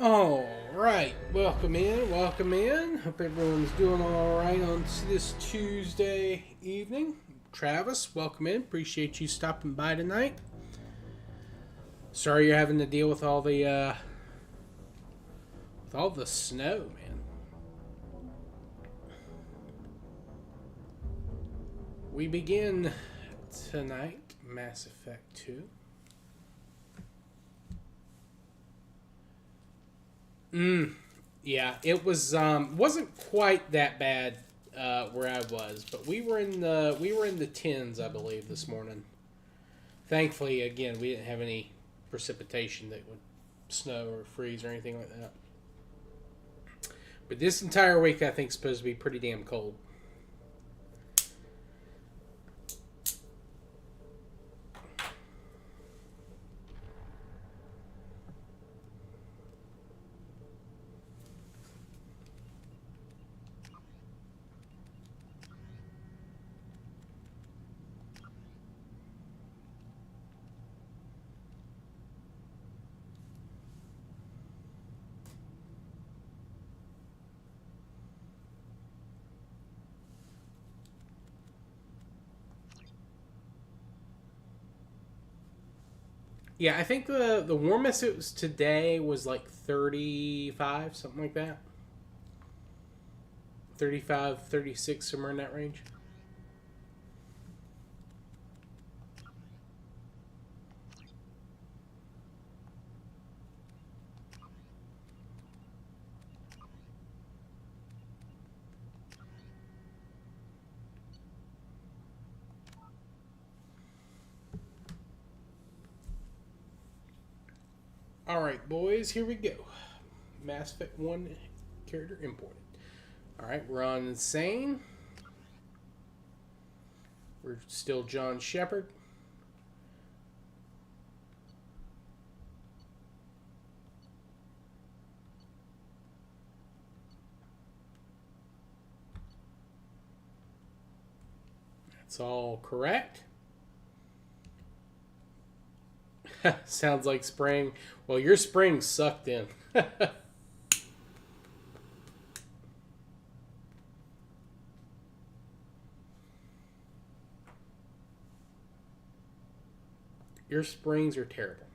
All right, welcome in, welcome in. Hope everyone's doing all right on this Tuesday evening. Travis, welcome in. Appreciate you stopping by tonight. Sorry you're having to deal with all the snow, man. We begin tonight Mass Effect 2. Yeah, it wasn't quite that bad where I was, but we were in the tens, I believe, this morning. Thankfully, again, we didn't have any precipitation that would snow or freeze or anything like that. But this entire week, I think, is supposed to be pretty damn cold. Yeah, I think the warmest it was today was like 35, something like that. 35, 36, somewhere in that range. All right, boys, here we go. Mass Effect 1 character imported. All right, we're on Insane. We're still John Shepard. That's all correct. Sounds like spring. Well, your spring sucked in. Your springs are terrible.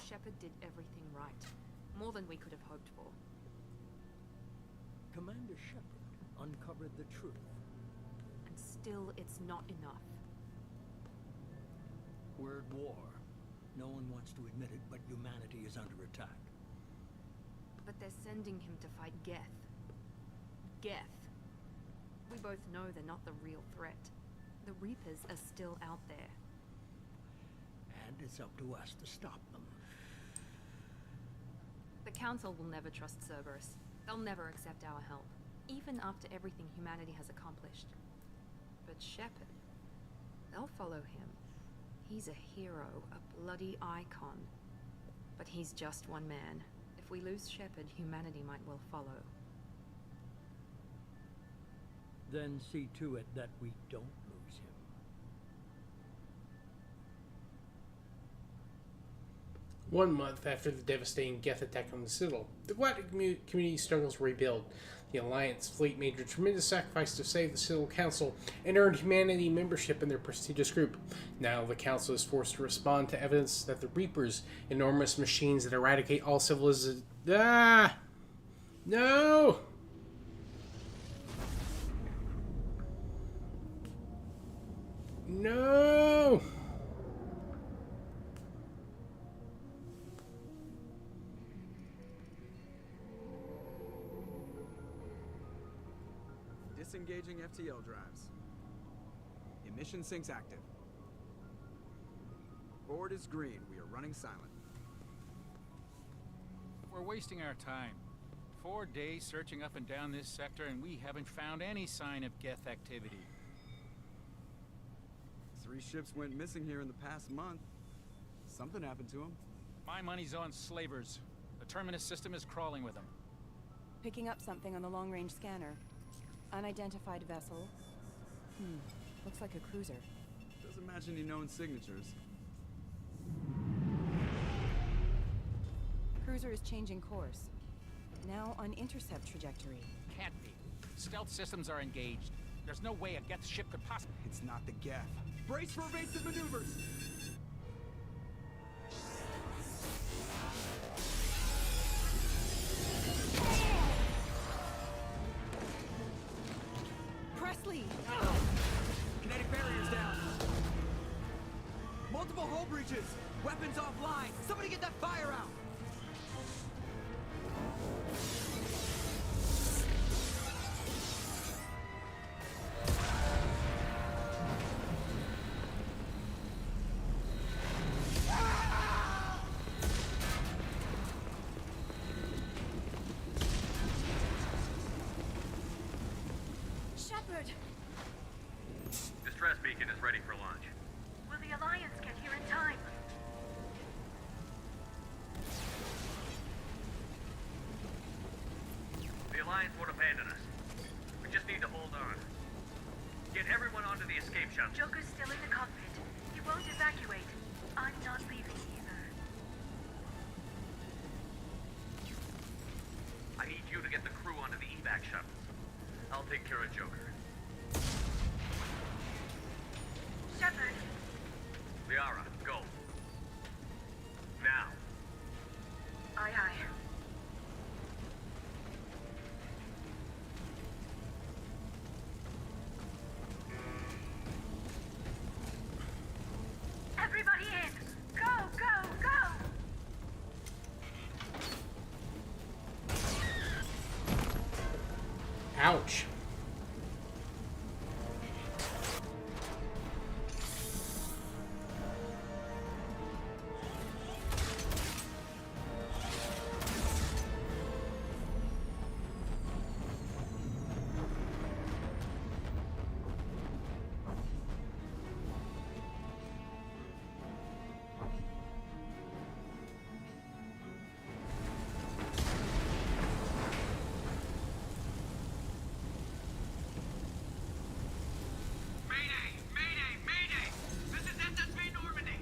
Shepard did everything right. More than we could have hoped for. Commander Shepard uncovered the truth. And still, it's not enough. We're at war. No one wants to admit it, but humanity is under attack. But they're sending him to fight Geth. Geth. We both know they're not the real threat. The Reapers are still out there. And it's up to us to stop them. The Council will never trust Cerberus. They'll never accept our help, even after everything humanity has accomplished. But Shepard, they'll follow him. He's a hero, a bloody icon. But he's just one man. If we lose Shepard, humanity might well follow. Then see to it that we don't lose him. 1 month after the devastating Geth attack on the Citadel, the Galactic community struggles to rebuild. The Alliance fleet made a tremendous sacrifice to save the Citadel Council and earned humanity membership in their prestigious group. Now the Council is forced to respond to evidence that the Reapers, enormous machines that eradicate all civilizations... Ah! No! No! Disengaging FTL drives. Emission sinks active. Board is green. We are running silent. We're wasting our time. 4 days searching up and down this sector, and we haven't found any sign of Geth activity. 3 ships went missing here in the past month. Something happened to them. My money's on slavers. The Terminus system is crawling with them. Picking up something on the long-range scanner. Unidentified vessel. Looks like a cruiser. Doesn't match any known signatures. Cruiser is changing course. Now on intercept trajectory. Can't be. Stealth systems are engaged. There's no way a Geth ship could possibly... It's not the Geth. Brace for evasive maneuvers! Presley! Kinetic barriers down. Multiple hull breaches. Weapons offline. Somebody get that fire out. Shepard! Distress beacon is ready for launch. Will the Alliance get here in time? The Alliance won't abandon us. We just need to hold on. Get everyone onto the escape shuttle. Joker's still in the cockpit. He won't evacuate. I'm not leaving either. I need you to get the crew onto the evac shuttles. I'll take care of Joker. Shepard, Liara, go. Now. aye aye. Everybody in! Go, go, go! Ouch. Mayday! Mayday! Mayday! This is SSV Normandy!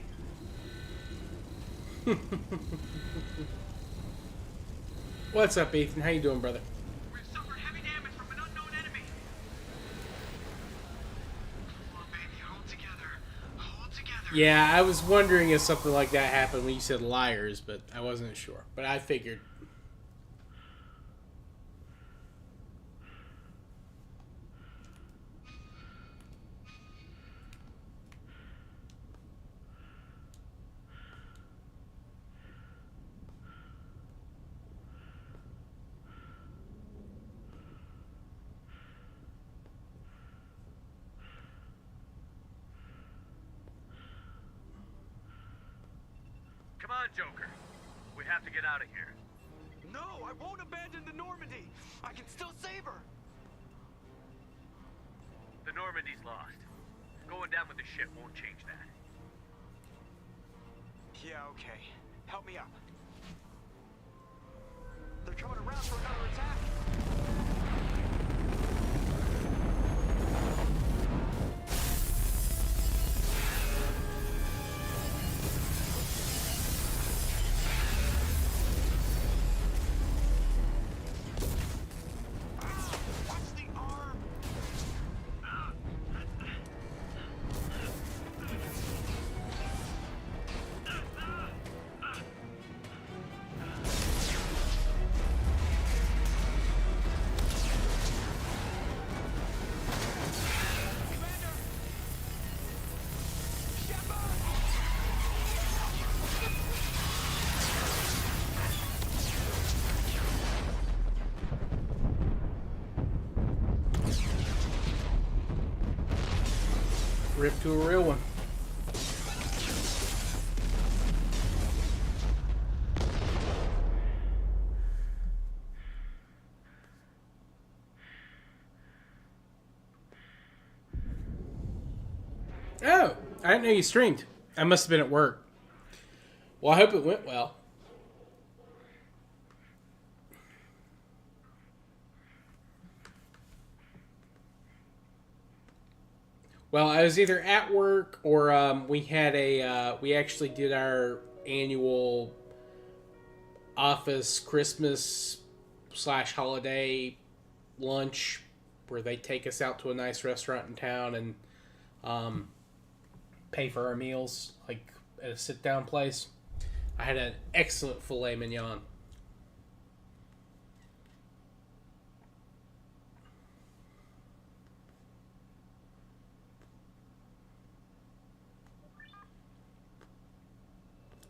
What's up, Ethan? How you doing, brother? We've suffered heavy damage from an unknown enemy. Come on, baby. Hold together. Hold together. Yeah, I was wondering if something like that happened when you said liars, but I wasn't sure. But I figured. Come on, Joker. We have to get out of here. No, I won't abandon the Normandy. I can still save her. The Normandy's lost. Going down with the ship won't change that. Yeah, okay. Help me up. They're coming around for another attack. Watch the arm. Rip to a real one. Oh, I didn't know you streamed. I must have been at work. Well, I hope it went well. Well, I was either at work or we had we actually did our annual office Christmas / holiday lunch where they take us out to a nice restaurant in town and pay for our meals, like at a sit down place. I had an excellent filet mignon.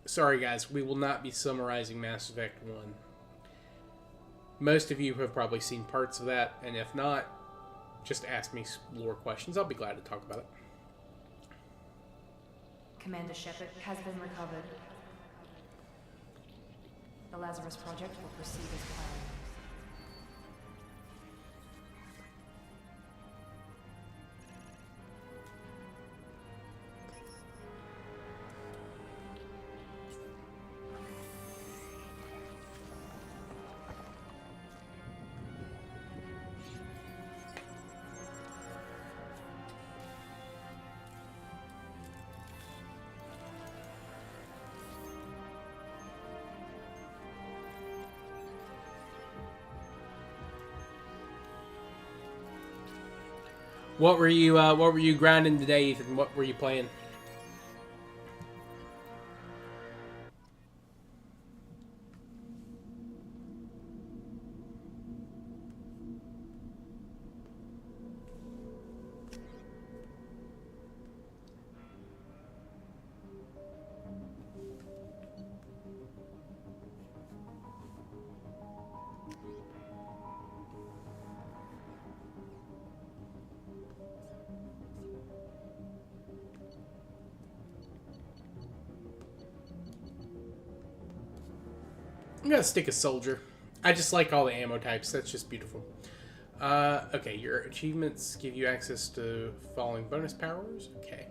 Sorry guys, we will not be summarizing Mass Effect 1. Most of you have probably seen parts of that, and if not, just ask me lore questions. I'll be glad to talk about it. Commander Shepard has been recovered. The Lazarus Project will proceed as planned. What were you grinding today, Ethan? What were you playing? I'm gonna stick a soldier. I just like all the ammo types. That's just beautiful. Okay, your achievements give you access to following bonus powers. Okay.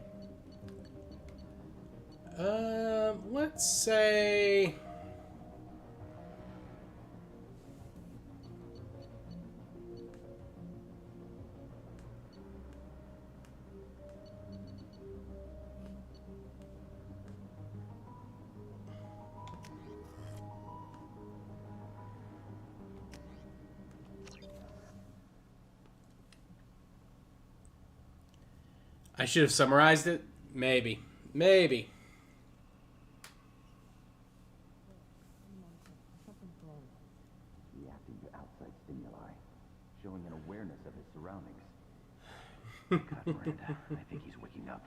Let's say... I should have summarized it. Maybe. Maybe. Reacting to outside stimuli, showing an awareness of his surroundings. God, Miranda, I think he's waking up.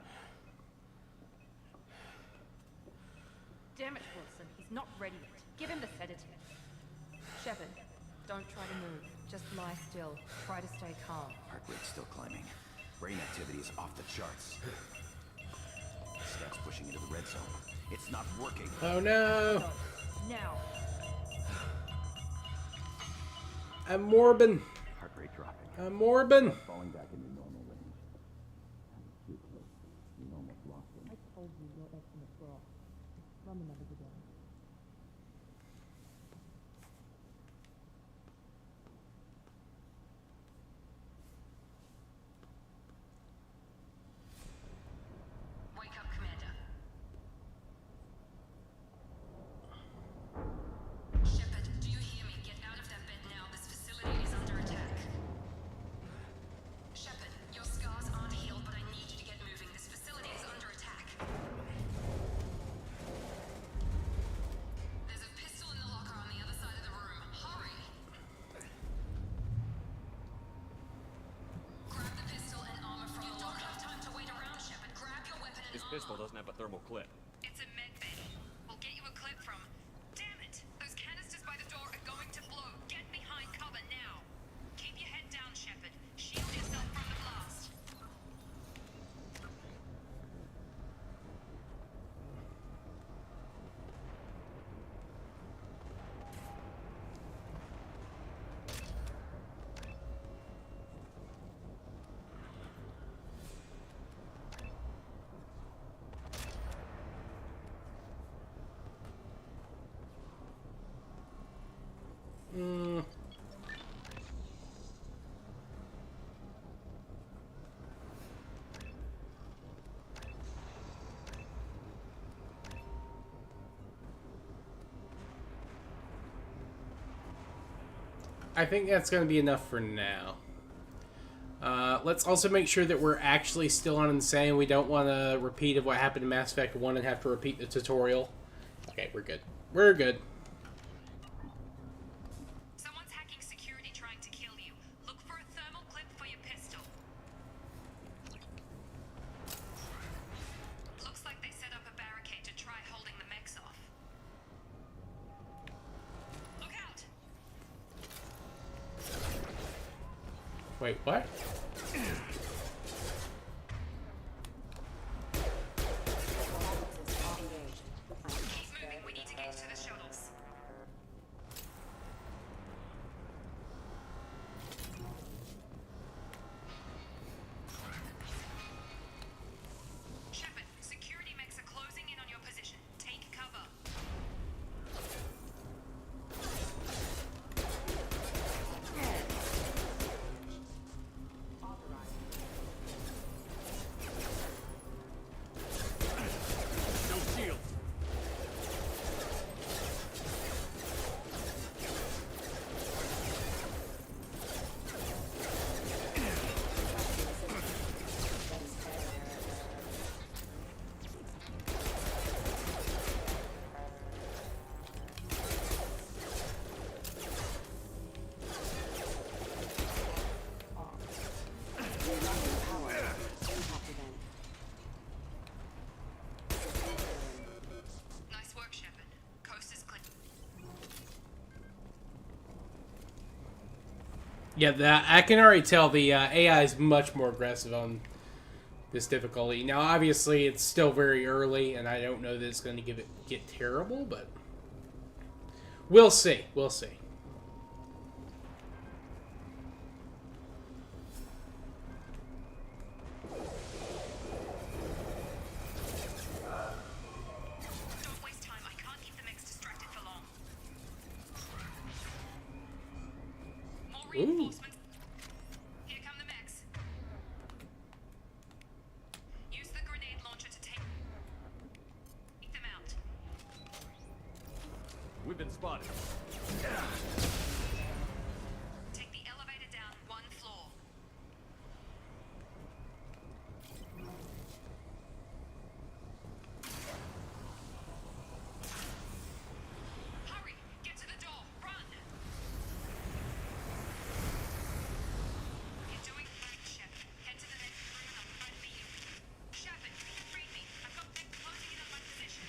Damn it, Wilson. He's not ready yet. Give him the sedative. Shepard, don't try to move. Just lie still. Try to stay calm. Heart rate's still climbing. Brain activity is off the charts. Steps pushing into the red zone. It's not working. Oh no! Now. I'm morbid. Heart rate dropping. I'm morbid. Falling back into normal range. I'm too close. You almost lost him. I told you your estimates were off. Run the numbers again. Wake up, Commander. Shepard, do you hear me? Get out of that bed now. This facility is under attack. Shepard, your scars aren't healed, but I need you to get moving. This facility is under attack. There's a pistol in the locker on the other side of the room. Hurry! Grab the pistol and armor from the locker. You don't have time to wait around, Shepard. Grab your weapon and This pistol doesn't have a thermal clip. It's a med bay. We'll get you a clip from... Damn it! Those canisters by the door are going to blow. Get behind cover now. Keep your head down, Shepard. Shield yourself from the blast. I think that's going to be enough for now. Let's also make sure that we're actually still on Insane. We don't want a repeat of what happened in Mass Effect 1 and have to repeat the tutorial. Okay, we're good. We're good. Someone's hacking security trying to kill you. Look for a thermal clip for your pistol. Looks like they set up a barricade to try holding the mechs off. Look out! Wait, what? Keep moving, we need to get to the shuttles. Shepard, security mechs are closing in on your position. Take cover. No shield. Nice work, Shepard. Coast is clear. Yeah, I can already tell the AI is much more aggressive on this difficulty. Now, obviously, it's still very early, and I don't know that it's going to get terrible, but we'll see. We'll see. Don't waste time. I can't keep the mechs distracted for long. More reinforcements. Here come the mechs. Use the grenade launcher to take them out. We've been spotted. Take the elevator down one floor. Hurry! Get to the door! Run! You're doing fine, Shepard. Head to the next room and I'll try to beat you. Shepard, read me. I've got mech closing in on my position.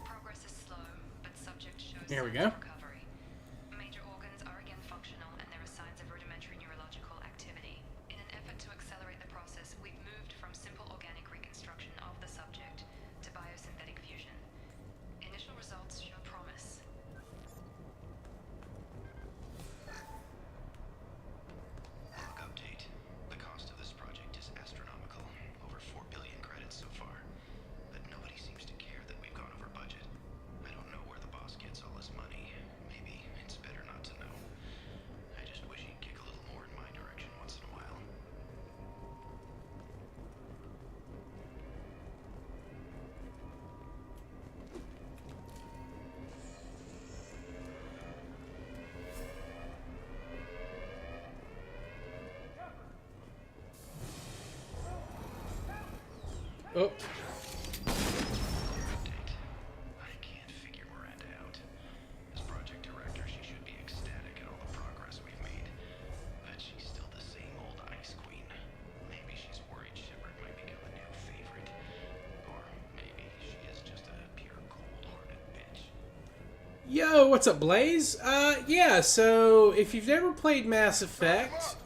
Progress is slow, but subject shows There we signs go. of recovery. Major organs are again functional, and there are signs of rudimentary neurological activity. In an effort to accelerate the process, we've moved from simple organic reconstruction of the subject to biosynthetic fusion. Initial results show promise. Log update. The cost of this project is astronomical. Over 4 billion credits so far. But nobody seems to care that we've gone over budget. I don't know where the boss gets all his money. Maybe it's better not to know. I just wish he'd kick a little more in my direction once in a while. Oh, Update. I can't figure Miranda out. As project director, she should be ecstatic at all the progress we've made. But she's still the same old Ice Queen. Maybe she's worried Shepard might become a new favorite. Or maybe she is just a pure cold-hearted bitch. yo, what's up, Blaze? Yeah, so if you've never played Mass Effect,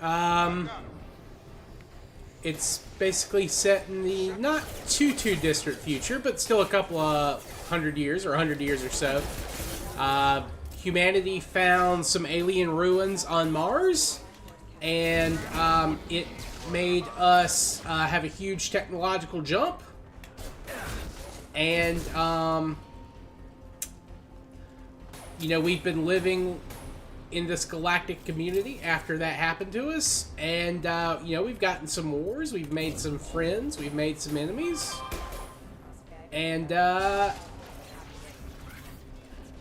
it's basically set in the not too distant future, but still a couple of 100 years or 100 years or so. Humanity found some alien ruins on Mars, and it made us have a huge technological jump. And you know, we've been living in this galactic community after that happened to us, and you know, we've gotten some wars, we've made some friends, we've made some enemies, and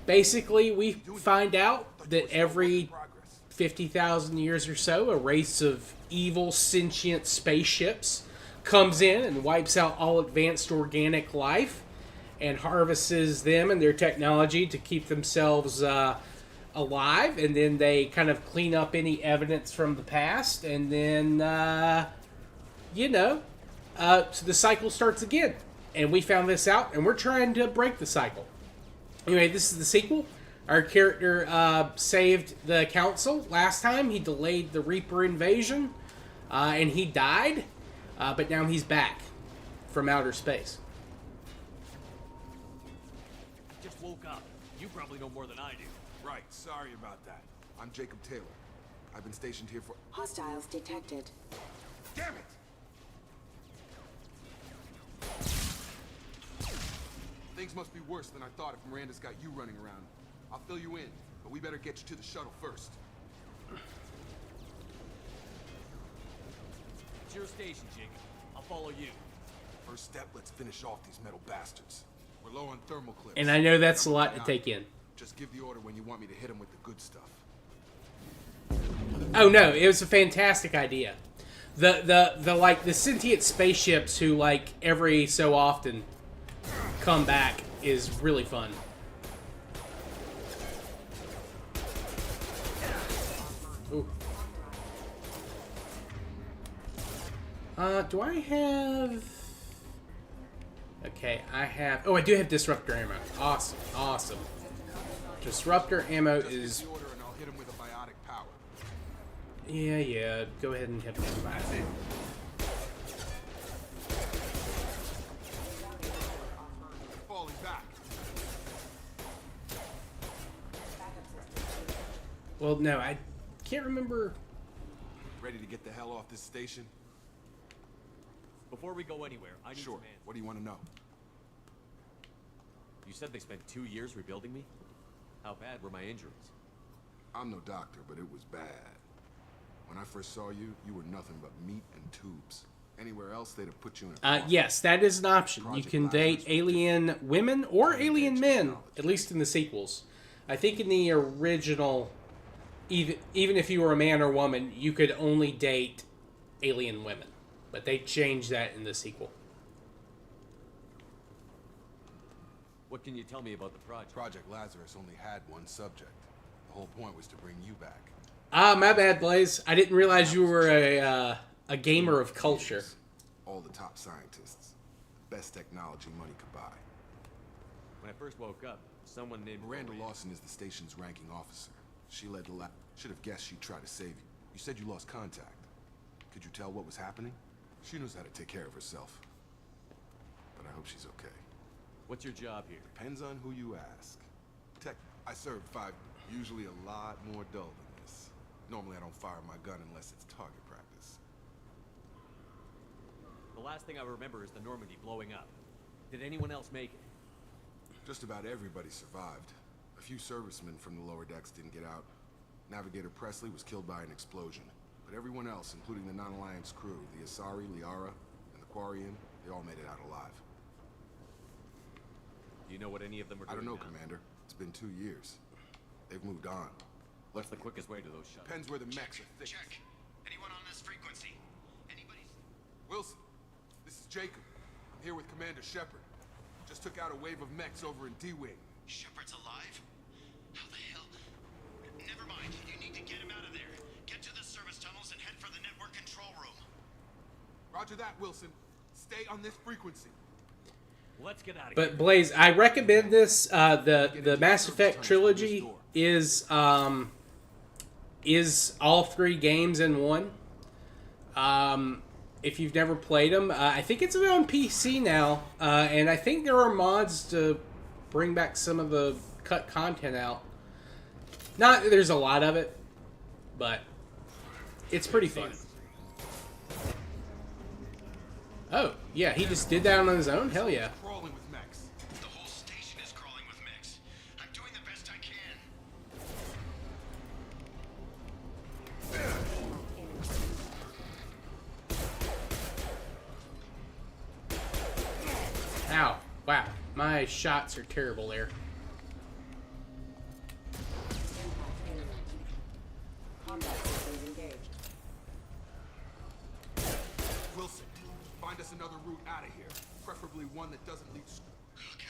basically we find out that every 50,000 years or so, a race of evil sentient spaceships comes in and wipes out all advanced organic life and harvests them and their technology to keep themselves alive, and then they kind of clean up any evidence from the past, and then you know, so the cycle starts again. And we found this out, and we're trying to break the cycle. Anyway, this is the sequel. Our character saved the council last time. He delayed the Reaper invasion, and he died, but now he's back from outer space. Just woke up. You probably know more than I do. Right, sorry about that. I'm Jacob Taylor. I've been stationed here for... Hostiles detected. Damn it! Things must be worse than I thought if Miranda's got you running around. I'll fill you in, but we better get you to the shuttle first. It's your station, Jacob. I'll follow you. First step, let's finish off these metal bastards. We're low on thermal clips. And I know that's a lot to take in. Just give the order when you want me to hit them with the good stuff. Oh no, it was a fantastic idea. The sentient spaceships who like every so often come back is really fun. Ooh. Do I have... Okay, I have... Oh, I do have disruptor ammo. Awesome, awesome. Disruptor ammo is... Yeah, go ahead and hit him. Falling back. Well, no, I can't remember. Ready to get the hell off this station? Before we go anywhere, I need Sure. some answers. What do you want to know? You said they spent 2 years rebuilding me? How bad were my injuries? I'm no doctor, but it was bad. When I first saw you, you were nothing but meat and tubes. Anywhere else, they'd have put you in a Yes, that is an option. You can date alien women or alien men, at least in the sequels. I think in the original, even if you were a man or woman, you could only date alien women. But they changed that in the sequel. What can you tell me about the project? Project Lazarus only had one subject. The whole point was to bring you back. Ah, my bad, Blaze. I didn't realize you were a gamer of culture. All the top scientists. Best technology money could buy. When I first woke up, someone named Miranda Lawson is the station's ranking officer. She led the lab. Should have guessed she'd try to save you. You said you lost contact. Could you tell what was happening? She knows how to take care of herself. But I hope she's okay. What's your job here? Depends on who you ask. I served 5, usually a lot more dull than this. Normally I don't fire my gun unless it's target practice. The last thing I remember is the Normandy blowing up. Did anyone else make it? Just about everybody survived. A few servicemen from the lower decks didn't get out. Navigator Presley was killed by an explosion. But everyone else, including the non-Alliance crew, the Asari, Liara, and the Quarian, they all made it out alive. Do you know what any of them are doing? I don't know, now? Commander. It's been 2 years. They've moved on. What's the quickest way to those shuttles? Depends where the mechs are thick. Check. Anyone on this frequency? Anybody? Wilson, this is Jacob. I'm here with Commander Shepard. Just took out a wave of mechs over in D-Wing. Shepard's alive? How the hell? Never mind. You need to get him out of there. Get to the service tunnels and head for the network control room. Roger that, Wilson. Stay on this frequency. Let's get out of here. But Blaze, I recommend this. The Mass Effect trilogy is all 3 games in one. If you've never played them, I think it's on PC now, and I think there are mods to bring back some of the cut content out. Not that there's a lot of it, but it's pretty fun. Oh, yeah, he just did that on his own? Hell yeah. Crawling with mechs. The whole station is crawling with mechs. I'm doing the best I can. My shots are terrible there. Wilson, find us another route out of here. Preferably one that doesn't lead... Oh god,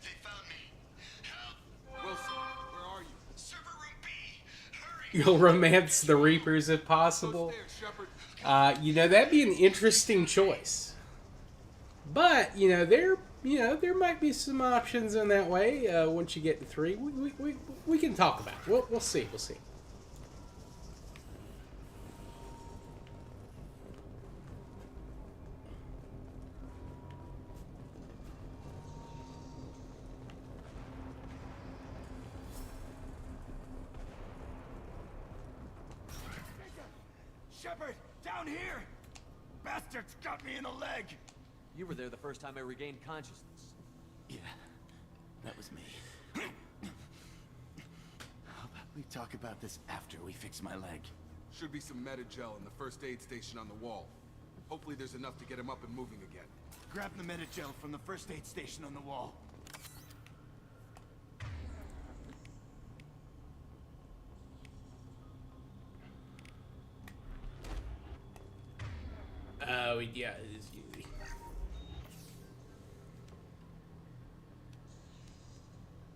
they found me. Help! Wilson, where are you? Server room B! Hurry! You'll romance the Reapers if possible. Those stairs, Shepard. You know, that'd be an interesting choice. But, there might be some options in that way once you get to 3. We can talk about it. We'll see. We'll see. Shepard, down here! Bastards got me in the leg! You were there the first time I regained consciousness. Yeah, that was me. How about we talk about this after we fix my leg? Should be some Metagel in the first aid station on the wall. Hopefully there's enough to get him up and moving again. Grab the Metagel from the first aid station on the wall. Oh, yeah.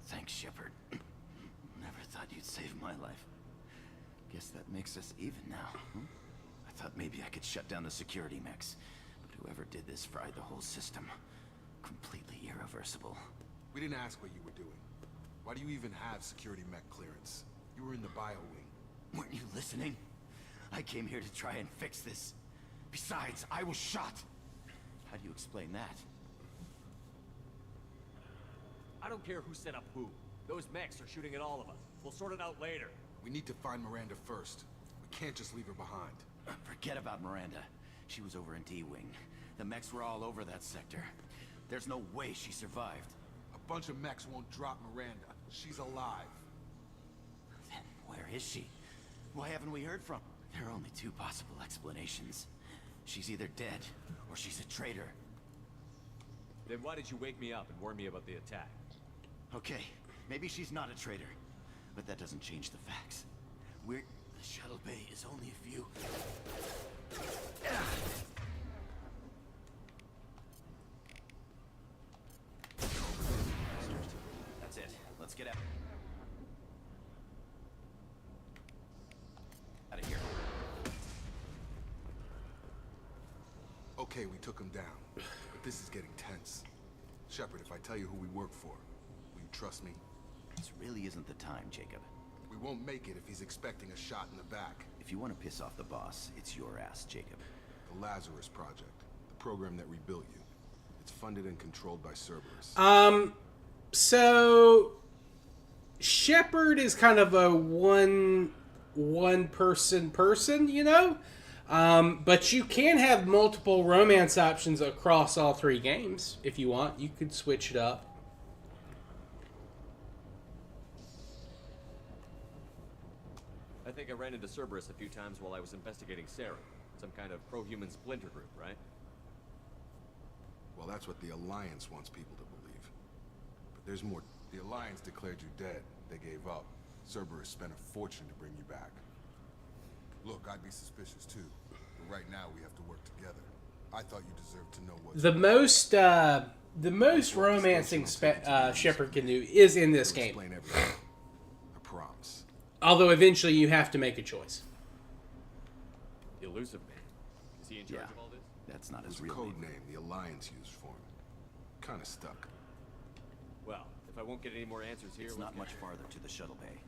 Thanks, Shepard. Never thought you'd save my life. Guess that makes us even now. I thought maybe I could shut down the security mechs, but whoever did this fried the whole system. Completely irreversible. We didn't ask what you were doing. Why do you even have security mech clearance? You were in the bio wing. Weren't you listening? I came here to try and fix this. Besides, I was shot. How do you explain that? I don't care who set up who. Those mechs are shooting at all of us. We'll sort it out later. We need to find Miranda first. We can't just leave her behind. Forget about Miranda. She was over in D-Wing. The mechs were all over that sector. There's no way she survived. A bunch of mechs won't drop Miranda. She's alive. Then where is she? Why haven't we heard from her? There are only 2 possible explanations. She's either dead, or she's a traitor. Then why did you wake me up and warn me about the attack? Okay, maybe she's not a traitor. But that doesn't change the facts. The shuttle bay is only a few... That's it. Let's get out of here. Okay, we took him down. But this is getting tense. Shepard, if I tell you who we work for, will you trust me? This really isn't the time, Jacob. We won't make it if he's expecting a shot in the back. If you want to piss off the boss, it's your ass, Jacob. The Lazarus Project. The program that rebuilt you. It's funded and controlled by Cerberus. So Shepard is kind of a one person, you know? But you can have multiple romance options across all 3 games if you want. You could switch it up. I think I ran into Cerberus a few times while I was investigating Sarah. Some kind of pro-human splinter group, right? Well, that's what the Alliance wants people to believe. But there's more. The Alliance declared you dead. They gave up. Cerberus spent a fortune to bring you back. Look, I'd be suspicious too. But right now we have to work together. I thought you deserved to know what... The most romancing Shepard can do is in this game. Explain everything. I promise. Although eventually you have to make a choice. The Elusive Man. Is he in charge of all this? That's not his It's a real code name. name the Alliance used for him. Kinda stuck. Well, if I won't get any more answers here... It's let's not get much going. farther to the shuttle bay.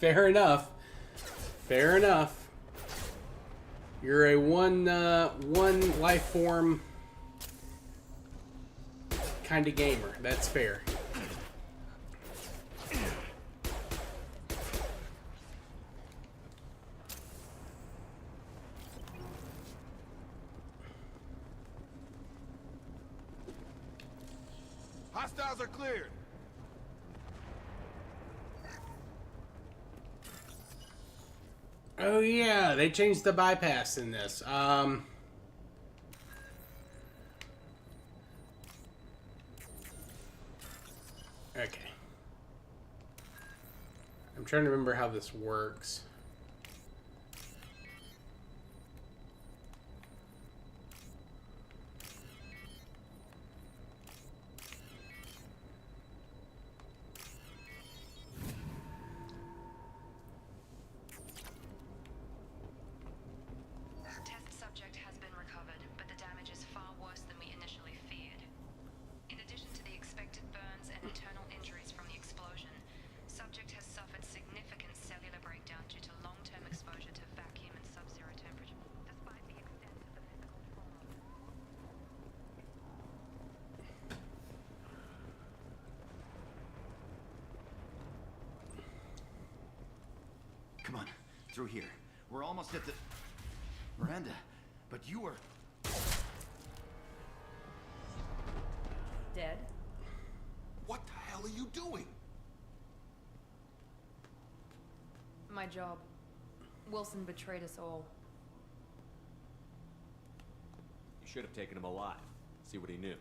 Fair enough. Fair enough. You're a one life form kind of gamer. That's fair. Hostiles are cleared. Oh yeah, they changed the bypass in this. Okay. I'm trying to remember how this works. Test subject has been recovered, but the damage is far worse than we initially feared. In addition to the expected burns and internal injuries from the explosion, subject has suffered significant cellular breakdown due to long-term exposure to vacuum and sub-zero temperature. Despite the extent of the physical trauma. Come on, through here. We're almost at the... Miranda, but you were... Dead? What the hell are you doing? My job. Wilson betrayed us all. You should have taken him alive. See what he knew.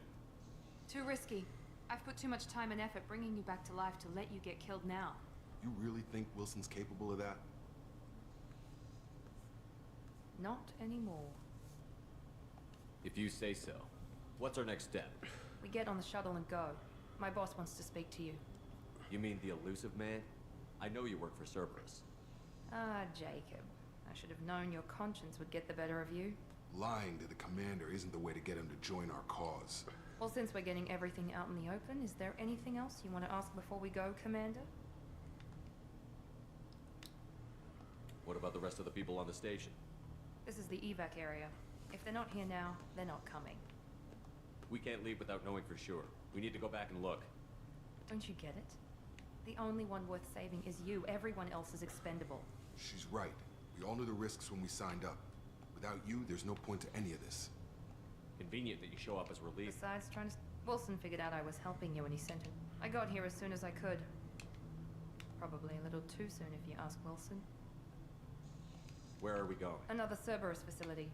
Too risky. I've put too much time and effort bringing you back to life to let you get killed now. You really think Wilson's capable of that? Not anymore. If you say so. What's our next step? We get on the shuttle and go. My boss wants to speak to you. You mean the elusive man? I know you work for Cerberus. Ah, Jacob. I should have known your conscience would get the better of you. Lying to the commander isn't the way to get him to join our cause. Well, since we're getting everything out in the open, is there anything else you want to ask before we go, Commander? What about the rest of the people on the station? This is the evac area. If they're not here now, they're not coming. We can't leave without knowing for sure. We need to go back and look. Don't you get it? The only one worth saving is you. Everyone else is expendable. She's right. We all knew the risks when we signed up. Without you, there's no point to any of this. Convenient that you show up as relief. Besides, Wilson figured out I was helping you when he sent him. I got here as soon as I could. Probably a little too soon if you ask Wilson. Where are we going? Another Cerberus facility.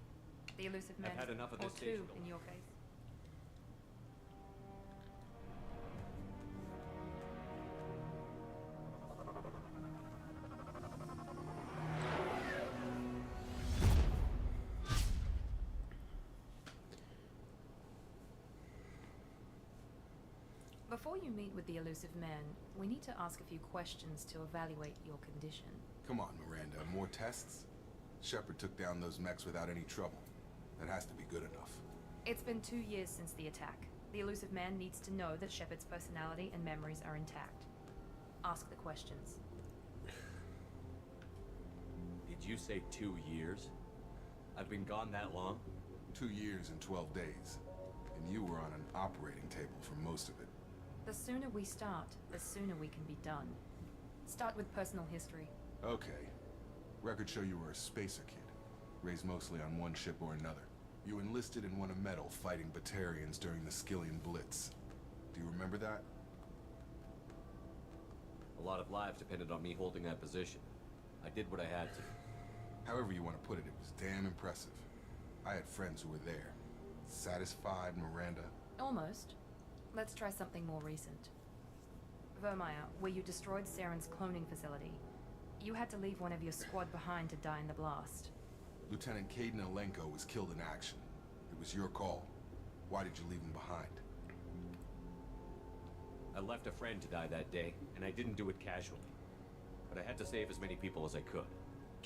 The elusive man. I've had enough of or this two, station. in your case. Before you meet with the elusive man, we need to ask a few questions to evaluate your condition. Come on, Miranda. More tests? Shepard took down those mechs without any trouble. That has to be good enough. It's been 2 years since the attack. The elusive man needs to know that Shepard's personality and memories are intact. Ask the questions. Did you say 2 years? I've been gone that long? 2 years and 12 days. And you were on an operating table for most of it. The sooner we start, the sooner we can be done. Start with personal history. Okay. Records show you were a spacer kid. Raised mostly on one ship or another. You enlisted and won a medal fighting Batarians during the Skillian Blitz. Do you remember that? A lot of lives depended on me holding that position. I did what I had to. However you want to put it, it was damn impressive. I had friends who were there. Satisfied, Miranda? Almost. Let's try something more recent. Vermeer, where you destroyed Saren's cloning facility. You had to leave one of your squad behind to die in the blast. Lieutenant Caden Alenko was killed in action. It was your call. Why did you leave him behind? I left a friend to die that day, and I didn't do it casually. But I had to save as many people as I could.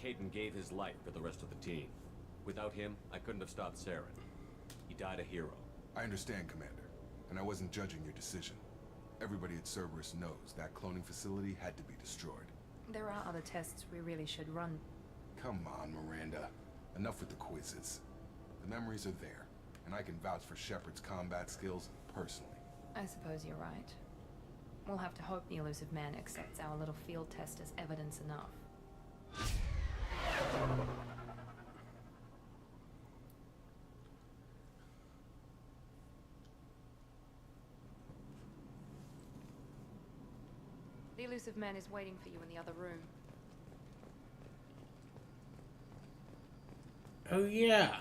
Caden gave his life for the rest of the team. Without him, I couldn't have stopped Saren. He died a hero. I understand, Commander. And I wasn't judging your decision. Everybody at Cerberus knows that cloning facility had to be destroyed. There are other tests we really should run. Come on, Miranda. Enough with the quizzes. The memories are there, and I can vouch for Shepard's combat skills personally. I suppose you're right. We'll have to hope the Elusive Man accepts our little field test as evidence enough. The Elusive Man is waiting for you in the other room. Oh, yeah.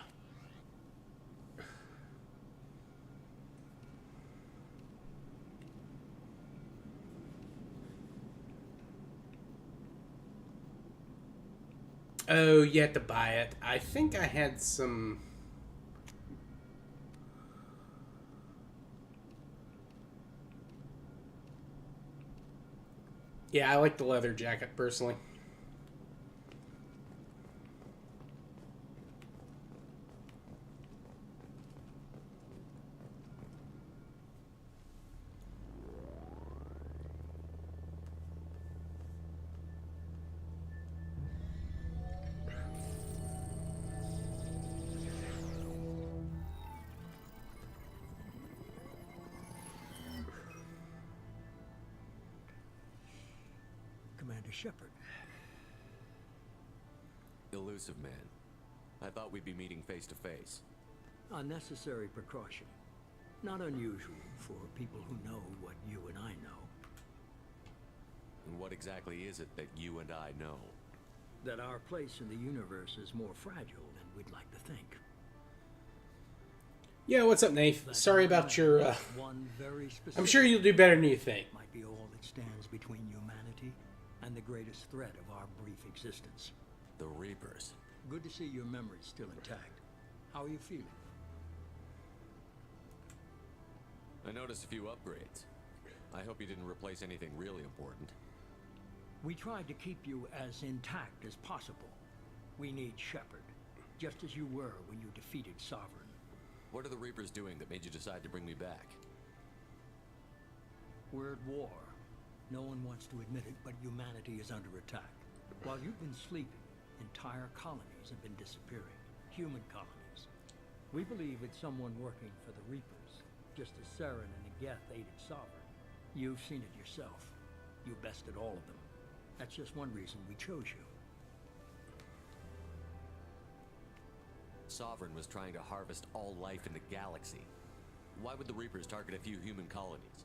Oh, you had to buy it. I think I had some... Yeah, I like the leather jacket, personally. Commander Shepard. Elusive Man. I thought we'd be meeting face to face. Unnecessary precaution. Not unusual for people who know what you and I know. And what exactly is it that you and I know? That our place in the universe is more fragile than we'd like to think. Yeah, what's up, Nath? That Sorry about your, one very specific I'm sure you'll do better than you think. might be all that stands between humanity and the greatest threat of our brief existence. The Reapers. Good to see your memory's still intact. How are you feeling? I noticed a few upgrades. I hope you didn't replace anything really important. We tried to keep you as intact as possible. We need Shepard, just as you were when you defeated Sovereign. What are the Reapers doing that made you decide to bring me back? We're at war. No one wants to admit it, but humanity is under attack. While you've been sleeping, entire colonies have been disappearing. Human colonies. We believe it's someone working for the Reapers, just as Saren and the Geth aided Sovereign. You've seen it yourself. You bested all of them. That's just one reason we chose you. Sovereign was trying to harvest all life in the galaxy. Why would the Reapers target a few human colonies?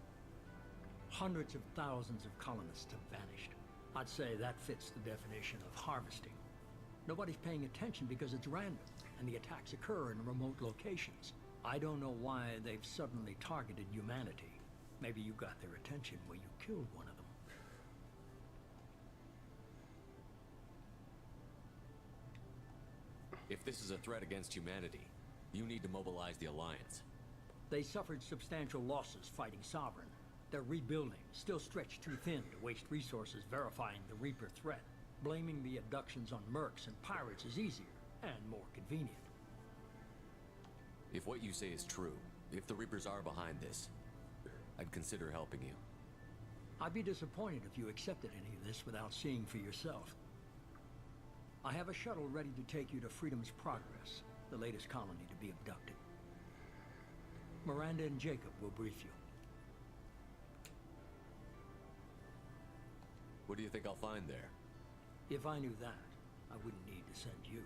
Hundreds of thousands of colonists have vanished. I'd say that fits the definition of harvesting. Nobody's paying attention because it's random, and the attacks occur in remote locations. I don't know why they've suddenly targeted humanity. Maybe you got their attention when you killed one of them. If this is a threat against humanity, you need to mobilize the Alliance. They suffered substantial losses fighting Sovereign. They're rebuilding, still stretched too thin to waste resources verifying the Reaper threat. Blaming the abductions on mercs and pirates is easier and more convenient. If what you say is true, if the Reapers are behind this, I'd consider helping you. I'd be disappointed if you accepted any of this without seeing for yourself. I have a shuttle ready to take you to Freedom's Progress, the latest colony to be abducted. Miranda and Jacob will brief you. What do you think I'll find there? If I knew that, I wouldn't need to send you.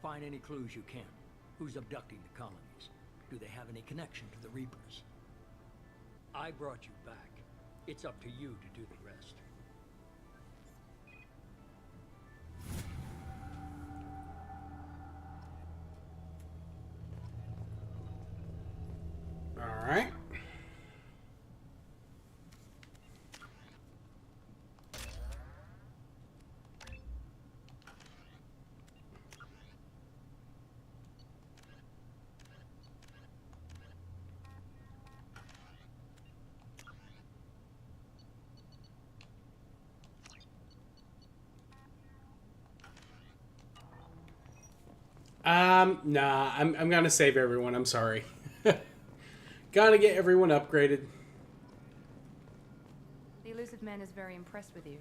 Find any clues you can. Who's abducting the colonies? Do they have any connection to the Reapers? I brought you back. It's up to you to do the rest. All right. Nah, I'm gonna save everyone. I'm sorry. Gotta get everyone upgraded. The Elusive Man is very impressed with you.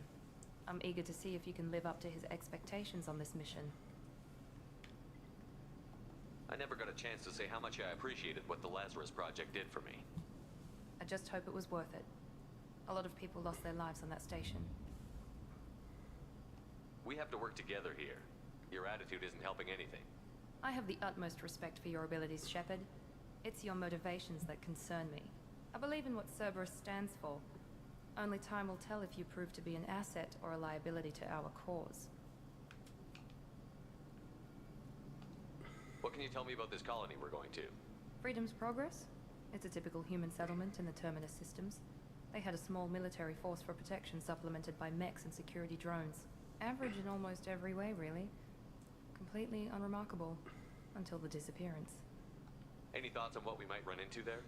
I'm eager to see if you can live up to his expectations on this mission. I never got a chance to say how much I appreciated what the Lazarus Project did for me. I just hope it was worth it. A lot of people lost their lives on that station. We have to work together here. Your attitude isn't helping anything. I have the utmost respect for your abilities, Shepard. It's your motivations that concern me. I believe in what Cerberus stands for. Only time will tell if you prove to be an asset or a liability to our cause. What can you tell me about this colony we're going to? Freedom's Progress? It's a typical human settlement in the Terminus systems. They had a small military force for protection supplemented by mechs and security drones. Average in almost every way, really. Completely unremarkable. Until the disappearance. Any thoughts on what we might run into there?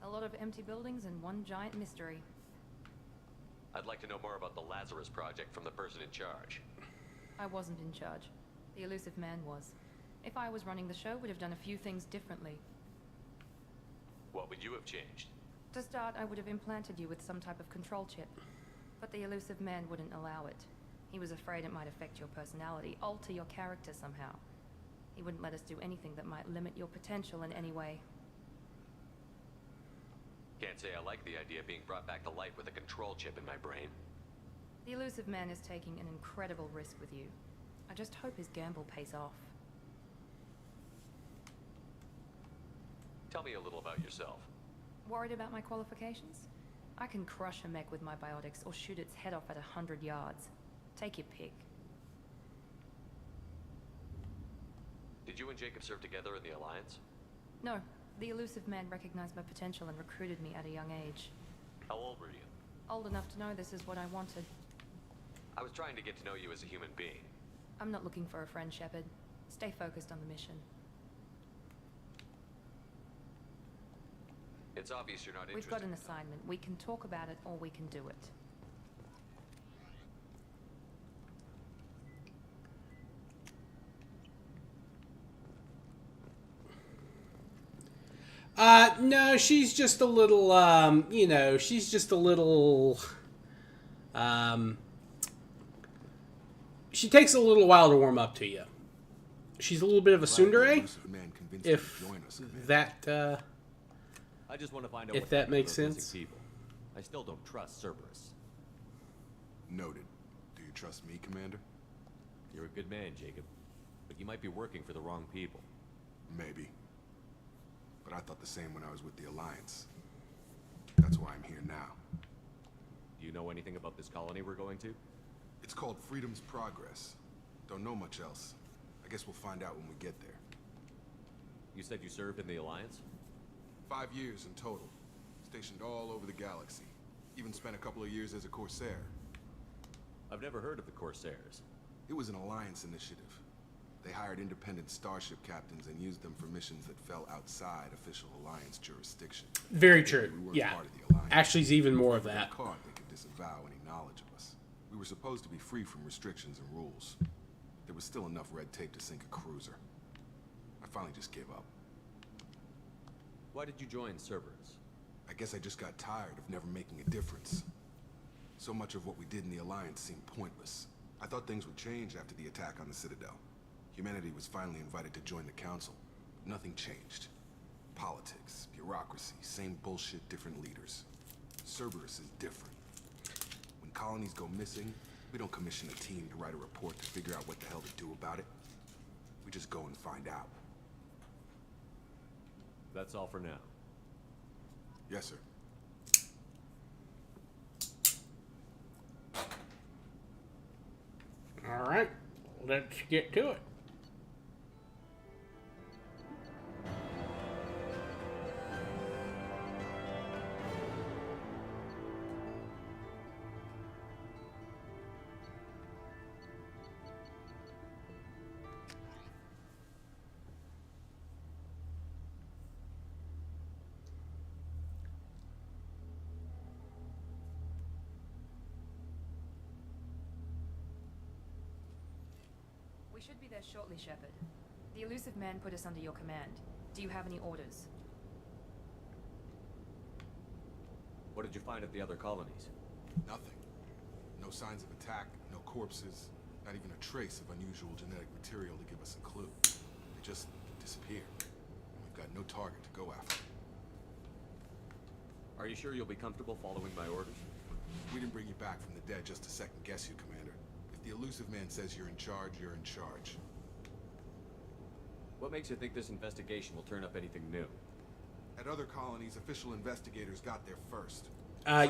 A lot of empty buildings and one giant mystery. I'd like to know more about the Lazarus Project from the person in charge. I wasn't in charge. The Elusive Man was. If I was running the show, would have done a few things differently. What would you have changed? To start, I would have implanted you with some type of control chip. But the Elusive Man wouldn't allow it. He was afraid it might affect your personality, alter your character somehow. He wouldn't let us do anything that might limit your potential in any way. Can't say I like the idea of being brought back to life with a control chip in my brain. The Elusive Man is taking an incredible risk with you. I just hope his gamble pays off. Tell me a little about yourself. Worried about my qualifications? I can crush a mech with my biotics or shoot its head off at 100 yards. Take your pick. Did you and Jacob serve together in the Alliance? No. The Elusive Man recognized my potential and recruited me at a young age. How old were you? Old enough to know this is what I wanted. I was trying to get to know you as a human being. I'm not looking for a friend, Shepard. Stay focused on the mission. It's obvious you're not interested. We've got an assignment. We can talk about it or we can do it. No, she's just a little, you know, she's just a little, she takes a little while to warm up to you. She's a little bit of a tsundere, if that, I just want to find out if what that happened to makes those missing sense. People. I still don't trust Cerberus. Noted. Do you trust me, Commander? You're a good man, Jacob. But you might be working for the wrong people. Maybe. But I thought the same when I was with the Alliance. That's why I'm here now. Do you know anything about this colony we're going to? It's called Freedom's Progress. Don't know much else. I guess we'll find out when we get there. You said you served in the Alliance? 5 years in total. Stationed all over the galaxy. Even spent a couple of years as a Corsair. I've never heard of the Corsairs. It was an Alliance initiative. They hired independent starship captains and used them for missions that fell outside official Alliance jurisdiction. Very true. We weren't Yeah. part of the Alliance. Actually, it's even more of If we that. got caught, they could disavow any knowledge of us. We were supposed to be free from restrictions and rules. There was still enough red tape to sink a cruiser. I finally just gave up. Why did you join Cerberus? I guess I just got tired of never making a difference. So much of what we did in the Alliance seemed pointless. I thought things would change after the attack on the Citadel. Humanity was finally invited to join the Council. Nothing changed. Politics, bureaucracy, same bullshit, different leaders. Cerberus is different. When colonies go missing, we don't commission a team to write a report to figure out what the hell to do about it. We just go and find out. That's all for now. Yes, sir. All right, let's get to it. We should be there shortly, Shepard. The Elusive Man put us under your command. Do you have any orders? What did you find at the other colonies? Nothing. No signs of attack, no corpses, not even a trace of unusual genetic material to give us a clue. They just disappeared. We've got no target to go after. Are you sure you'll be comfortable following my orders? We didn't bring you back from the dead just to second guess you, Commander. If the elusive man says you're in charge, you're in charge. What makes you think this investigation will turn up anything new? At other colonies, official investigators got there first.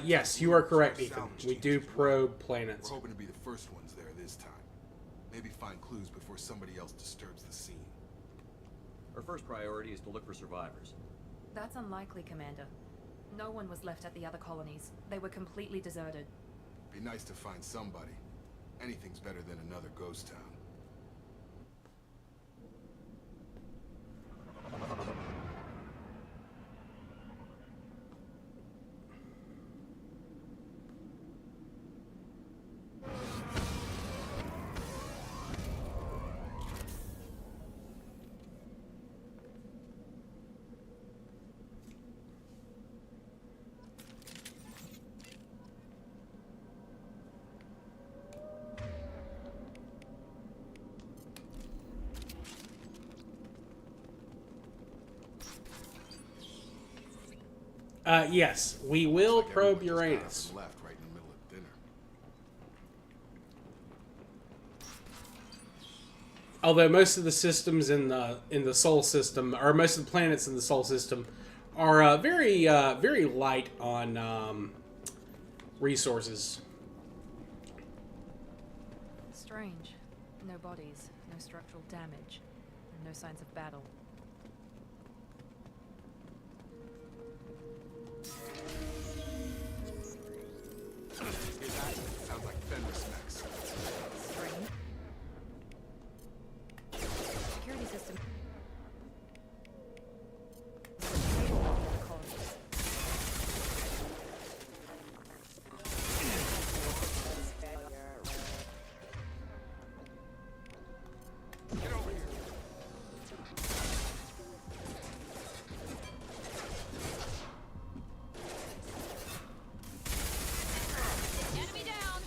Yes, you are correct, Ethan. We do probe planets. We're hoping to be the first ones there this time. Maybe find clues before somebody else disturbs the scene. Our first priority is to look for survivors. That's unlikely, Commander. No one was left at the other colonies. They were completely deserted. Be nice to find somebody. Anything's better than another ghost town. Yes, we will probe Uranus. Left right in the middle of dinner. Although most of the systems in the Sol system, or most of the planets in the Sol system, are very light on resources. Strange. No bodies, no structural damage, and no signs of battle. Hear that? Sounds like Fenris mechs. Strange. Security system. Get over here. Enemy down!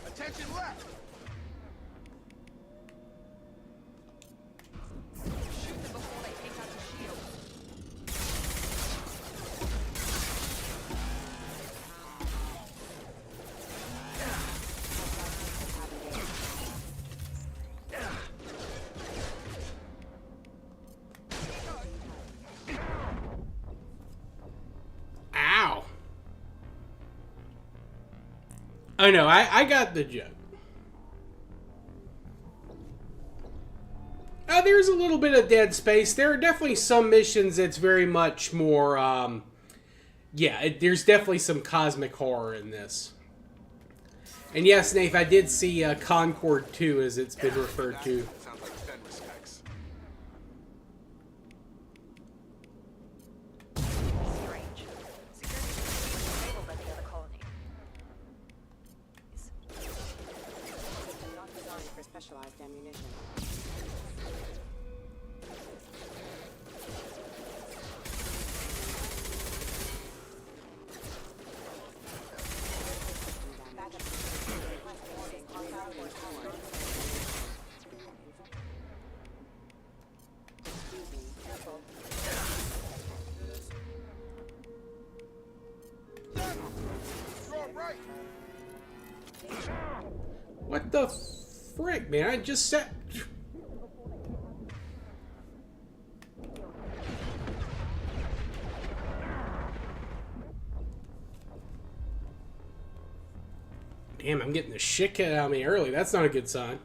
Attention left! Shoot them before they take out the shield. Ow! Oh no, I got the joke. There's a little bit of dead space. There are definitely some missions that's very much more, there's definitely some cosmic horror in this. And yes, Nath, I did see Concord 2, as it's been referred to. Sounds like Fenris mechs. Strange. Security system disabled at the other colony. Not designed for specialized ammunition. What the frick, man? I just said... Damn, I'm getting the shit kicked out of me early. That's not a good sign.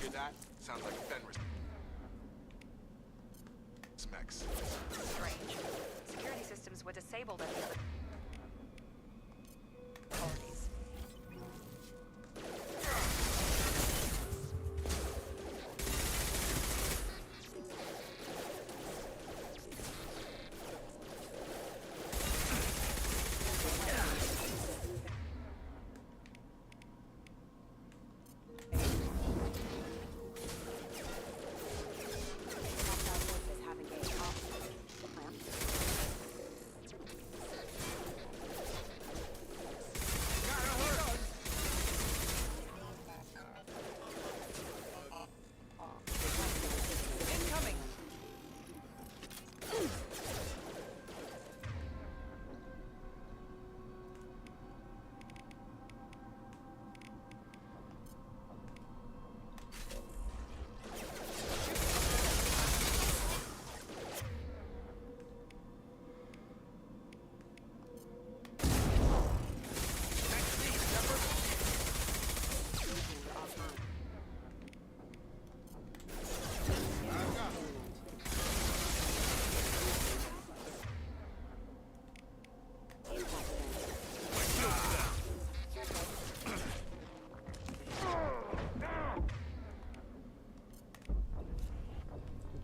Hear that? Sounds like Fenris mechs. Strange. Security systems were disabled at the other colonies.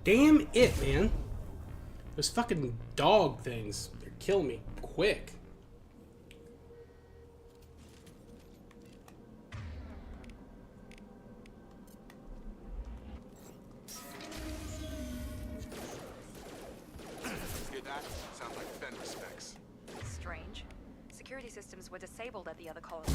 Damn it, man. Those fucking dog things. They're killing me quick. Hear that? Sounds like Fenris specs. Strange. Security systems were disabled at the other colony.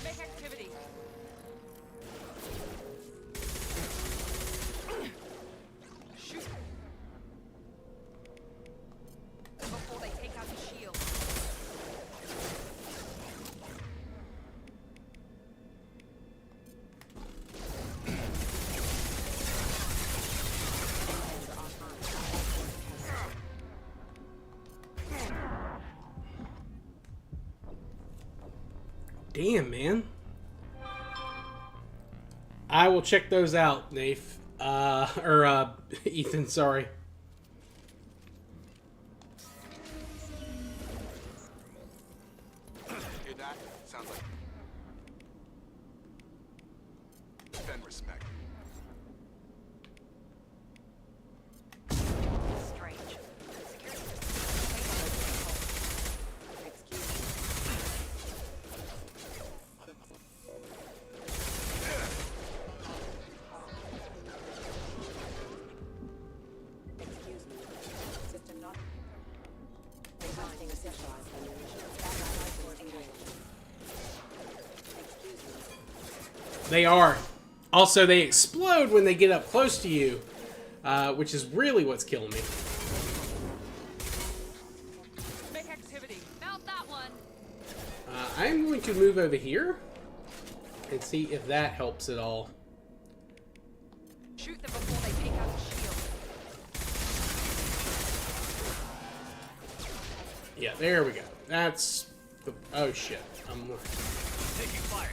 Make activity. Shoot. Before they take out the shield. Damn, man. I will check those out, Nath. Ethan, sorry. Hear that? Sounds like Fenris spec. Strange. Security systems Excuse me. System not. Requesting a specialized ammunition. Background report engaged. Excuse me. They are. Also, they explode when they get up close to you, which is really what's killing me. Make activity. Mount that one. I'm going to move over here and see if that helps at all. Shoot them before they take out the shield. Yeah, there we go. That's the... Oh, shit. I'm... Taking fire.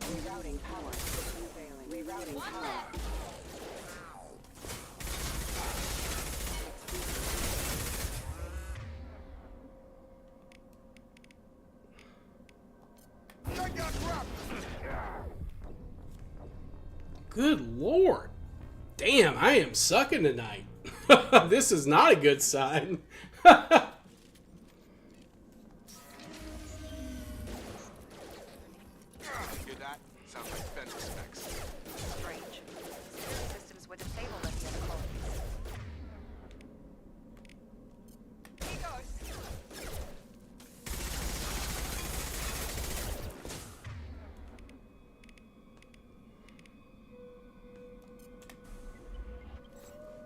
Rerouting power. System failing. Rerouting power. Good lord. Damn, I am sucking tonight. This is not a good sign. Hear that? Sounds like Fenris specs. strange. Security systems were disabled at the other colonies.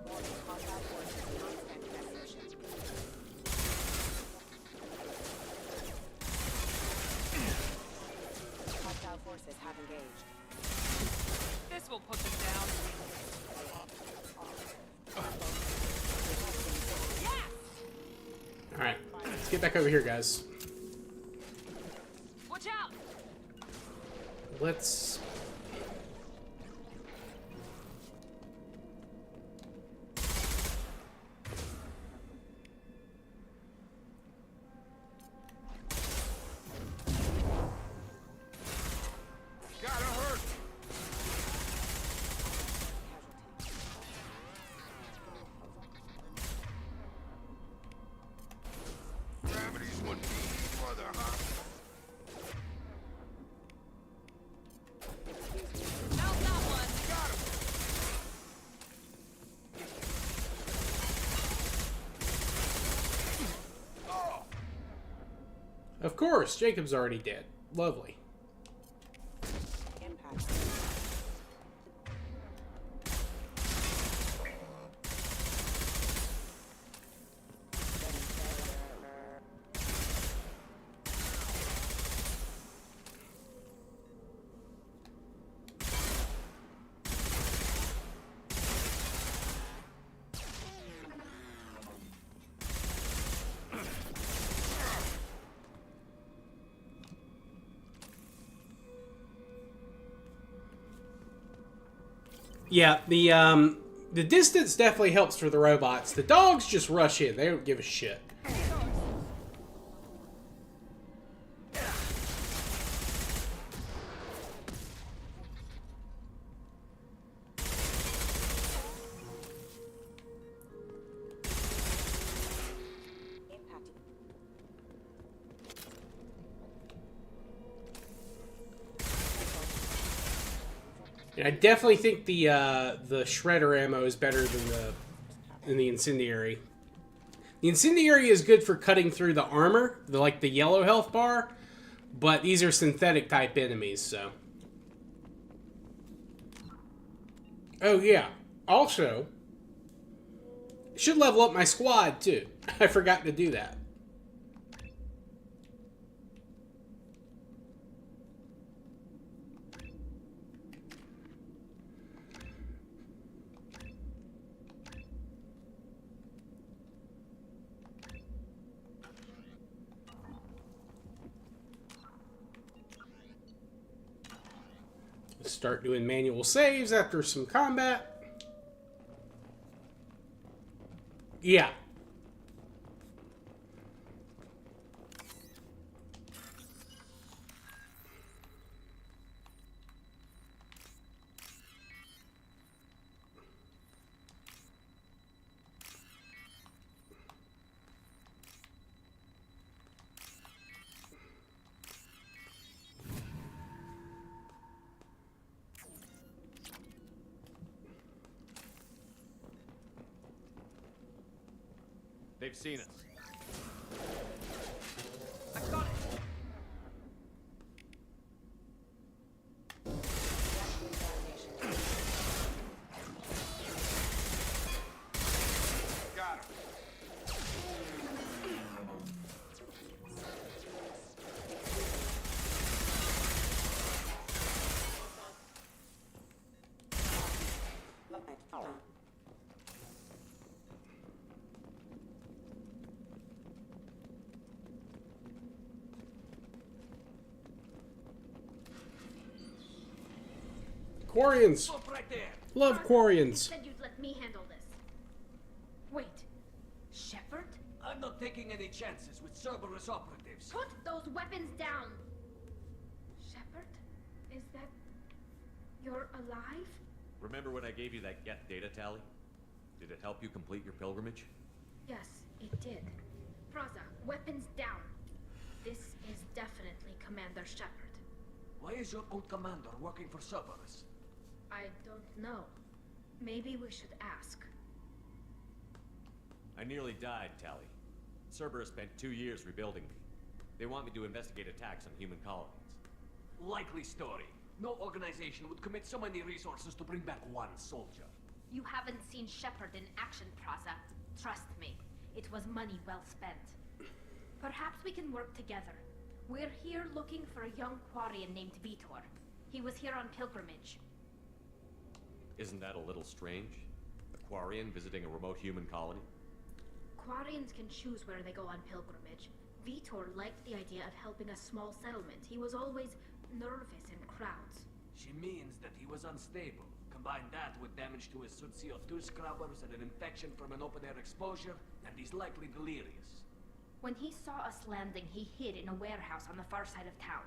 Warning, hostile forces beyond standing ammunition. Hostile forces have engaged. This will put them down. Alright, let's get back over here, guys. Watch out! Let's... Gotta hurt! Gravity's one beat, mother, huh? Mount that one! Got him! Oh! Of course, Jacob's already dead. Lovely. Impact. Yeah, the distance definitely helps for the robots. The dogs just rush in. They don't give a shit. And I definitely think the shredder ammo is better than the incendiary. The incendiary is good for cutting through the armor, like the yellow health bar, but these are synthetic type enemies, so. Oh yeah. Also, should level up my squad too. I forgot to do that. Start doing manual saves after some combat. Yeah. They've seen us. I got it. Got him. Quarians. Stop right there. Love Quarians. Said you'd let me handle this. Wait, Shepard? I'm not taking any chances with Cerberus operatives. Put those weapons down! Shepard? Is that... you're alive? Remember when I gave you that Geth data tally? Did it help you complete your pilgrimage? Yes, it did. Praza, weapons down. This is definitely Commander Shepard. Why is your old commander working for Cerberus? I don't know. Maybe we should ask. I nearly died, Tally. Cerberus spent 2 years rebuilding me. They want me to investigate attacks on human colonies. Likely story. No organization would commit so many resources to bring back one soldier. You haven't seen Shepard in action, Praza. Trust me, it was money well spent. Perhaps we can work together. We're here looking for a young Quarian named Vitor. He was here on pilgrimage. Isn't that a little strange? A Quarian visiting a remote human colony? Quarians can choose where they go on pilgrimage. Vitor liked the idea of helping a small settlement. He was always nervous in crowds. She means that he was unstable. Combine that with damage to his suit CO2 scrubbers and an infection from an open-air exposure, and he's likely delirious. When he saw us landing, he hid in a warehouse on the far side of town.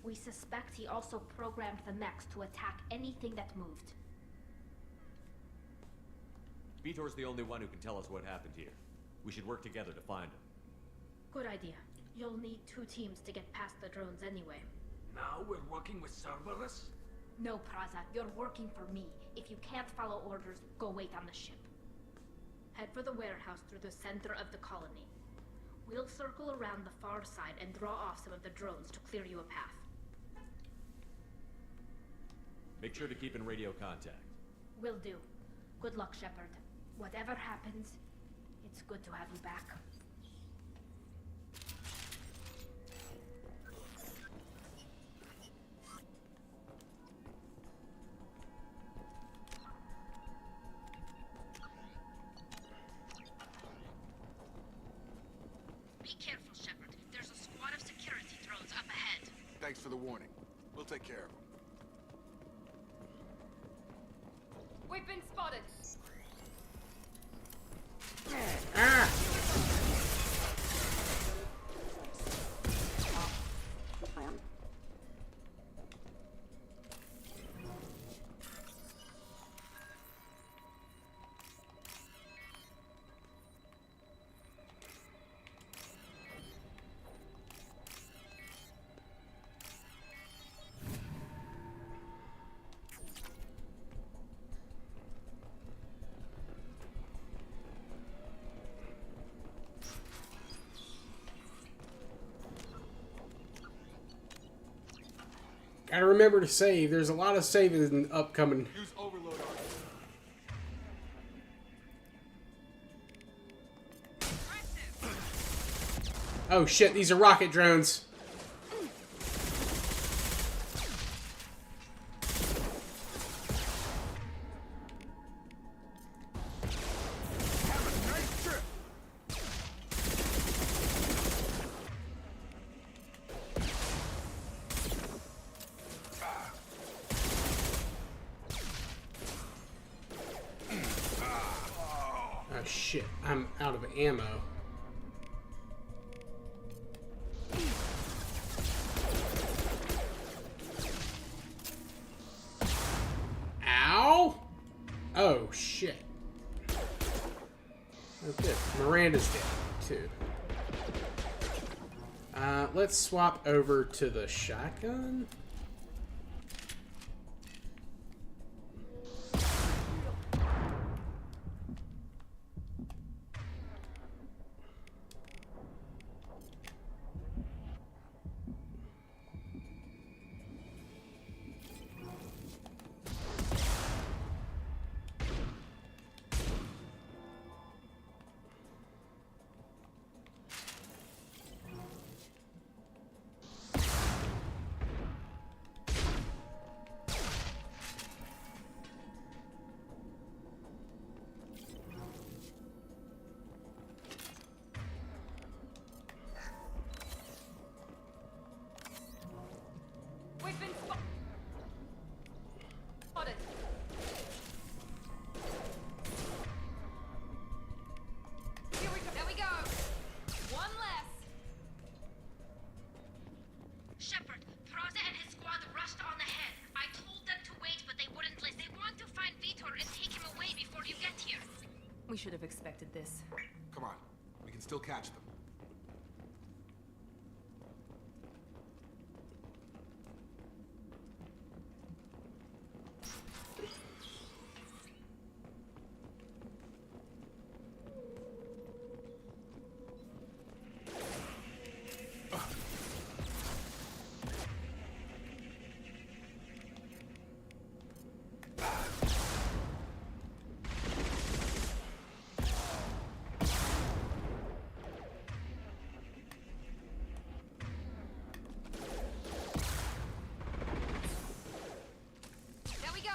We suspect he also programmed the mechs to attack anything that moved. Vitor's the only one who can tell us what happened here. We should work together to find him. Good idea. You'll need 2 teams to get past the drones anyway. Now we're working with Cerberus? No, Praza, you're working for me. If you can't follow orders, go wait on the ship. Head for the warehouse through the center of the colony. We'll circle around the far side and draw off some of the drones to clear you a path. Make sure to keep in radio contact. Will do. Good luck, Shepard. Whatever happens, it's good to have you back. Be careful, Shepard. There's a squad of security drones up ahead. Thanks for the warning. We'll take care of them. We've been spotted. Ah! Gotta remember to save. There's a lot of saving upcoming. Use overload on Oh shit, these are rocket drones. Oh shit, I'm out of ammo. Ow! Oh shit. Okay, Miranda's dead too. Let's swap over to the shotgun. We've been spotted. Here we go. There we go. One less. Shepard, Praza and his squad rushed on ahead. I told them to wait, but they wouldn't listen. They want to find Vitor and take him away before you get here. We should have expected this. Come on. We can still catch them. There we go.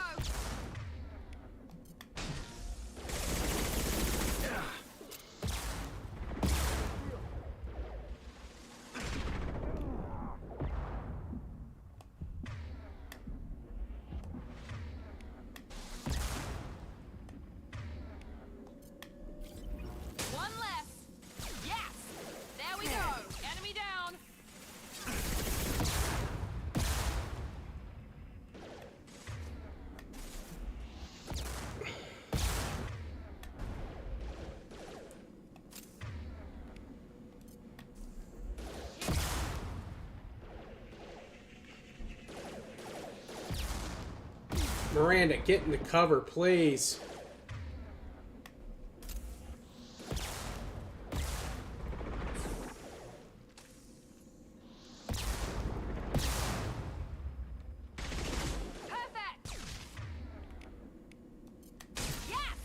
One less. Yes. There we go. Enemy down. Miranda, get into cover, please. Perfect. Yes.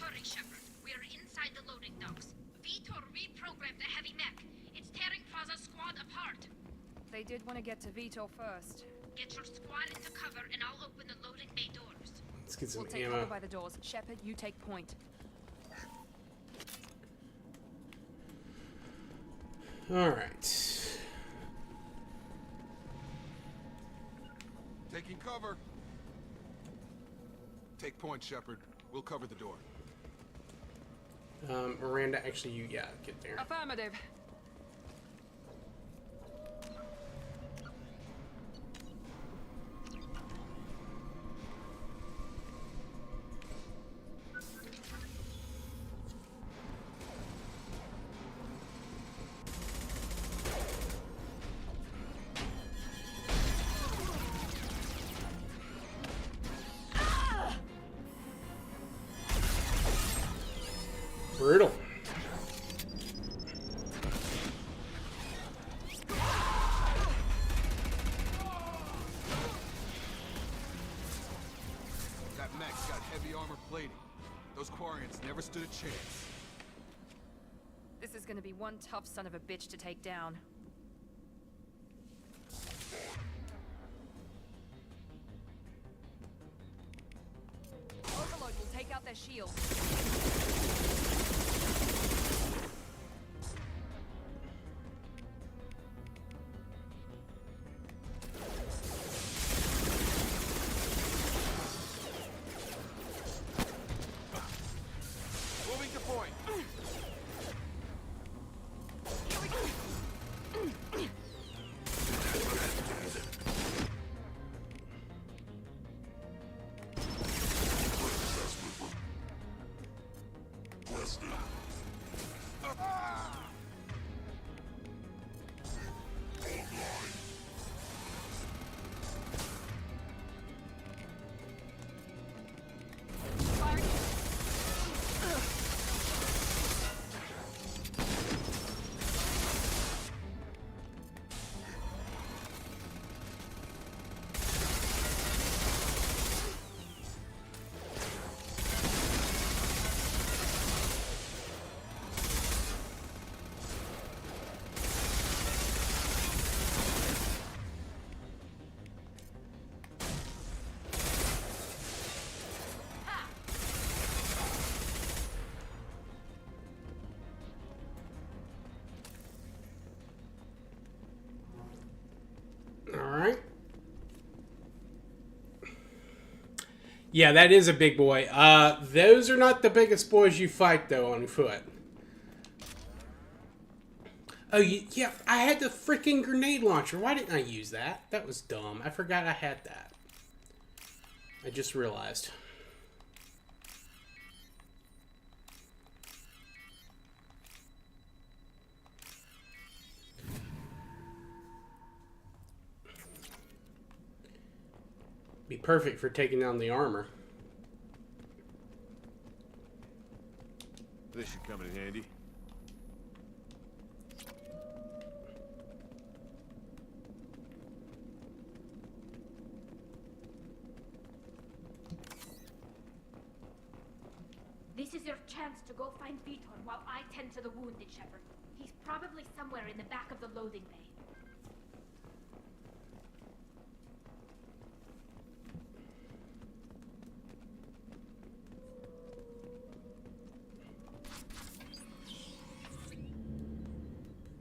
Hurry, Shepard. We are inside the loading docks. Vitor reprogrammed the heavy mech. It's tearing Praza's squad apart. They did want to get to Vitor first. Get your squad into cover and I'll open the loading bay doors. Let's get some We'll take ammo. cover by the doors. Shepard, you take point. Alright. Taking cover. Take point, Shepard. We'll cover the door. Miranda, actually, you, yeah, get there. Affirmative. Brutal. That mech's got heavy armor plating. Those Quarians never stood a chance. This is gonna be one tough son of a bitch to take down. Overload will take out their shield. Moving to point. Alright. Yeah, that is a big boy. Those are not the biggest boys you fight, though, on foot. Oh, yeah, I had the freaking grenade launcher. Why didn't I use that? That was dumb. I forgot I had that. I just realized. Be perfect for taking down the armor. This should come in handy. This is your chance to go find Vitor while I tend to the wounded, Shepard. He's probably somewhere in the back of the loading bay.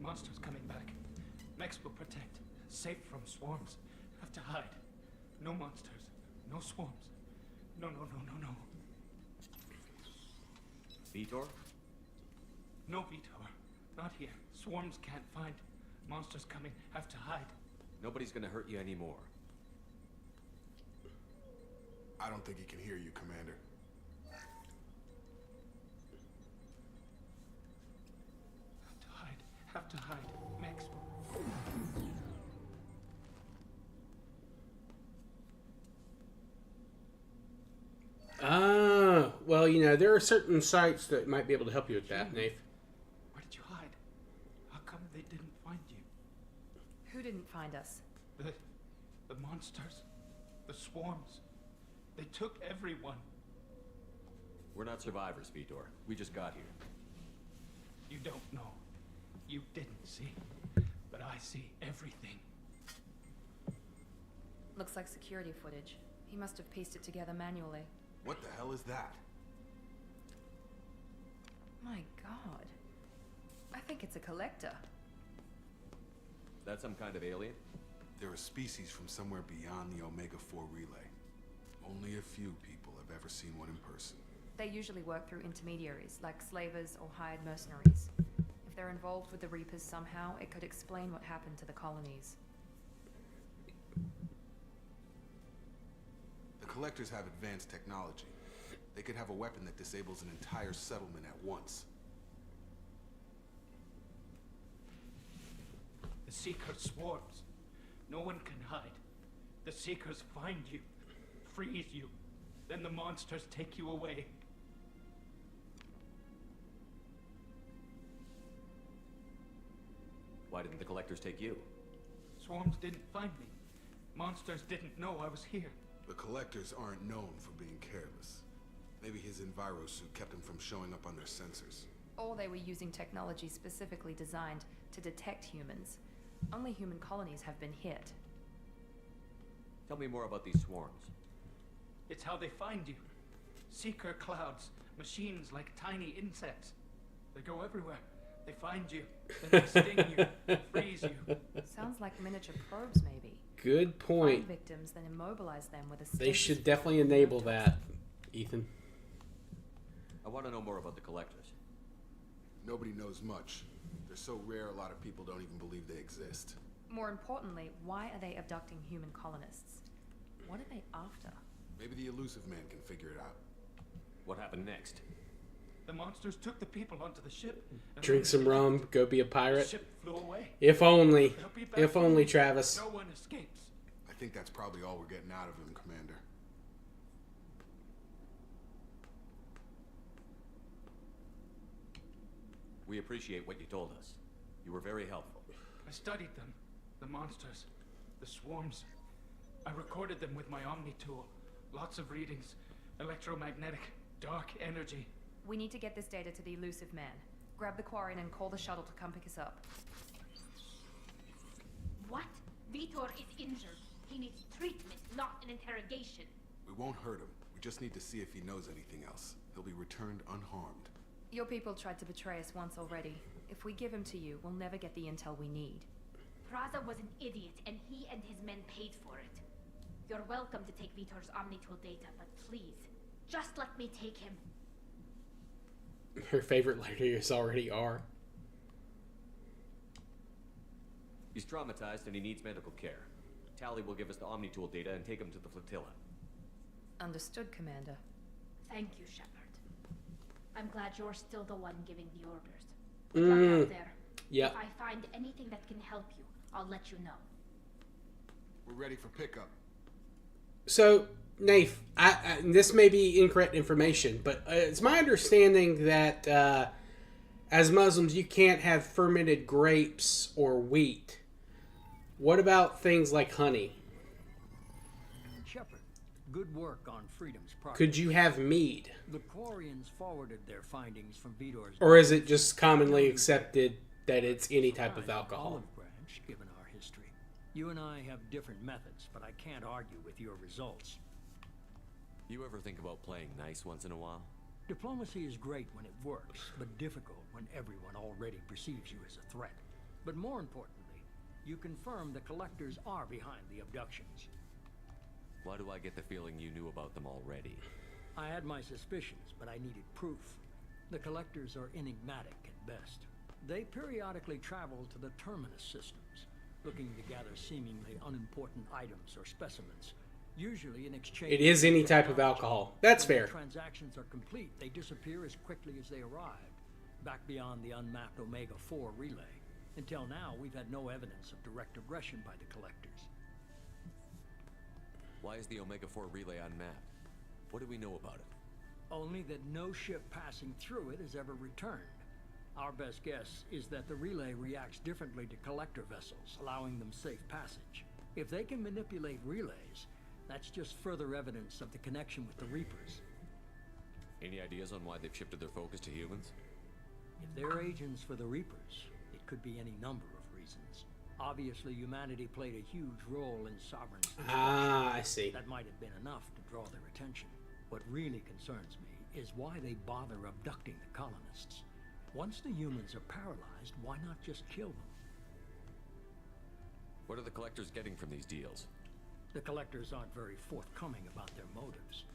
Monsters coming back. Mechs will protect. Safe from swarms. Have to hide. No monsters. No swarms. No. Vitor? No Vitor. Not here. Swarms can't find. Monsters coming. Have to hide. Nobody's gonna hurt you anymore. I don't think he can hear you, Commander. Have to hide. Mechs will... Well, you know, there are certain sites that might be able to help you with that, Nath. Where did you hide? How come they didn't find you? Who didn't find us? The monsters. The swarms. They took everyone. We're not survivors, Vitor. We just got here. You don't know. You didn't see. But I see everything. Looks like security footage. He must have pieced it together manually. What the hell is that? My god. I think it's a collector. Is that some kind of alien? They're a species from somewhere beyond the Omega-4 relay. Only a few people have ever seen one in person. They usually work through intermediaries, like slavers or hired mercenaries. If they're involved with the Reapers somehow, it could explain what happened to the colonies. The Collectors have advanced technology. They could have a weapon that disables an entire settlement at once. The Seekers swarms. No one can hide. The Seekers find you, freeze you, then the monsters take you away. Why didn't the Collectors take you? Swarms didn't find me. Monsters didn't know I was here. The Collectors aren't known for being careless. Maybe his envirosuit kept him from showing up on their sensors. Or they were using technology specifically designed to detect humans. Only human colonies have been hit. Tell me more about these swarms. It's how they find you. Seeker clouds, machines like tiny insects. They go everywhere. They find you, then they sting you, freeze you. Sounds like miniature probes, maybe. Good point. Find victims, then immobilize them with a They should definitely enable that, Ethan. I want to know more about the Collectors. Nobody knows much. They're so rare, a lot of people don't even believe they exist. More importantly, why are they abducting human colonists? What are they after? Maybe the Elusive Man can figure it out. What happened next? The monsters took the people onto the ship. Drink some rum, go be a The pirate. ship flew away. If only. They'll be back If only, soon. Travis. No one escapes. I think that's probably all we're getting out of him, Commander. We appreciate what you told us. You were very helpful. I studied them. The monsters. The swarms. I recorded them with my Omni tool. Lots of readings. Electromagnetic. Dark energy. We need to get this data to the Elusive Man. Grab the Quarian and call the shuttle to come pick us up. What? Vitor is injured. He needs treatment, not an interrogation. We won't hurt him. We just need to see if he knows anything else. He'll be returned unharmed. Your people tried to betray us once already. If we give him to you, we'll never get the intel we need. Praza was an idiot, and he and his men paid for it. You're welcome to take Vitor's Omnitool data, but please, just let me take him. Her favorite letters already are. He's traumatized and he needs medical care. Tally will give us the Omnitool data and take him to the flotilla. Understood, Commander. Thank you, Shepard. I'm glad you're still the one giving the orders. Good luck out there. Yep. If I find anything that can help you, I'll let you know. We're ready for pickup. So, Naif, this may be incorrect information, but it's my understanding that as Muslims, you can't have fermented grapes or wheat. What about things like honey? Shepard, good work on Freedom's project. Could you have mead? The Quarians forwarded their findings from Vitor's... Or is it just commonly accepted that it's any type of alcohol? Olive branch, given our history. You and I have different methods, but I can't argue with your results. You ever think about playing nice once in a while? Diplomacy is great when it works, but difficult when everyone already perceives you as a threat. But more importantly, you confirm the Collectors are behind the abductions. Why do I get the feeling you knew about them already? I had my suspicions, but I needed proof. The Collectors are enigmatic at best. They periodically travel to the Terminus systems, looking to gather seemingly unimportant items or specimens, usually in exchange... It is any type of alcohol. That's fair. When the transactions are complete, they disappear as quickly as they arrived, back beyond the unmapped Omega-4 relay. Until now, we've had no evidence of direct aggression by the Collectors. Why is the Omega-4 relay unmapped? What do we know about it? Only that no ship passing through it has ever returned. Our best guess is that the relay reacts differently to Collector vessels, allowing them safe passage. If they can manipulate relays, that's just further evidence of the connection with the Reapers. Any ideas on why they've shifted their focus to humans? If they're agents for the Reapers, it could be any number of reasons. Obviously, humanity played a huge role in Sovereign's destruction. Ah, I see. That might have been enough to draw their attention. What really concerns me is why they bother abducting the colonists. Once the humans are paralyzed, why not just kill them? What are the Collectors getting from these deals? The collectors aren't very forthcoming about their motives.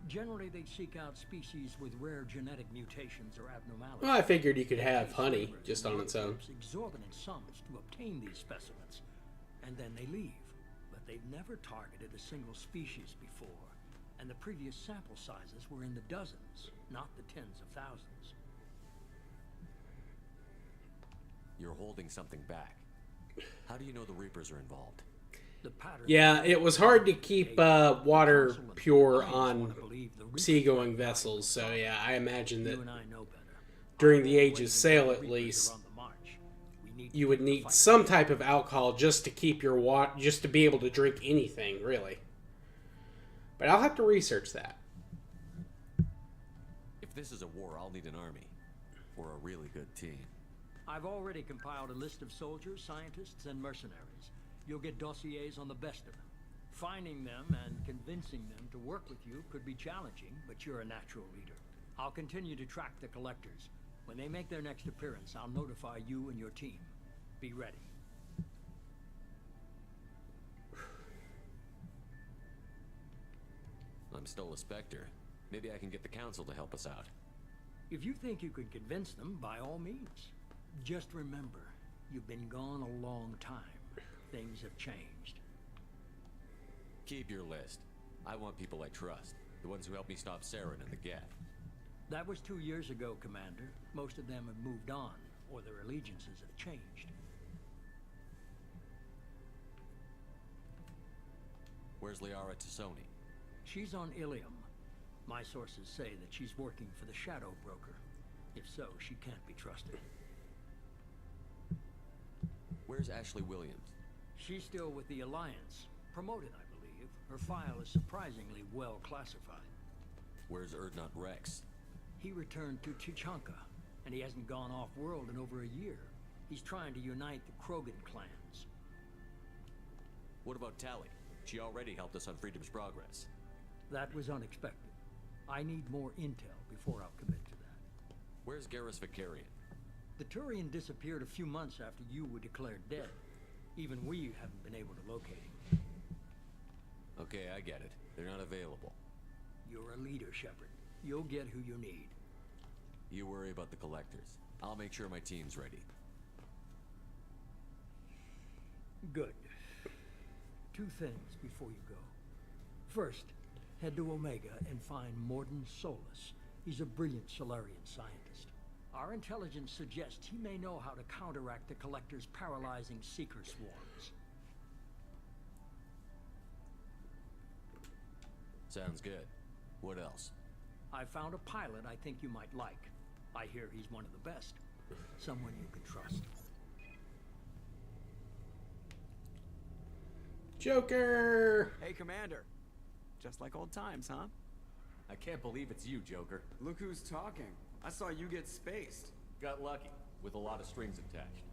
Generally, they seek out species with rare genetic mutations or abnormalities. Well, I figured you could have honey just on its own. Exorbitant sums to obtain these specimens, and then they leave. But they've never targeted a single species before, and the previous sample sizes were in the dozens, not the tens of thousands. You're holding something back. How do you know the Reapers are involved? Yeah, it was hard to keep water pure on seagoing vessels, so yeah, I imagine that during the Age of Sail at least, you would need some type of alcohol just to keep your water, just to be able to drink anything, really. But I'll have to research that. If this is a war, I'll need an army. Or a really good team. I've already compiled a list of soldiers, scientists, and mercenaries. You'll get dossiers on the best of them. Finding them and convincing them to work with you could be challenging, but you're a natural leader. I'll continue to track the collectors. When they make their next appearance, I'll notify you and your team. Be ready. I'm still a Spectre. Maybe I can get the Council to help us out. If you think you could convince them, by all means. Just remember, you've been gone a long time. Things have changed. Keep your list. I want people I trust. The ones who helped me stop Saren and the Geth. That was 2 years ago, Commander. Most of them have moved on, or their allegiances have changed. Where's Liara Tassoni? She's on Ilium. My sources say that she's working for the Shadow Broker. If so, she can't be trusted. Where's Ashley Williams? She's still with the Alliance. Promoted, I believe. Her file is surprisingly well classified. Where's Erdnot Rex? He returned to Chichanka, and he hasn't gone off-world in over a year. He's trying to unite the Krogan clans. What about Tali? She already helped us on Freedom's Progress. That was unexpected. I need more intel before I'll commit to that. Where's Garrus Vicarian? The Turian disappeared a few months after you were declared dead. Even we haven't been able to locate him. Okay, I get it. They're not available. You're a leader, Shepard. You'll get who you need. You worry about the collectors. I'll make sure my team's ready. Good. 2 things before you go. First, head to Omega and find Mordin Solus. He's a brilliant Solarian scientist. Our intelligence suggests he may know how to counteract the Collector's paralyzing Seeker swarms. Sounds good. What else? I found a pilot I think you might like. I hear he's one of the best. Someone you can trust. Joker! Hey, Commander. Just like old times, huh? I can't believe it's you, Joker. Look who's talking. I saw you get spaced. Got lucky, with a lot of strings attached.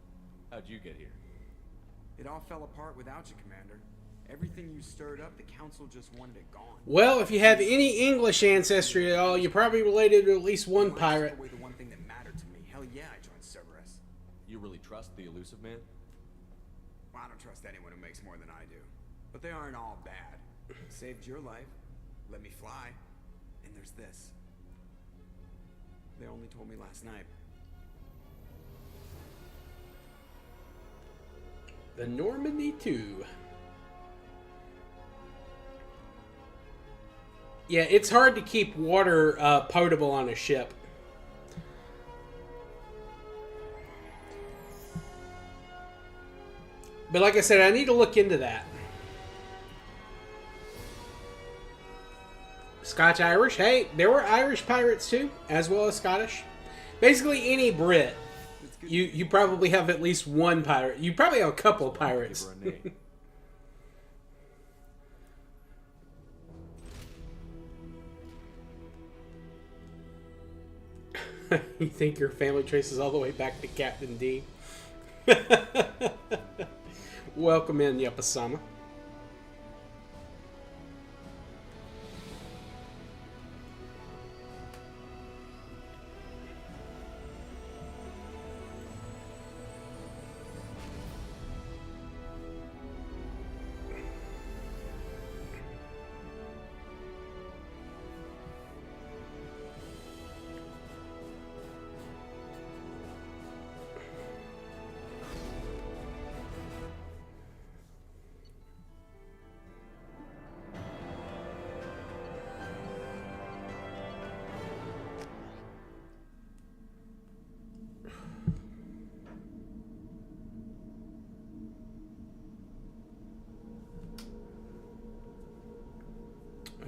How'd you get here? It all fell apart without you, Commander. Everything you stirred up, the Council just wanted it gone. Well, if you have any English ancestry at all, you're probably related to at least one pirate. Away the one thing that mattered to me. Hell yeah, I joined Cerberus. You really trust the Elusive Man? Well, I don't trust anyone who makes more than I do. But they aren't all bad. Saved your life, let me fly, and there's this. They only told me last night. The Normandy 2. Yeah, it's hard to keep water potable on a ship. But like I said, I need to look into that. Scotch-Irish. Hey, there were Irish pirates too, as well as Scottish. Basically, any Brit, you probably have at least one pirate. You probably have a couple pirates. You think your family traces all the way back to Captain D? Welcome in, Yapasama.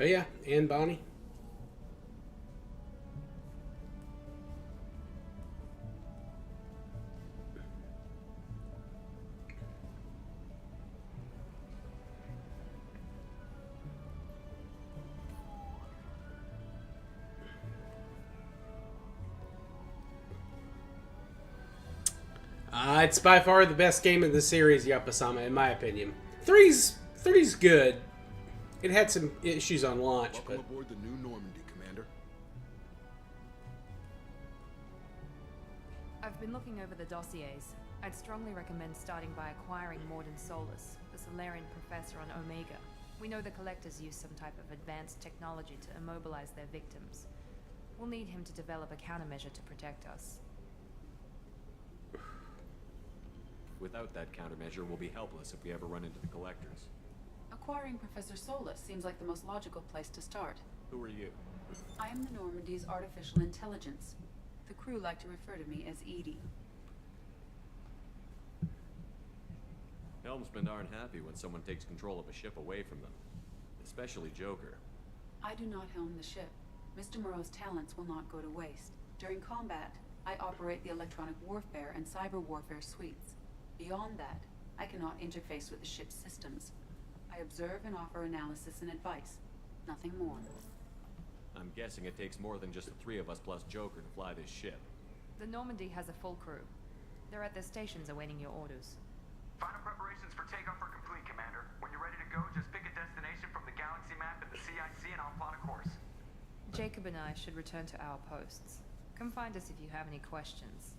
Oh yeah, and Bonnie. It's by far the best game in the series, Yapasama, in my opinion. Three's good. It had some issues on launch, Welcome aboard the new Normandy, Commander. I've been looking over the dossiers. I'd strongly recommend starting by acquiring Mordin Solus, the Solarian professor on Omega. We know the Collectors use some type of advanced technology to immobilize their victims. We'll need him to develop a countermeasure to protect us. Without that countermeasure, we'll be helpless if we ever run into the Collectors. Acquiring Professor Solus seems like the most logical place to start. Who are you? I am the Normandy's artificial intelligence. The crew like to refer to me as Edie. Helmsmen aren't happy when someone takes control of a ship away from them. Especially Joker. I do not helm the ship. Mr. Moreau's talents will not go to waste. During combat, I operate the electronic warfare and cyber warfare suites. Beyond that, I cannot interface with the ship's systems. I observe and offer analysis and advice. Nothing more. I'm guessing it takes more than just the three of us plus Joker to fly this ship. The Normandy has a full crew. They're at their stations awaiting your orders. Final preparations for takeoff are complete, Commander. When you're ready to go, just pick a destination from the galaxy map and the CIC and I'll plot a course. Jacob and I should return to our posts. Come find us if you have any questions.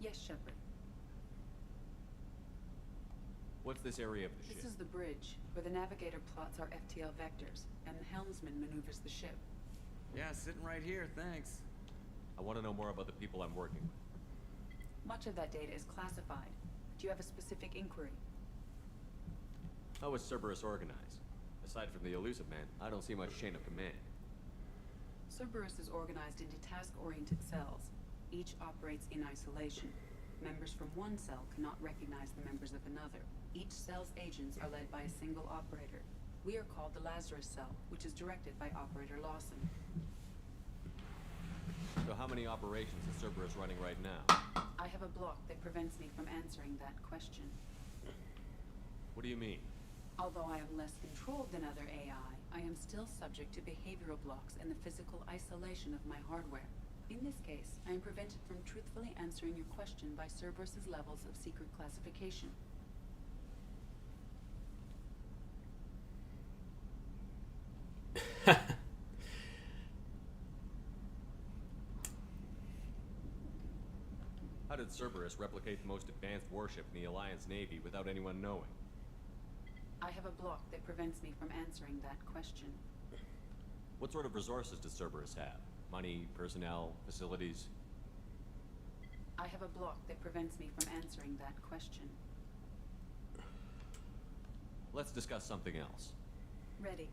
Yes, Shepard. What's this area of the This ship? is the bridge, where the navigator plots our FTL vectors, and the helmsman maneuvers the ship. Yeah, sitting right here, thanks. I want to know more about the people I'm working with. Much of that data is classified. Do you have a specific inquiry? How is Cerberus organized? Aside from the Elusive Man, I don't see much chain of command. Cerberus is organized into task-oriented cells. Each operates in isolation. Members from one cell cannot recognize the members of another. Each cell's agents are led by a single operator. We are called the Lazarus Cell, which is directed by Operator Lawson. So how many operations is Cerberus running right now? I have a block that prevents me from answering that question. What do you mean? Although I am less controlled than other AI, I am still subject to behavioral blocks and the physical isolation of my hardware. In this case, I am prevented from truthfully answering your question by Cerberus's levels of secret classification. How did Cerberus replicate the most advanced warship in the Alliance Navy without anyone knowing? I have a block that prevents me from answering that question. What sort of resources does Cerberus have? Money, personnel, facilities? I have a block that prevents me from answering that question. Let's discuss something else. Ready.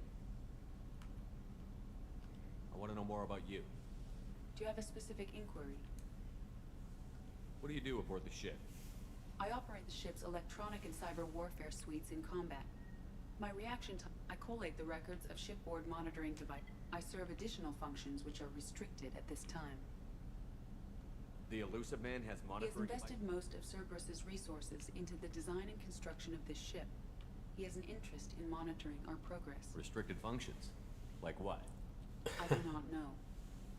I want to know more about you. Do you have a specific inquiry? What do you do aboard the ship? I operate the ship's electronic and cyber warfare suites in combat. My reaction time, I collate the records of shipboard monitoring device. I serve additional functions which are restricted at this time. The Elusive Man has He has monitoring... invested most of Cerberus's resources into the design and construction of this ship. He has an interest in monitoring our progress. Restricted functions? Like what? I do not know.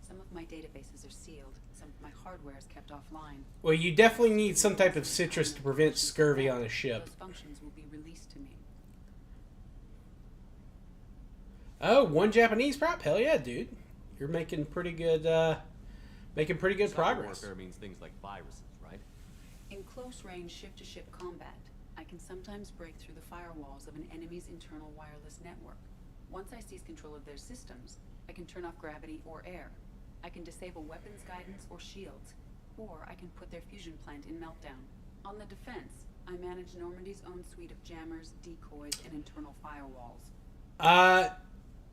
Some of my databases are sealed. Some of my hardware is kept offline. Well, you definitely need some type of citrus to prevent scurvy on a ship. Those functions will be released to me. Oh, one Japanese prop? Hell yeah, dude. You're making pretty good, Cyber progress. warfare means things like viruses, right? In close-range ship-to-ship combat, I can sometimes break through the firewalls of an enemy's internal wireless network. Once I seize control of their systems, I can turn off gravity or air. I can disable weapons guidance or shields, or I can put their fusion plant in meltdown. On the defense, I manage Normandy's own suite of jammers, decoys, and internal firewalls.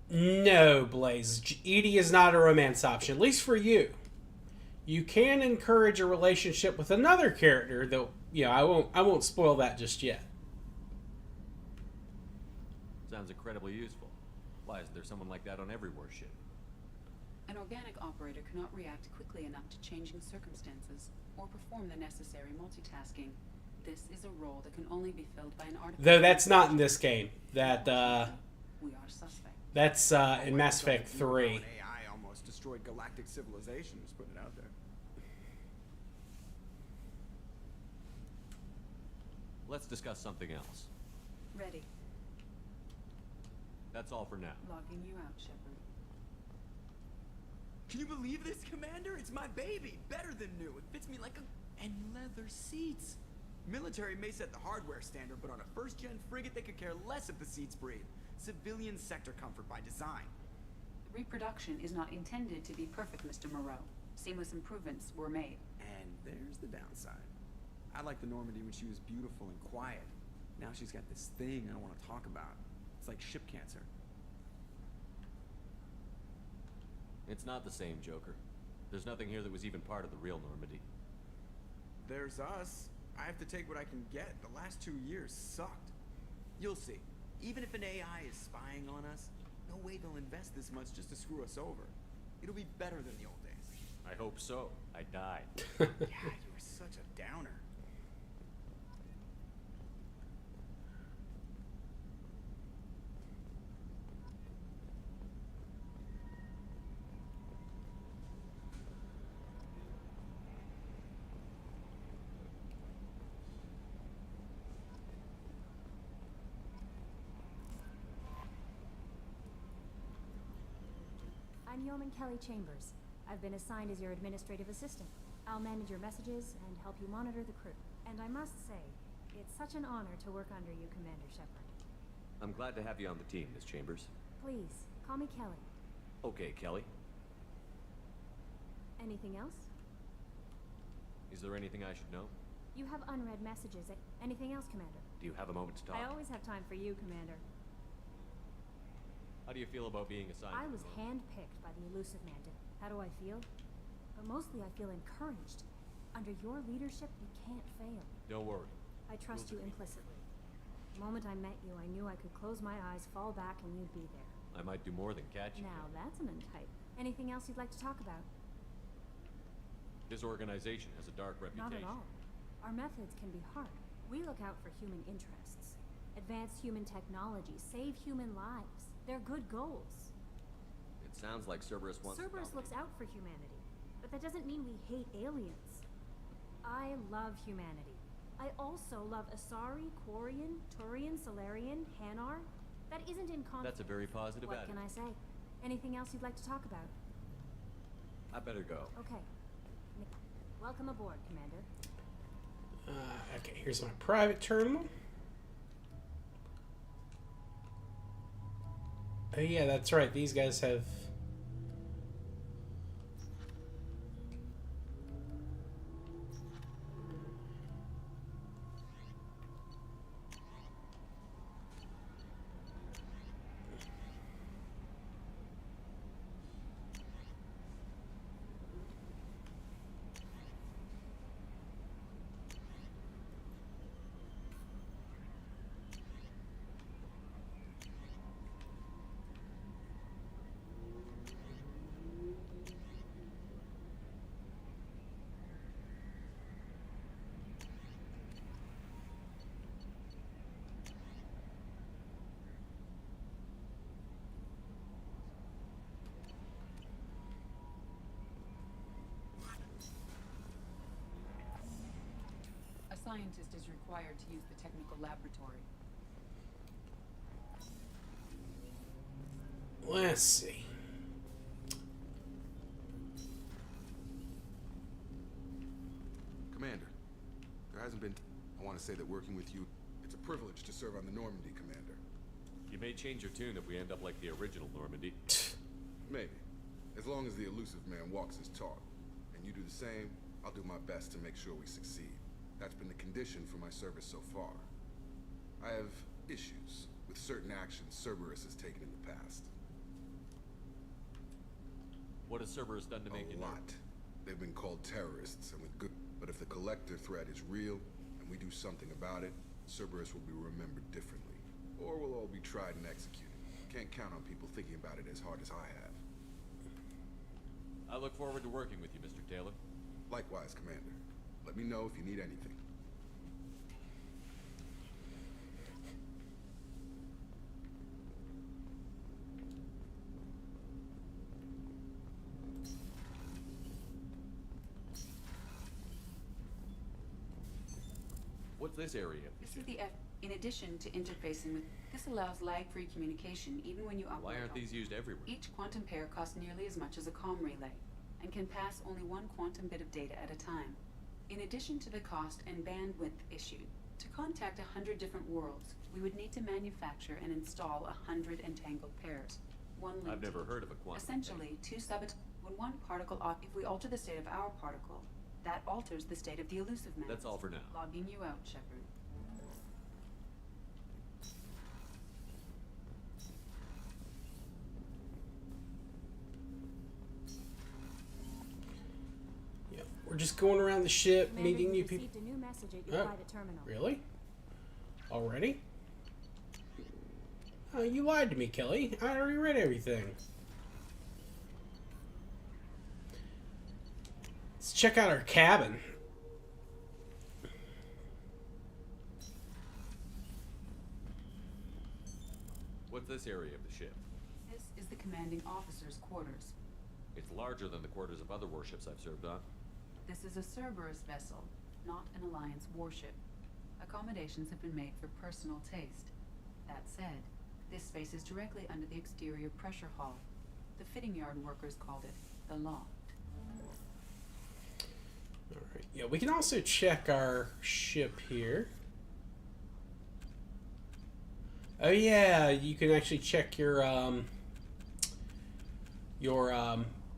No, Blaze. Edie is not a romance option, at least for you. You can encourage a relationship with another character, though. Yeah, I won't spoil that just yet. Sounds incredibly useful. Why isn't there someone like that on every warship? An organic operator cannot react quickly enough to changing circumstances or perform the necessary multitasking. This is a role that can only be filled by an artificial... Though that's not in this game. That We are suspect. that's in Mass Effect 3. AI almost destroyed galactic civilization. Just putting it out there. Let's discuss something else. Ready. That's all for now. Logging you out, Shepard. Can you believe this, Commander? It's my baby. Better than new. It fits me like a... And leather seats. Military may set the hardware standard, but on a first-gen frigate, they could care less if the seats breathe. Civilian sector comfort by design. The reproduction is not intended to be perfect, Mr. Moreau. Seamless improvements were made. And there's the downside. I liked the Normandy when she was beautiful and quiet. Now she's got this thing I don't want to talk about. It's like ship cancer. It's not the same, Joker. There's nothing here that was even part of the real Normandy. There's us. I have to take what I can get. The last 2 years sucked. You'll see. Even if an AI is spying on us, no way they'll invest this much just to screw us over. It'll be better than the old days. I hope so. I died. Yeah, you were such a downer. I'm Yeoman Kelly Chambers. I've been assigned as your administrative assistant. I'll manage your messages and help you monitor the crew. And I must say, it's such an honor to work under you, Commander Shepard. I'm glad to have you on the team, Miss Chambers. Please, call me Kelly. Okay, Kelly. Anything else? Is there anything I should know? You have unread messages. Anything else, Commander? Do you have a moment to talk? I always have time for you, Commander. How do you feel about being assigned? I was handpicked by the Elusive Man. How do I feel? But mostly I feel encouraged. Under your leadership, we can't fail. Don't worry. I trust you implicitly. The moment I met you, I knew I could close my eyes, fall back, and you'd be there. I might do more than catch you. Now, that's an untype. Anything else you'd like to talk about? This organization has a dark reputation. Not at all. Our methods can be hard. We look out for human interests. Advance human technology, save human lives. They're good goals. It sounds like Cerberus wants Cerberus looks out for humanity, but that doesn't mean we hate aliens. I love humanity. I also love Asari, Quarian, Turian, Solarian, Hanar. That isn't in conflict. That's a very positive What attitude. can I say? Anything else you'd like to talk about? I better go. Okay. Welcome aboard, Commander. Okay, here's my private terminal. Oh yeah, that's right. These guys have... scientist is required to use the technical laboratory. Let's see. Commander, there hasn't been... I want to say that working with you, it's a privilege to serve on the Normandy, Commander. You may change your tune if we end up like the original Normandy. Maybe. As long as the elusive man walks his talk, and you do the same, I'll do my best to make sure we succeed. That's been the condition for my service so far. I have issues with certain actions Cerberus has taken in the past. What has Cerberus done to make you A lot. They've been called terrorists, and with good... But if the Collector threat is real, and we do something about it, Cerberus will be remembered differently. Or we'll all be tried and executed. Can't count on people thinking about it as hard as I have. I look forward to working with you, Mr. Taylor. Likewise, Commander. Let me know if you need anything. What's this area? This is the in addition to interfacing with... This allows lag-free communication even when you operate. Why aren't these used everywhere? Each quantum pair costs nearly as much as a comm relay, and can pass only one quantum bit of data at a time. In addition to the cost and bandwidth issue, to contact 100 different worlds, we would need to manufacture and install 100 entangled pairs. One link. I've never heard of a quantum. Essentially, when one particle if we alter the state of our particle, that alters the state of the elusive mass. That's all for now. Logging you out, Shepard. We're just going around the ship, Commander, meeting new you people. received a new message at your private terminal. Really? Already? Oh, you lied to me, Kelly. I already read everything. Let's check out our cabin. What's this area of the ship? This is the commanding officer's quarters. It's larger than the quarters of other warships I've served on. This is a Cerberus vessel, not an Alliance warship. Accommodations have been made for personal taste. That said, this space is directly under the exterior pressure hull. The fitting yard workers called it the loft. Alright, yeah, we can also check our ship here. Oh yeah, you can actually check your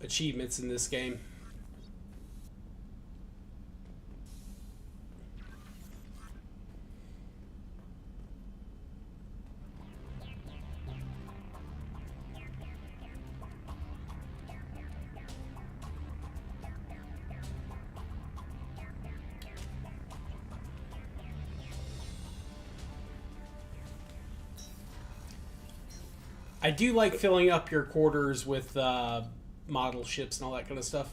achievements in this game. I do like filling up your quarters with model ships and all that kind of stuff.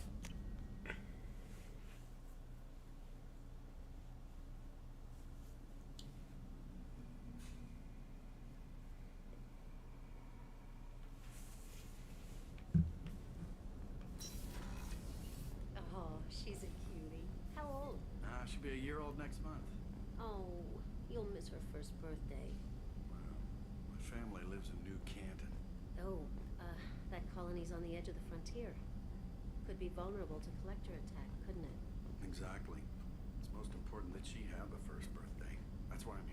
Oh, she's a cutie. How old? She'll be a year old next month. Oh, you'll miss her first birthday. My family lives in New Canton. Oh, that colony's on the edge of the frontier. Could be vulnerable to collector attack, couldn't it? Exactly. It's most important that she have a first birthday. That's why I'm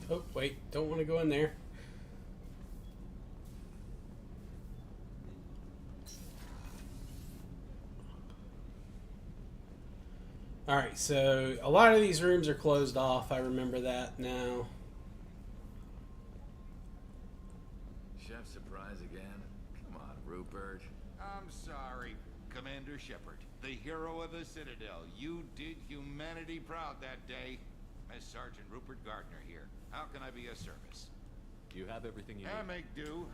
here. Oh, wait, don't want to go in there. Alright, so a lot of these rooms are closed off. I remember that now. Chef surprise again? Come on, Rupert. I'm sorry, Commander Shepard, the hero of the Citadel. You did humanity proud that day. As Sergeant Rupert Gardner here. How can I be of service? You have everything you I need. make do.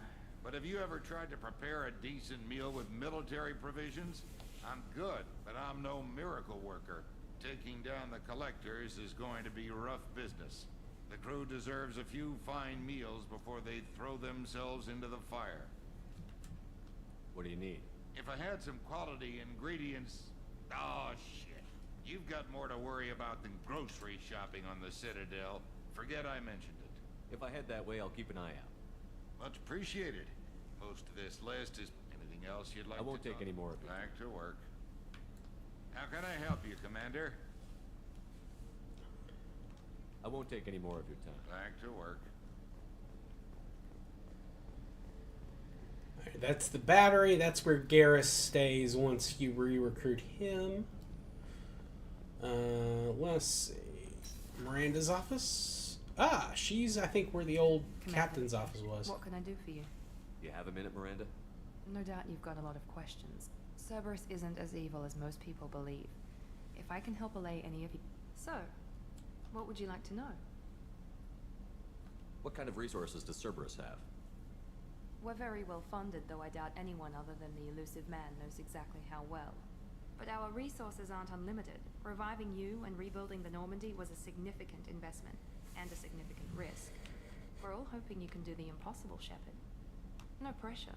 But have you ever tried to prepare a decent meal with military provisions? I'm good, but I'm no miracle worker. Taking down the collectors is going to be rough business. The crew deserves a few fine meals before they throw themselves into the fire. What do you need? If I had some quality ingredients... Oh, shit. You've got more to worry about than grocery shopping on the Citadel. Forget I mentioned it. If I head that way, I'll keep an eye out. Much appreciated. Most of this list is... Anything else you'd like to I won't take any more of it. Back to work. How can I help you, Commander? I won't take any more of your time. Back to work. Alright, that's the battery. That's where Garrus stays once you re-recruit him. Let's see. Miranda's office? Ah, she's, I think, where the old captain's office was. What can I do for you? You have a minute, Miranda? No doubt you've got a lot of questions. Cerberus isn't as evil as most people believe. If I can help allay any of you... So, what would you like to know? What kind of resources does Cerberus have? We're very well funded, though I doubt anyone other than the elusive man knows exactly how well. But our resources aren't unlimited. Reviving you and rebuilding the Normandy was a significant investment, and a significant risk. We're all hoping you can do the impossible, Shepard. No pressure.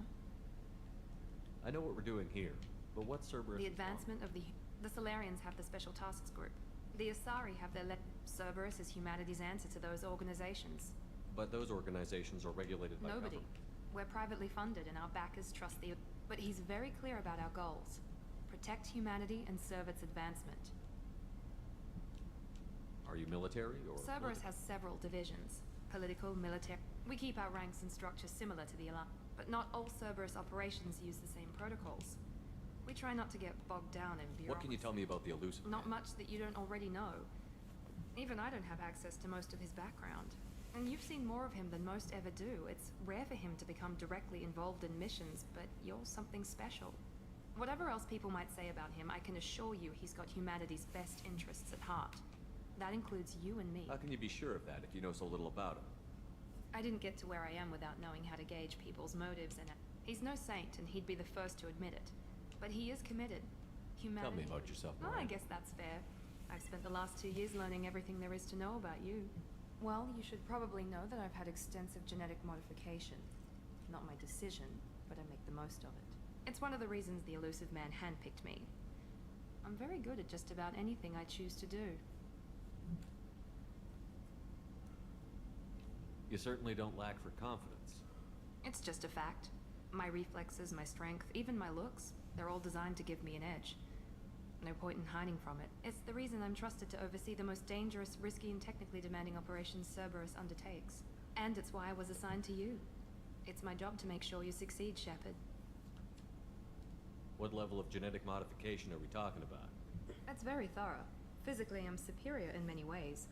I know what we're doing here, but what's Cerberus? The advancement of the Solarians have the Special Tasks Group. The Asari have their Cerberus is humanity's answer to those organizations. But those organizations are regulated by Nobody. government. We're privately funded and our backers trust the... But he's very clear about our goals. Protect humanity and serve its advancement. Are you military or... Cerberus has several divisions. Political, military... We keep our ranks and structures similar to the Alliance. But not all Cerberus operations use the same protocols. We try not to get bogged down in bureaucracy. What can you tell me about the elusive Not man? much that you don't already know. Even I don't have access to most of his background. And you've seen more of him than most ever do. It's rare for him to become directly involved in missions, but you're something special. Whatever else people might say about him, I can assure you he's got humanity's best interests at heart. That includes you and me. How can you be sure of that if you know so little about him? I didn't get to where I am without knowing how to gauge people's motives, and he's no saint, and he'd be the first to admit it. But he is committed. Humanity... Tell me about yourself, Oh, I Miranda. guess that's fair. I've spent the last 2 years learning everything there is to know about you. Well, you should probably know that I've had extensive genetic modification. Not my decision, but I make the most of it. It's one of the reasons the elusive man handpicked me. I'm very good at just about anything I choose to do. You certainly don't lack for confidence. It's just a fact. My reflexes, my strength, even my looks, they're all designed to give me an edge. No point in hiding from it. It's the reason I'm trusted to oversee the most dangerous, risky, and technically demanding operations Cerberus undertakes. And it's why I was assigned to you. It's my job to make sure you succeed, Shepard. What level of genetic modification are we talking about? That's very thorough. Physically, I'm superior in many ways.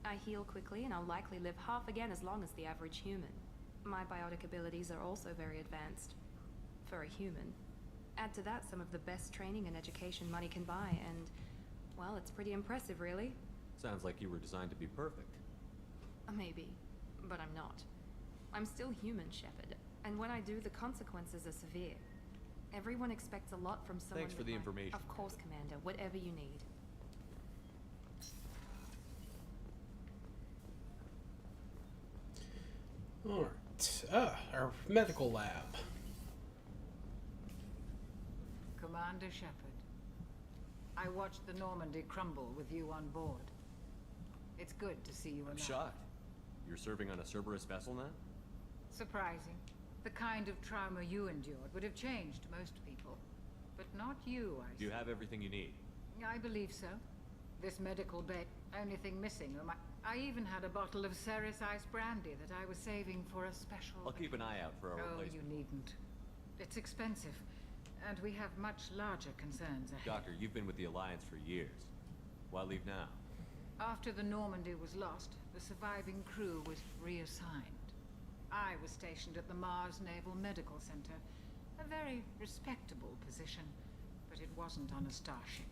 I heal quickly, and I'll likely live half again as long as the average human. My biotic abilities are also very advanced. For a human. Add to that some of the best training and education money can buy, and... well, it's pretty impressive, really. Sounds like you were designed to be perfect. Maybe. But I'm not. I'm still human, Shepard. And when I do, the consequences are severe. Everyone expects a lot from someone. Thanks for the information. Of course, Commander. Whatever you need. Alright. Our medical lab. Commander Shepard, I watched the Normandy crumble with you on board. It's good to see you alive. I'm shocked. You're serving on a Cerberus vessel now? Surprising. The kind of trauma you endured would have changed most people. But not you, I Do you have everything you need? I believe so. This medical bay, only thing missing were I even had a bottle of Ceres Ice brandy that I was saving for a special... I'll keep an eye out for our Oh, replacement. you needn't. It's expensive. And we have much larger concerns ahead. Doctor, you've been with the Alliance for years. Why leave now? After the Normandy was lost, the surviving crew was reassigned. I was stationed at the Mars Naval Medical Center. A very respectable position, but it wasn't on a starship.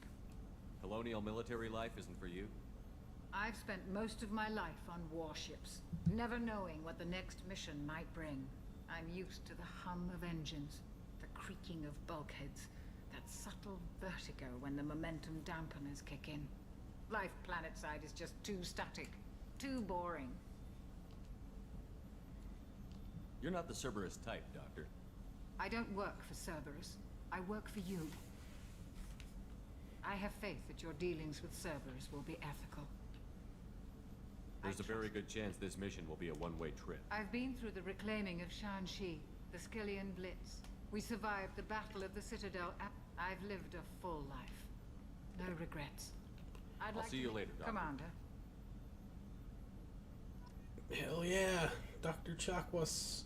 Colonial military life isn't for you? I've spent most of my life on warships, never knowing what the next mission might bring. I'm used to the hum of engines, the creaking of bulkheads, that subtle vertigo when the momentum dampeners kick in. Life planetside is just too static, too boring. You're not the Cerberus type, Doctor. I don't work for Cerberus. I work for you. I have faith that your dealings with Cerberus will be ethical. There's a very good chance this mission will be a one-way trip. I've been through the reclaiming of Shanxi, the Skillian Blitz. We survived the Battle of the Citadel. I've lived a full life. No regrets. I'll see you later, Doctor. Commander. Hell yeah, Dr. Chakwas.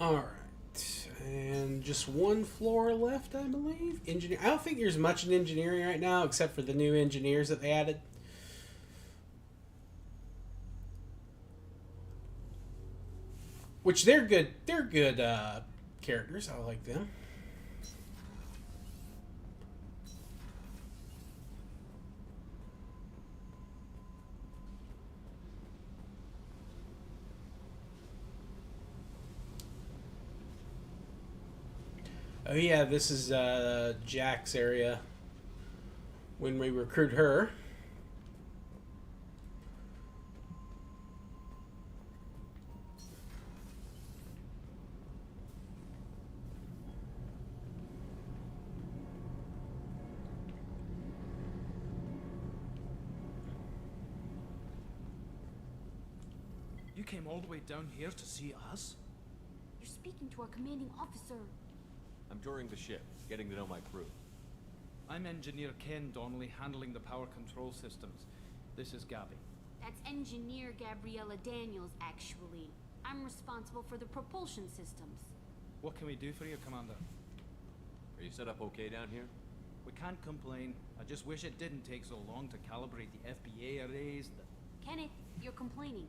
Alright. And just one floor left, I believe. Engineer. I don't think there's much in engineering right now, except for the new engineers that they added. Which they're good. They're good characters. I like them. Oh yeah, this is Jack's area when we recruit her. You came all the way down here to see us? You're speaking to our commanding officer. I'm touring the ship, getting to know my crew. I'm Engineer Ken Donnelly, handling the power control systems. This is Gabby. That's Engineer Gabriella Daniels, actually. I'm responsible for the propulsion systems. What can we do for you, Commander? Are you set up okay down here? We can't complain. I just wish it didn't take so long to calibrate the FBA arrays. Kenneth, you're complaining.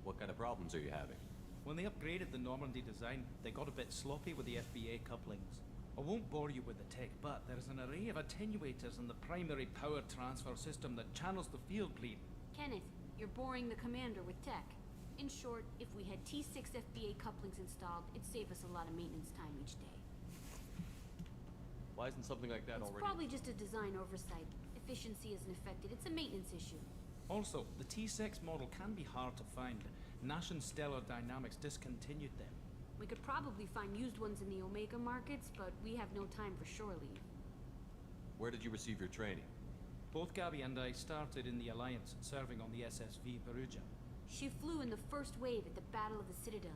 What kind of problems are you having? When they upgraded the Normandy design, they got a bit sloppy with the FBA couplings. I won't bore you with the tech, but there's an array of attenuators in the primary power transfer system that channels the field bleed. Kenneth, you're boring the commander with tech. In short, if we had T6 FBA couplings installed, it'd save us a lot of maintenance time each day. Why isn't something like that It's already? probably just a design oversight. Efficiency isn't affected. It's a maintenance issue. Also, the T6 model can be hard to find. Nash and Stellar Dynamics discontinued them. We could probably find used ones in the Omega markets, but we have no time for shore leave. Where did you receive your training? Both Gabby and I started in the Alliance, serving on the SSV Perugia. She flew in the first wave at the Battle of the Citadel.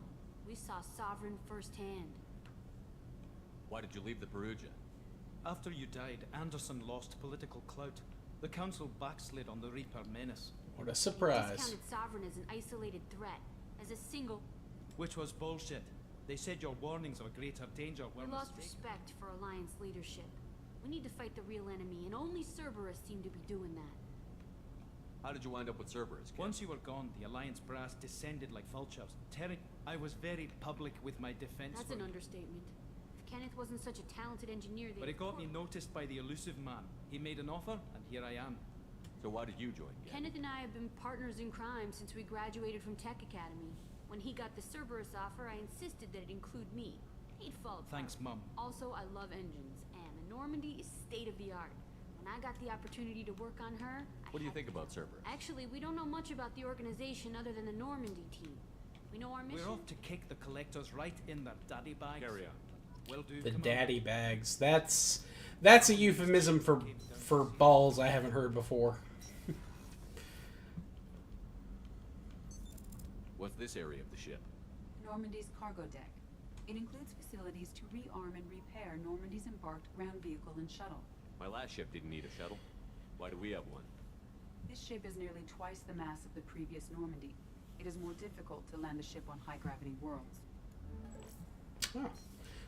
We saw Sovereign firsthand. Why did you leave the Perugia? After you died, Anderson lost political clout. The Council backslid on the Reaper menace. What a surprise. Discounted Sovereign as an isolated threat, as a single... Which was bullshit. They said your warnings of a greater danger were We lost mistaken. respect for Alliance leadership. We need to fight the real enemy, and only Cerberus seem to be doing that. How did you wind up with Cerberus, Ken? Once you were gone, the Alliance brass descended like vultures. I was very public with my defense. That's an understatement. If Kenneth wasn't such a talented engineer, But it got me noticed by the elusive man. He made an offer, and here I am. So why did you join, Ken? Kenneth and I have been partners in crime since we graduated from Tech Academy. When he got the Cerberus offer, I insisted that it include me. He'd fall apart. Thanks, Mum. Also, I love engines, and the Normandy is state-of-the-art. When I got the opportunity to work on her, What do you think about Cerberus? Actually, we don't know much about the organization other than the Normandy team. We know our mission. We're off to kick the collectors right in their daddy bags. Carry on. Will do, The Commander. daddy bags. That's a euphemism for balls I haven't heard before. What's this area of the ship? Normandy's cargo deck. It includes facilities to rearm and repair Normandy's embarked ground vehicle and shuttle. My last ship didn't need a shuttle. Why do we have one? This ship is nearly twice the mass of the previous Normandy. It is more difficult to land a ship on high-gravity worlds. Oh.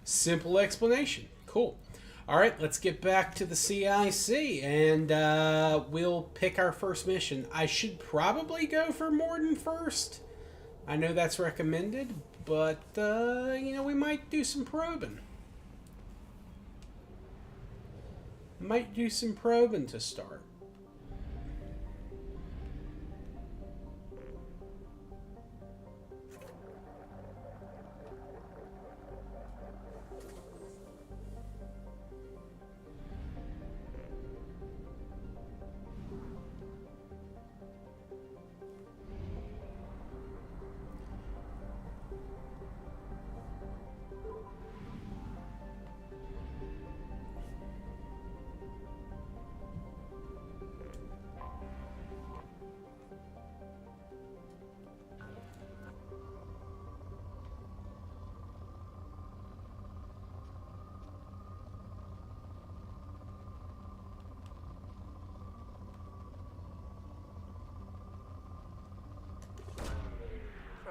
Simple explanation. Cool. All right, let's get back to the CIC, and we'll pick our first mission. I should probably go for Morden first. I know that's recommended, but, we might do some probing. Might do some probing to start.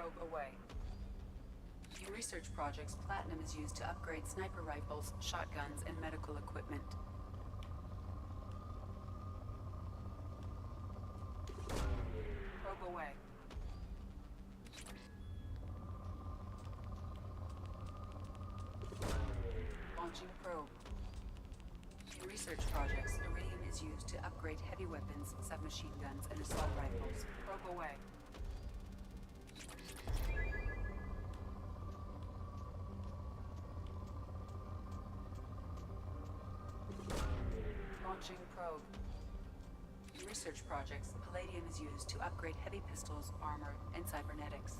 Probe away. In research projects, platinum is used to upgrade sniper rifles, shotguns, and medical equipment. Probe away. Launching probe. In research projects, iridium is used to upgrade heavy weapons, submachine guns, and assault rifles. Probe away. Launching probe. In research projects, palladium is used to upgrade heavy pistols, armor, and cybernetics.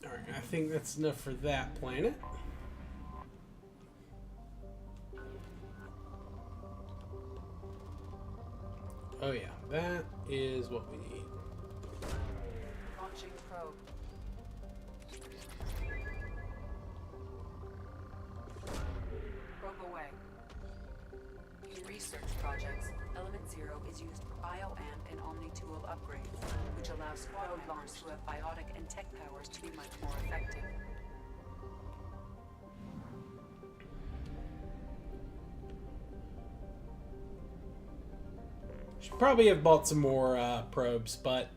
Alright, I think that's enough for that planet. Oh yeah, that is what we need. Launching probe. Probe away. In research projects, Element Zero is used for bioamp and omni-tool upgrades, which allow squad members who have biotic and tech powers to be much more effective. Should probably have bought some more probes, but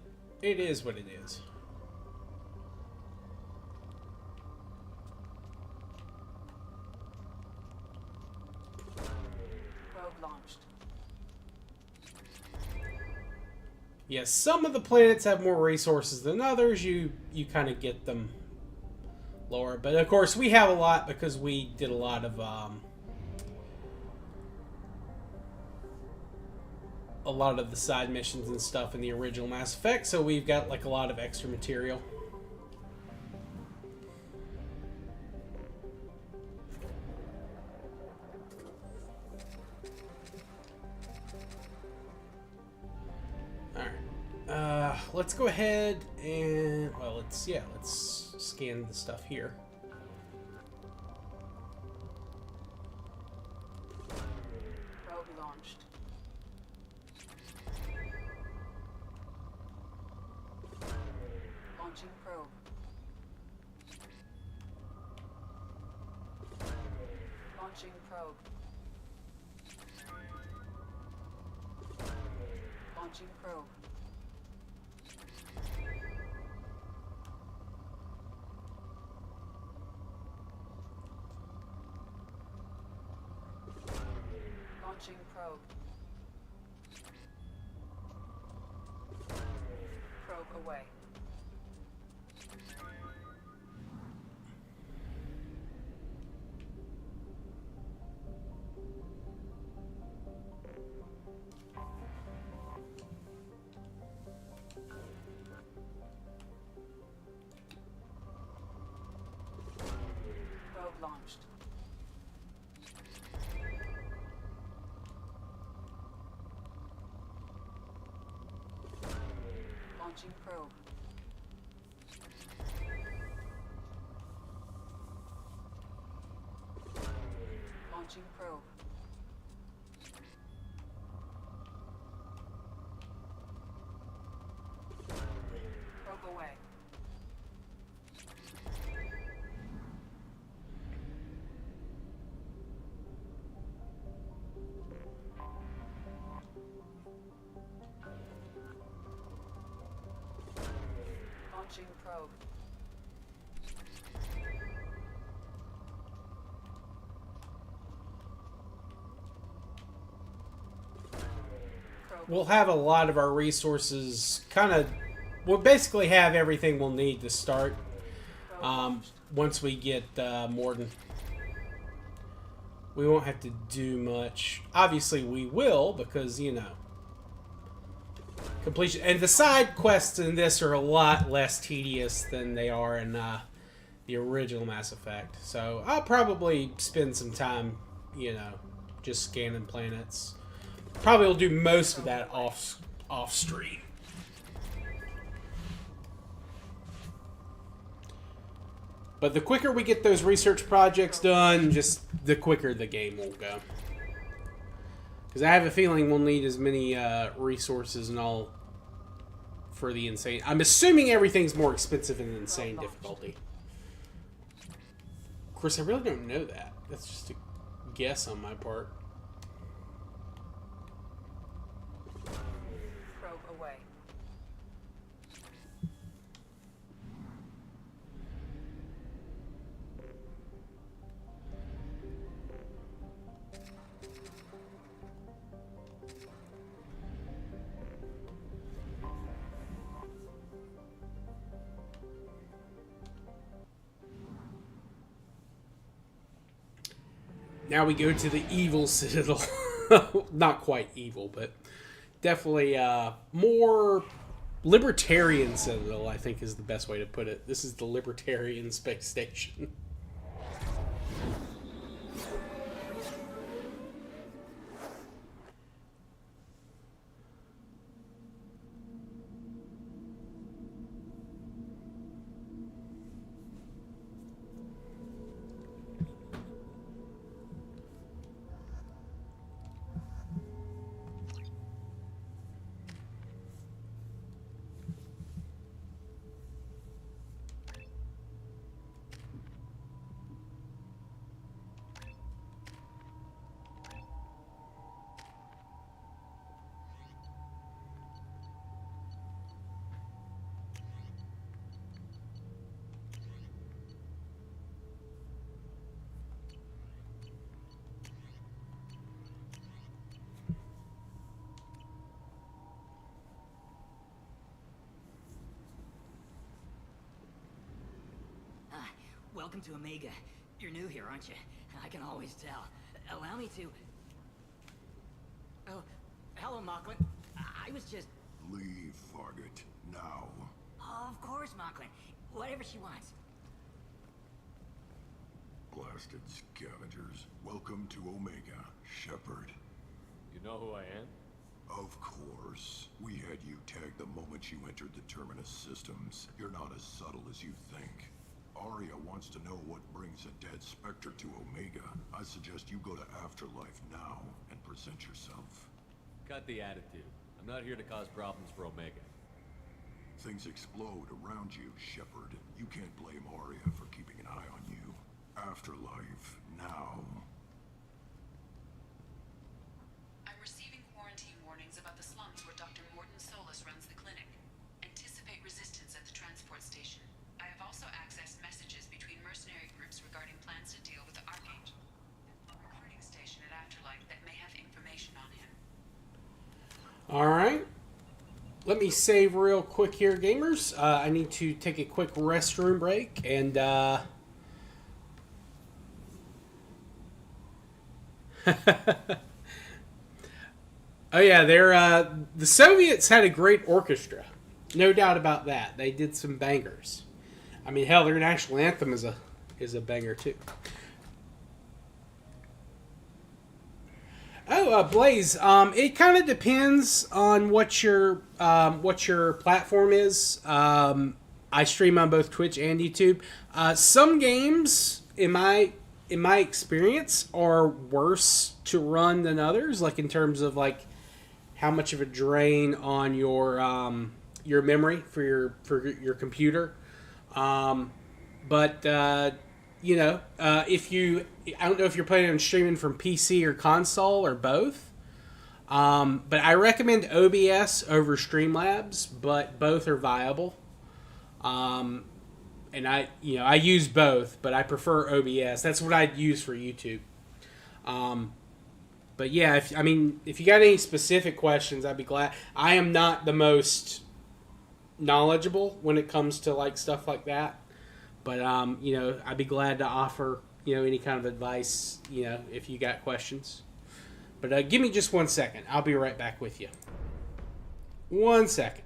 it is what it is. Probe launched. Yes, some of the planets have more resources than others. You kind of get them lower, but of course we have a lot because we did a lot of the side missions and stuff in the original Mass Effect, so we've got like a lot of extra material. Alright. Let's go ahead and let's scan the stuff here. Probe launched. Launching probe. Launching probe. Launching probe. Launching probe. Probe away. Probe launched. Launching probe. Launching probe. Probe away. Launching probe. We'll have a lot of our resources we'll basically have everything we'll need to start once we get Mordin. We won't have to do much. Obviously we will, because, you know, completion. And the side quests in this are a lot less tedious than they are in the original Mass Effect. So I'll probably spend some time, you know, just scanning planets. Probably will do most of that off stream. But the quicker we get those research projects done, just the quicker the game will go. Because I have a feeling we'll need as many resources and all for the insane. I'm assuming everything's more expensive in insane difficulty. Of course, I really don't know that. That's just a guess on my part. Probe away. Now we go to the evil citadel. Not quite evil, but definitely more libertarian citadel, I think is the best way to put it. This is the libertarian space station. Welcome to Omega. You're new here, aren't you? I can always tell. Allow me to... Oh, hello, Mocklin. I was just... Leave, Fargate. Now. Oh, of course, Mocklin. Whatever she wants. Blasted scavengers. Welcome to Omega, Shepard. You know who I am? Of course. We had you tagged the moment you entered the Terminus systems. You're not as subtle as you think. Aria wants to know what brings a dead Spectre to Omega. I suggest you go to Afterlife now and present yourself. Cut the attitude. I'm not here to cause problems for Omega. Things explode around you, Shepard. You can't blame Aria for keeping an eye on you. Afterlife now. I'm receiving quarantine warnings about the slums where Dr. Morton Solus runs the clinic. Anticipate resistance at the transport station. I have also accessed messages between mercenary groups regarding plans to deal with the Archangel. A recruiting station at Afterlife that may have information on him. Alright. Let me save real quick here, gamers. I need to take a quick restroom break, and oh yeah, the Soviets had a great orchestra. No doubt about that. They did some bangers. I mean, hell, their national anthem is a banger too. Oh, Blaze. It kind of depends on what your platform is. I stream on both Twitch and YouTube. Some games, in my experience, are worse to run than others. Like in terms of like how much of a drain on your memory for your computer. You know, I don't know if you're planning on streaming from PC or console or both. But I recommend OBS over Streamlabs, but both are viable. And I use both, but I prefer OBS. That's what I'd use for YouTube. But yeah, if you got any specific questions, I'd be glad. I am not the most knowledgeable when it comes to like stuff like that. But, I'd be glad to offer, any kind of advice, if you got questions. But give me just 1 second. I'll be right back with you. 1 second.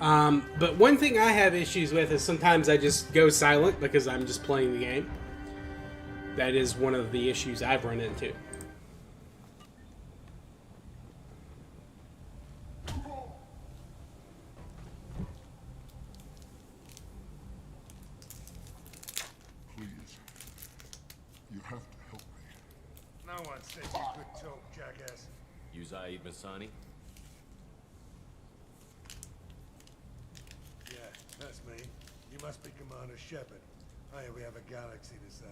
But one thing I have issues with is sometimes I just go silent because I'm just playing the game. That is one of the issues I've run into. Please. You have to help me. No one said you could talk, jackass. You Zaid Masani? Yeah, that's me. You must be Commander Shepard. Hey, we have a galaxy to save.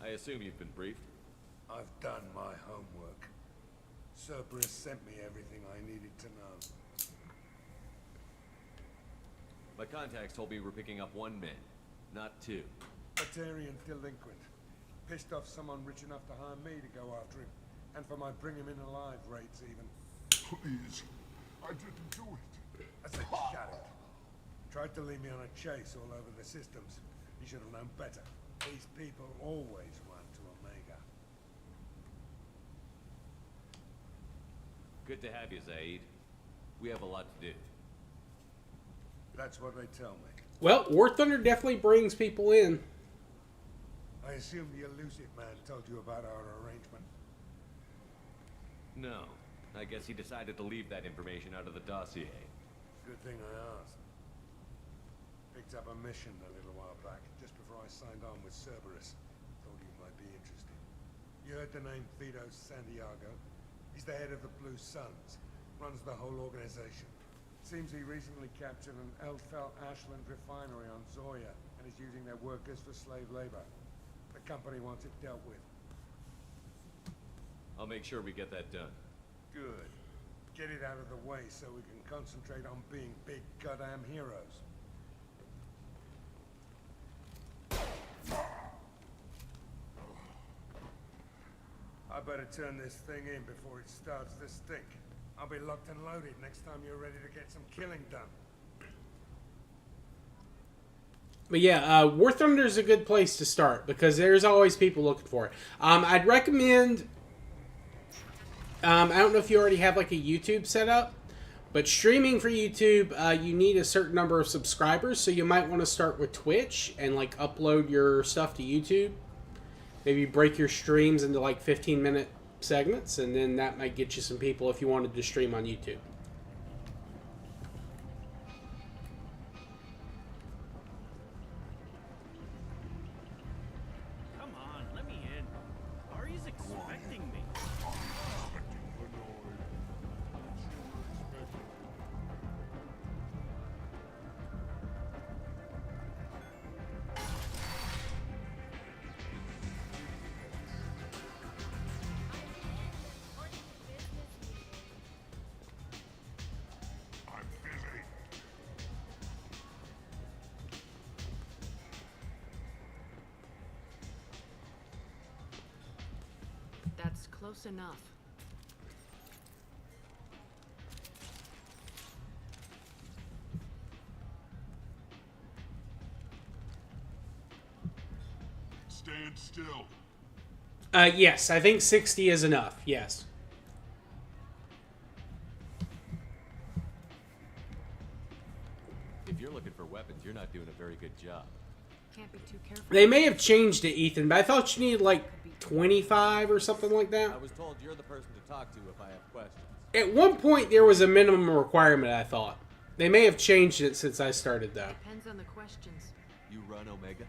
I assume you've been briefed. I've done my homework. Cerberus sent me everything I needed to know. My contacts told me we're picking up 1 man, not 2. Batarian delinquent. Pissed off someone rich enough to hire me to go after him. And for my bring him in alive rates even. Please. I didn't do it. I said shut it. Tried to lead me on a chase all over the systems. You should have known better. These people always run to Omega. Good to have you, Zaid. We have a lot to do. That's what they tell me. Well, War Thunder definitely brings people in. I assume the elusive man told you about our arrangement. No. I guess he decided to leave that information out of the dossier. Good thing I asked. Picked up a mission a little while back, just before I signed on with Cerberus. Thought you might be interested. You heard the name Vito Santiago? He's the head of the Blue Suns. Runs the whole organization. Seems he recently captured an Elfell Ashland refinery on Zoya and is using their workers for slave labor. The company wants it dealt with. I'll make sure we get that done. Good. Get it out of the way so we can concentrate on being big goddamn heroes. I better turn this thing in before it starts to stink. I'll be locked and loaded next time you're ready to get some killing done. But yeah, War Thunder is a good place to start because there's always people looking for it. I'd recommend... I don't know if you already have like a YouTube set up, but streaming for YouTube, you need a certain number of subscribers, so you might want to start with Twitch and like upload your stuff to YouTube. Maybe break your streams into like 15-minute segments, and then that might get you some people if you wanted to stream on YouTube. Come on, let me in. Ari's expecting me. That's close enough. Stand still. Yes, I think 60 is enough. Yes. If you're looking for weapons, you're not doing a very good job. Can't be too careful. They may have changed it, Ethan, but I thought you needed like 25 or something like that. I was told you're the person to talk to if I have questions. At one point, there was a minimum requirement, I thought. They may have changed it since I started, though. Depends on the questions. You run Omega?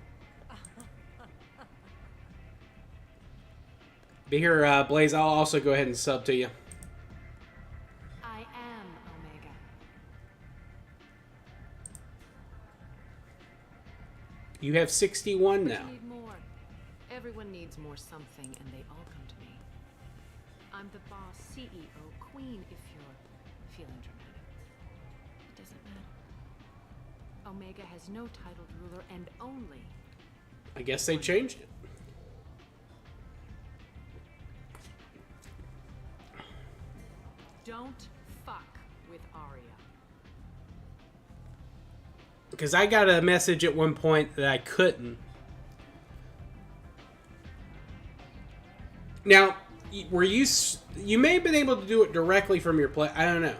Be here, Blaze. I'll also go ahead and sub to you. I am Omega. You have 61 now. You need more. Everyone needs more something, and they all come to me. I'm the boss, CEO, queen, if you're feeling dramatic. It doesn't matter. Omega has no titled ruler and only... I guess they changed it. Don't fuck with Arya. Because I got a message at one point that I couldn't. Now, were you You may have been able to do it directly from your play. I don't know.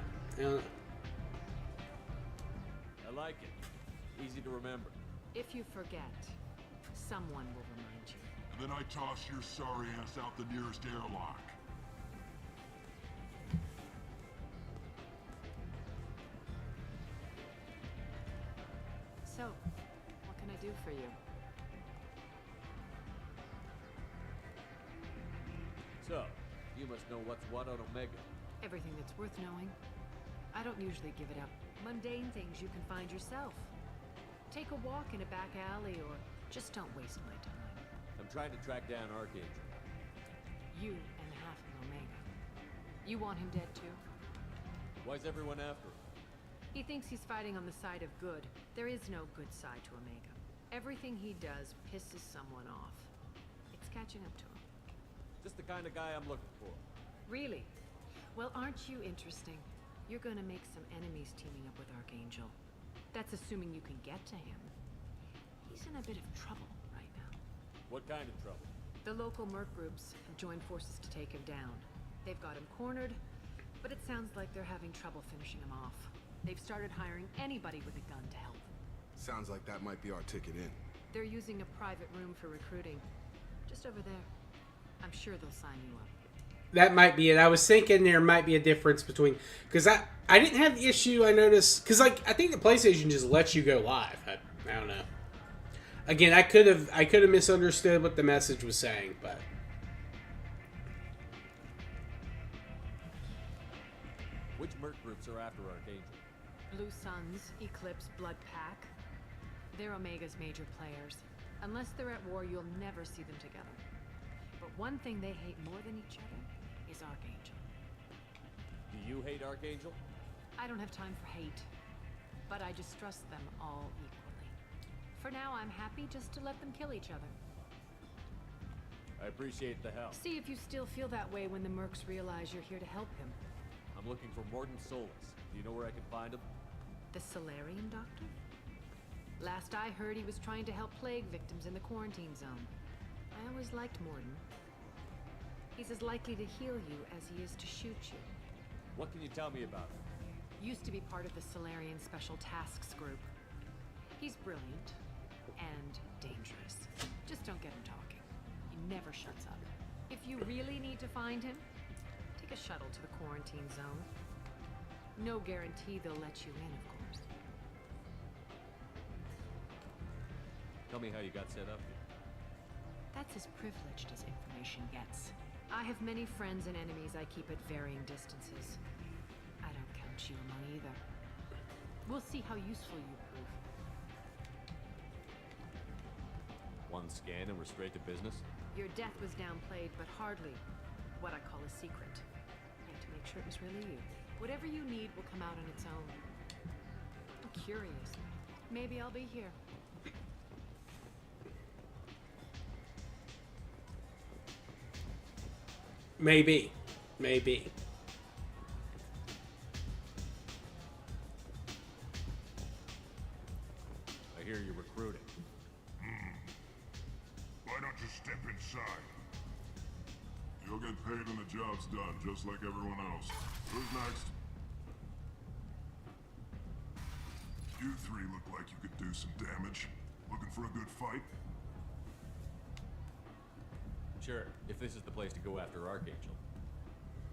I like it. Easy to remember. If you forget, someone will remind you. And then I toss your sorry ass out the nearest airlock. So, what can I do for you? So, you must know what's what on Omega. Everything that's worth knowing. I don't usually give it up. Mundane things you can find yourself. Take a walk in a back alley or just don't waste my time. I'm trying to track down Archangel. You and half of Omega. You want him dead too? Why's everyone after him? He thinks he's fighting on the side of good. There is no good side to Omega. Everything he does pisses someone off. It's catching up to him. Just the kind of guy I'm looking for. Really? Well, aren't you interesting? You're gonna make some enemies teaming up with Archangel. That's assuming you can get to him. He's in a bit of trouble right now. What kind of trouble? The local merc groups have joined forces to take him down. They've got him cornered, but it sounds like they're having trouble finishing him off. They've started hiring anybody with a gun to help them. Sounds like that might be our ticket in. They're using a private room for recruiting. Just over there. I'm sure they'll sign you up. That might be it. I was thinking there might be a difference between... Because I didn't have the issue I noticed... Because, like, I think the PlayStation just lets you go live. I don't know. Again, I could have misunderstood what the message was saying, but... Which merc groups are after Archangel? Blue Suns, Eclipse, Blood Pack. They're Omega's major players. Unless they're at war, you'll never see them together. But one thing they hate more than each other is Archangel. Do you hate Archangel? I don't have time for hate, but I distrust them all equally. For now, I'm happy just to let them kill each other. I appreciate the help. See if you still feel that way when the mercs realize you're here to help him. I'm looking for Morton Solus. Do you know where I can find him? The Solarian Doctor? Last I heard, he was trying to help plague victims in the quarantine zone. I always liked Morton. He's as likely to heal you as he is to shoot you. What can you tell me about him? Used to be part of the Solarian Special Tasks Group. He's brilliant and dangerous. Just don't get him talking. He never shuts up. If you really need to find him, take a shuttle to the quarantine zone. No guarantee they'll let you in, of course. Tell me how you got set up here. That's as privileged as information gets. I have many friends and enemies I keep at varying distances. I don't count you among either. We'll see how useful you prove. One scan and we're straight to business? Your death was downplayed, but hardly what I call a secret. I had to make sure it was really you. Whatever you need will come out on its own. I'm curious. Maybe I'll be here. Maybe. Maybe. I hear you're recruiting. Why don't you step inside? You'll get paid when the job's done, just like everyone else. Who's next? You three look like you could do some damage. Looking for a good fight? Sure, if this is the place to go after Archangel.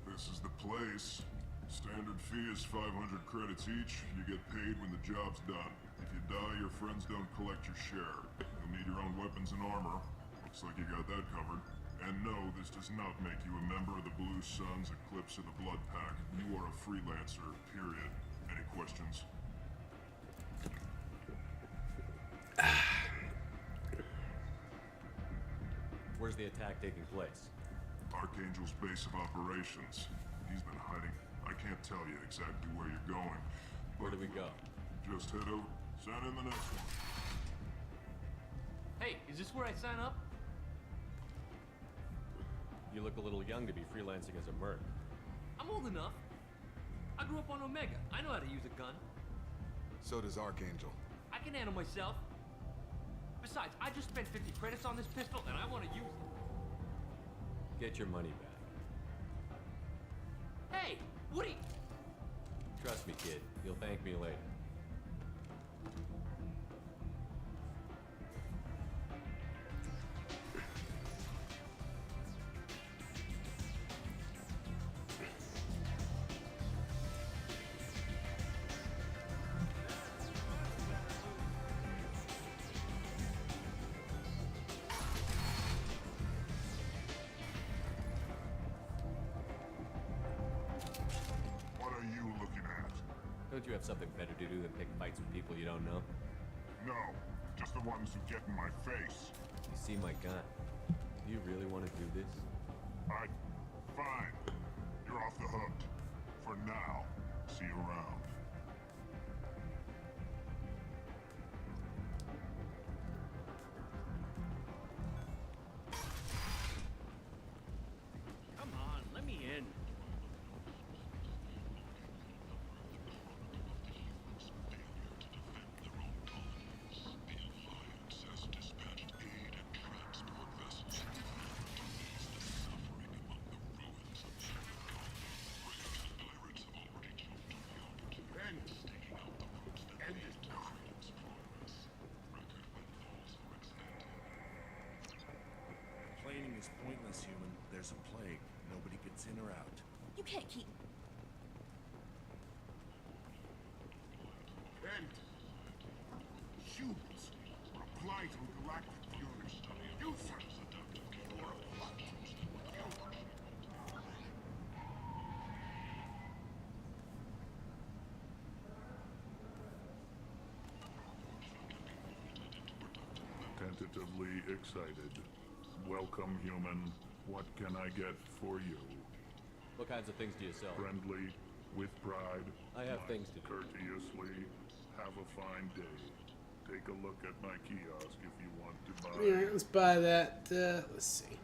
This is the place. Standard fee is 500 credits each. You get paid when the job's done. If you die, your friends don't collect your share. You'll need your own weapons and armor. Looks like you got that covered. And no, this does not make you a member of the Blue Suns, Eclipse, or the Blood Pack. You are a freelancer, period. Any questions? Where's the attack taking place? Archangel's base of operations. He's been hiding. I can't tell you exactly where you're going. Where do we go? Just head over. Sign in the next one. Hey, is this where I sign up? You look a little young to be freelancing as a merc. I'm old enough. I grew up on Omega. I know how to use a gun. So does Archangel. I can handle myself. Besides, I just spent 50 credits on this pistol, and I want to use it. Get your money back. Woody! Trust me, kid. You'll thank me later. What are you looking at? Don't you have something better to do than pick fights with people you don't know? No, just the ones who get in my face. You see my gun. Do you really want to do this? Fine. You're off the hook. For now. See you around. Come on, let me in. Complaining is pointless, human. There's a plague. Nobody gets in or out. You can't keep... End. Humans. Reply to galactic fury. Users. You're a blood. Tentatively excited. Welcome, human. What can I get for you? What kinds of things do you sell? Friendly, with pride. I have things to do. Courteously. Have a fine day. Take a look at my kiosk if you want to buy. Alright, let's buy that. Let's see.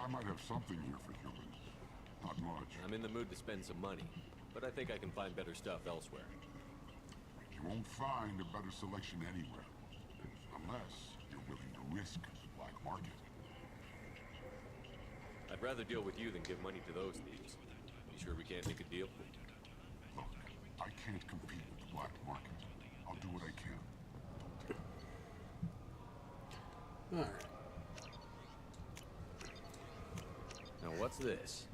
I might have something here for humans. Not much. I'm in the mood to spend some money, but I think I can find better stuff elsewhere. You won't find a better selection anywhere. Unless you're willing to risk the black market. I'd rather deal with you than give money to those thieves. You sure we can't make a deal? Look, I can't compete with the black market. I'll do what I can. Alright. Now what's this?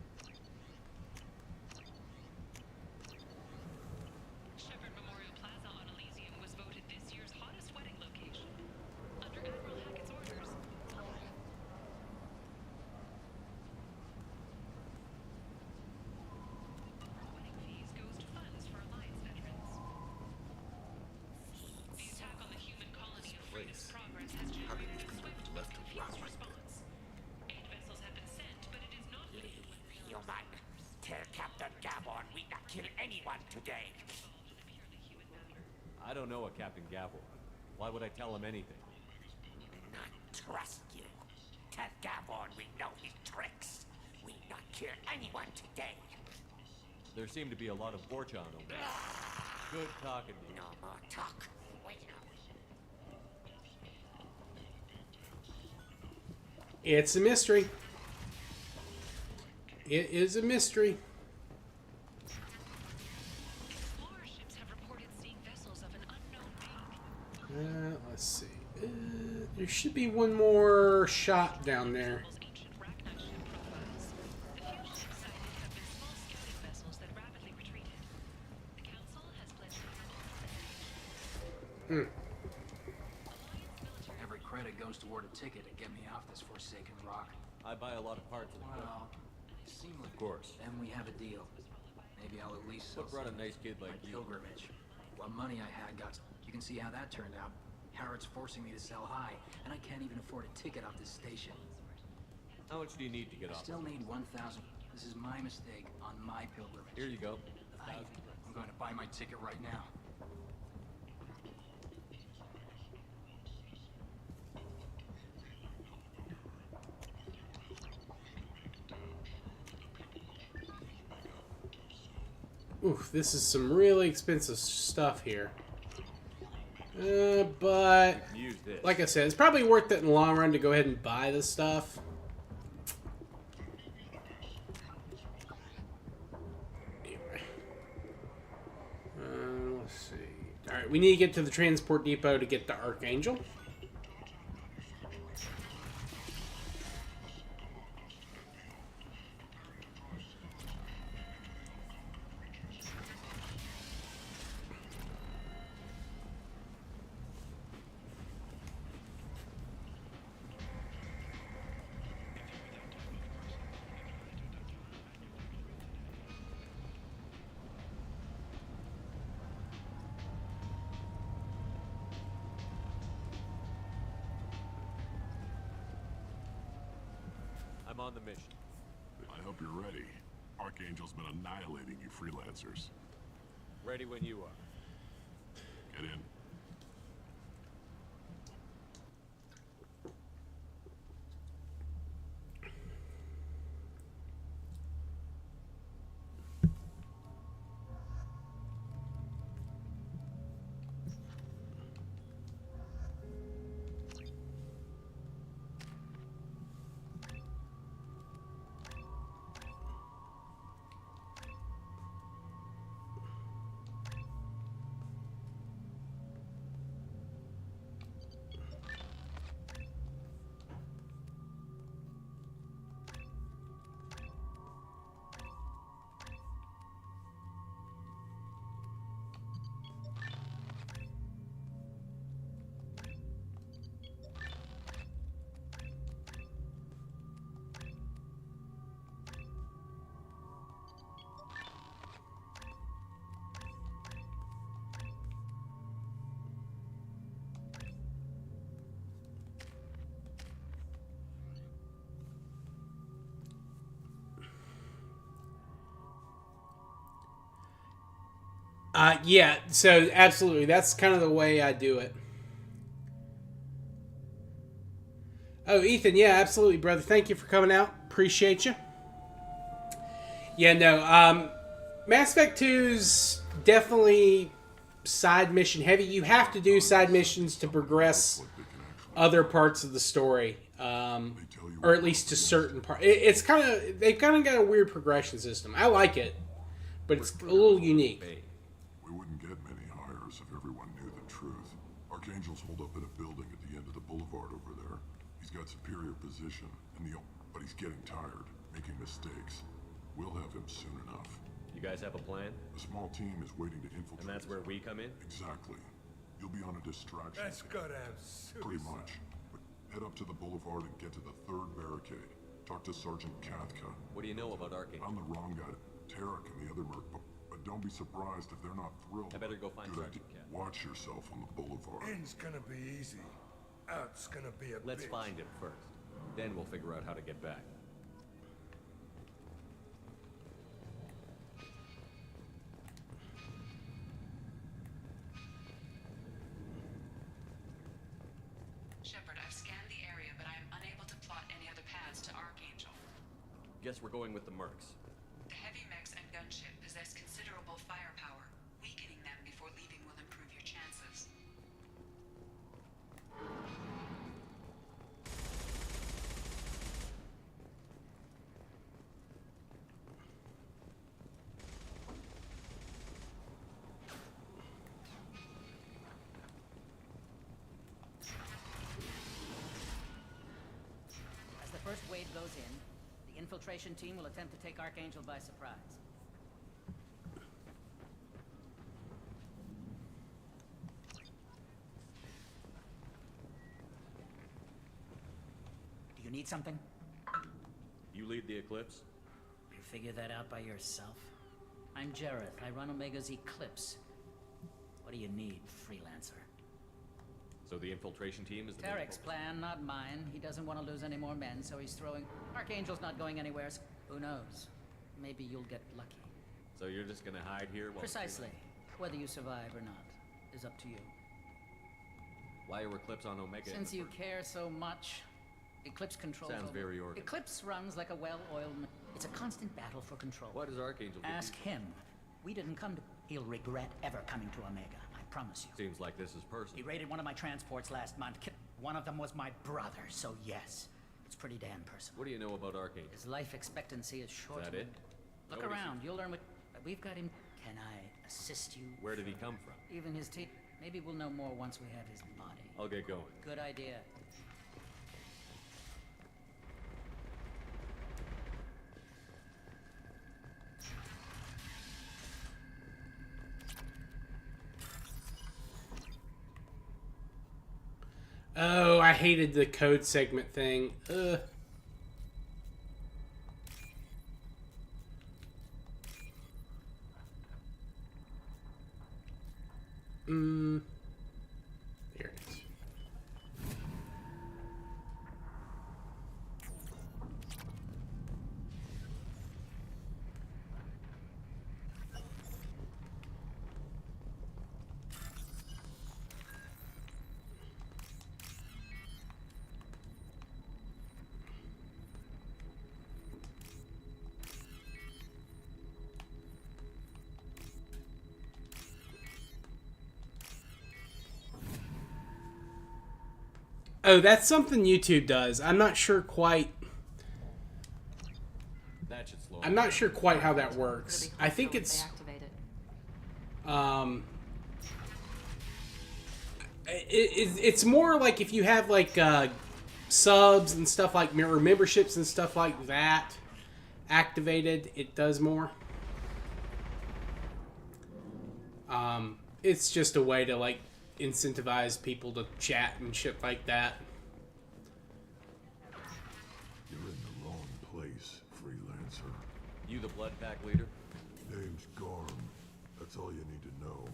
Shepherd Memorial Plaza on Elysium was voted this year's hottest wedding location. Under Admiral Hackett's orders. Wedding fees goes to funds for Alliance veterans. The attack on the human colony of Freedom's Progress has generated a swift but confused response. 8 vessels have been sent, but it is not clear when Human, tell Captain Gavon we not kill anyone today. I don't know a Captain Gavor. Why would I tell him anything? Not trust you. Tell Gavon we know his tricks. We not kill anyone today. There seem to be a lot of Vorcha on Omega. Good talking to you. No more talk. Wait It's a mystery. It is a mystery. Explorer ships have reported seeing vessels of an unknown being. Let's see. There should be one more shop down there. Every credit goes toward a ticket to get me off this forsaken rock. I buy a lot of parts of the Well, you seem like... Of course. Then we have a deal. Maybe I'll at least sell What brought a some nice kid like my you? pilgrimage. What money I had got... You can see how that turned out. Harrod's forcing me to sell high, and I can't even afford a ticket off this station. How much do you need to get I off? still need 1,000. This is my mistake on my pilgrimage. Here you go. I'm going to buy my ticket right now. Oof, this is some really expensive stuff here. But Use this. like I said, it's probably worth it in the long run to go ahead and buy this stuff. Anyway. Let's see. Alright, we need to get to the transport depot to get the Archangel. I'm on the mission. I hope you're ready. Archangel's been annihilating you freelancers. Ready when you are. Get in. Yeah, so absolutely. That's kind of the way I do it. Oh, Ethan, yeah, absolutely, brother. Thank you for coming out. Appreciate you. Yeah, no, Mass Effect 2's definitely side mission heavy. You have to do side missions to progress other parts of the story, or at least to certain parts. It's kind of, they've kind of got a weird progression system. I like it, but it's a little unique. We wouldn't get many hires if everyone knew the truth. Archangel's holed up in a building at the end of the boulevard over there. He's got superior position, but he's getting tired, making mistakes. We'll have him soon enough. You guys have a plan? A small team is waiting to infiltrate. And that's where we come in? Exactly. You'll be on a distraction. That's goddamn suicide. Pretty much. But head up to the boulevard and get to the third barricade. Talk to Sergeant Kathka. What do you know about Archangel? I'm the wrong guy. Tarek and the other merc, but don't be surprised if they're not thrilled. I better go find Good Sergeant idea. Kathka. Watch yourself on the boulevard. In's gonna be easy. Out's gonna be a Let's bitch. find him first. Then we'll figure out how to get back. Shepard, I've scanned the area, but I am unable to plot any other paths to Archangel. Guess we're going with the mercs. The heavy mechs and gunship possess considerable firepower. Weakening them before leaving will improve your chances. As the first wave goes in, the infiltration team will attempt to take Archangel by surprise. Do you need something? You lead the Eclipse? You figure that out by yourself? I'm Jareth. I run Omega's Eclipse. What do you need, freelancer? So the infiltration team is the Tarek's plan, not mine. He doesn't want to lose any more men, so he's throwing... Archangel's not going anywhere. Who knows? Maybe you'll get lucky. So you're just gonna hide here while... Precisely. Whether you survive or not is up to you. Why are Eclipse on Omega? Since you care so much, Eclipse controls... Sounds very organized. Eclipse runs like a well-oiled... It's a constant battle for control. Why does Archangel... Ask him. We didn't come to... He'll regret ever coming to Omega, I promise you. Seems like this is personal. He raided one of my transports last month. One of them was my brother, so yes. It's pretty damn personal. What do you know about Archangel? His life expectancy is short. Is that it? Look around, you'll learn what... We've got him... Can I assist you? Where did he come from? Even his teeth. Maybe we'll know more once we have his body. I'll get going. Good idea. Oh, I hated the code segment thing. Ugh. Here it is. Oh, that's something YouTube does. I'm not sure quite. That should slow. I'm not sure quite how that works. I think it's. It's more like if you have like subs and stuff like mirror memberships and stuff like that activated, it does more. It's just a way to like incentivize people to chat and shit like that. You're in the wrong place, freelancer. You the Blood Pack leader? Name's Garm. That's all you need to know.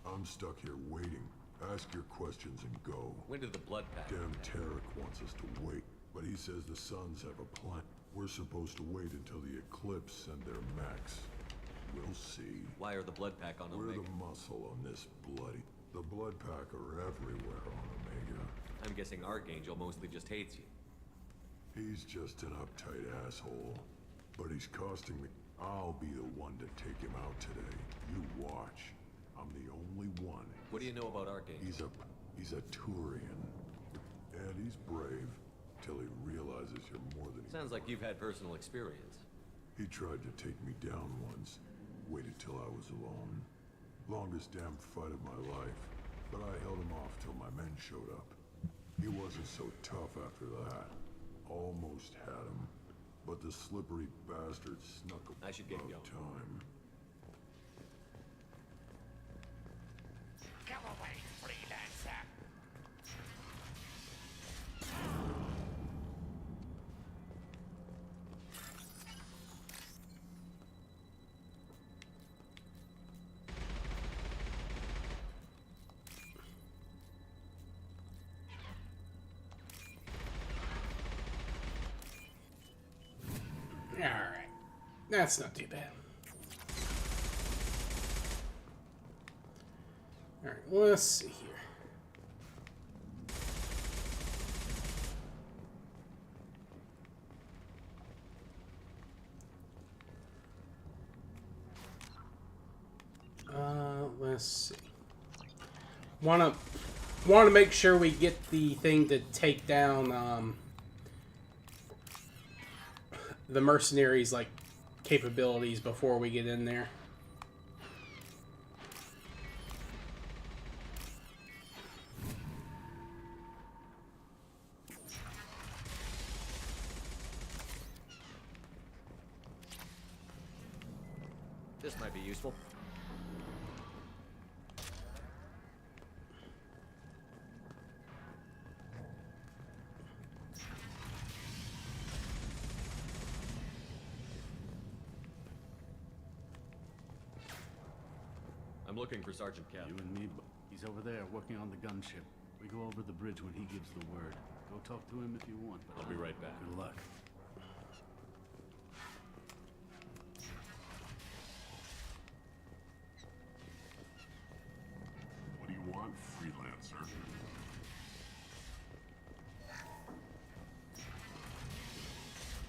I'm stuck here waiting. Ask your questions and go. When did the Blood Pack... Damn Tarek wants us to wait, but he says the Suns have a plan. We're supposed to wait until the Eclipse send their max. We'll see. Why are the Blood Pack on Omega? We're the muscle on this bloody... The Blood Pack are everywhere on Omega. I'm guessing Archangel mostly just hates you. He's just an uptight asshole. But he's costing me... I'll be the one to take him out today. You watch. I'm the only one. What do you know about Archangel? He's a Turian. And he's brave. Till he realizes you're more than... Sounds like you've had personal experience. He tried to take me down once. Waited till I was alone. Longest damn fight of my life, but I held him off till my men showed up. He wasn't so tough after that. Almost had him, but the slippery bastard snuck him. I should get going. Time. Go away, freelancer. Alright. That's not too bad. Alright, let's see here. Let's see. Wanna make sure we get the thing to take down the mercenaries like capabilities before we get in there. This might be useful. I'm looking for Sergeant Cap. You and me, he's over there working on the gunship. We go over the bridge when he gives the word. Go talk to him if you want, but I'll be right back. Good luck. What do you want, freelancer?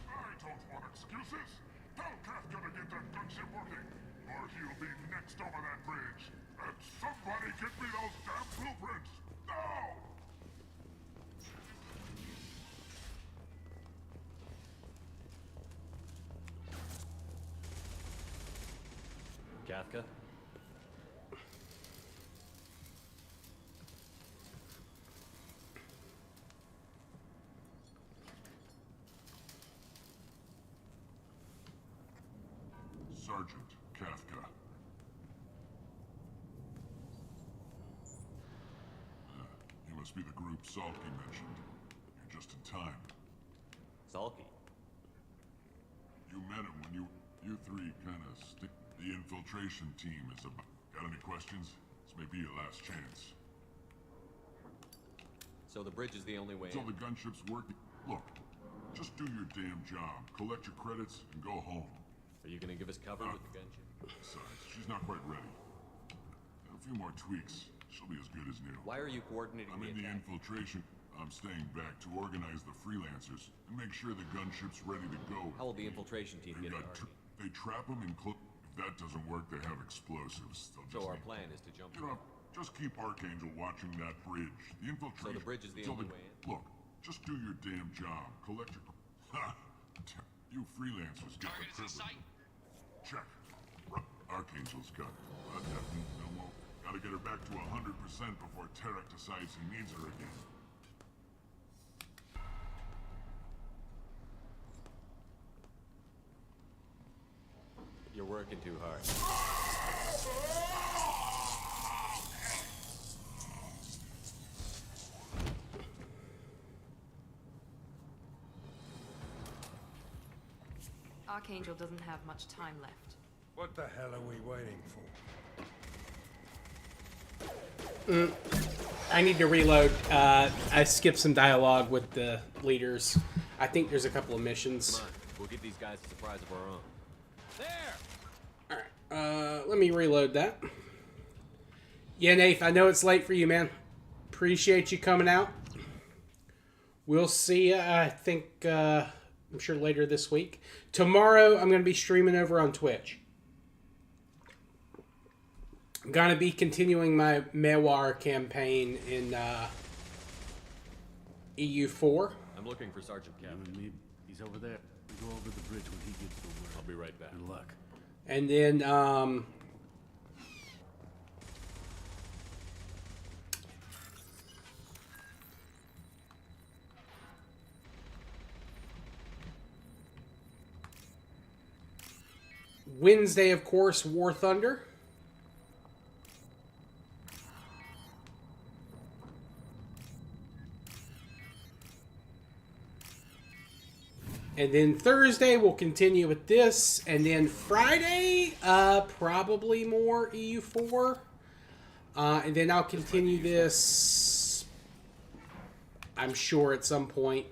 I don't want excuses. Tell Kafka to get that gunship working. Our he'll be next over that bridge. And somebody get me those damn blueprints! Now! Kafka? Sergeant Kafka. You must be the group Salky mentioned. You're just in time. Salky? You met him when you three kind of stick. The infiltration team is about. Got any questions? This may be your last chance. So the bridge is the only way So in? the gunship's working. Look, just do your damn job. Collect your credits and go home. Are you gonna give us cover with the gunship? Besides, she's not quite ready. A few more tweaks. She'll be as good as new. Why are you coordinating I'm the in the attack? infiltration. I'm staying back to organize the freelancers and make sure the gunship's ready to go. How will the infiltration team get They to Archie? They trap them in If that doesn't work, they have explosives. They'll So just our need- plan is to jump You know, just keep Archangel watching that bridge. The infiltration. So the bridge is the until only way in? Look, just do your damn job. Collect your. Ha! You freelancers get the privilege. Check. Archangel's got no more. Gotta get her back to 100% before Tarek decides he needs her again. You're working too hard. Archangel doesn't have much time left. What the hell are we waiting for? I need to reload. I skipped some dialogue with the leaders. I think there's a couple of missions. Come on, we'll give these guys a surprise of our own. Let me reload that. Yeah, Nath, I know it's late for you, man. Appreciate you coming out. We'll see you, I think, I'm sure later this week. Tomorrow, I'm going to be streaming over on Twitch. I'm going to be continuing my Mewar campaign in EU4. I'm looking for Sergeant You Kafka. and me, he's over there. We go over the bridge when he gives the word. I'll be right back. Good luck. And then, Wednesday, of course, War Thunder. And then Thursday, we'll continue with this. And then Friday, probably more EU4. And then I'll continue this, I'm sure, at some point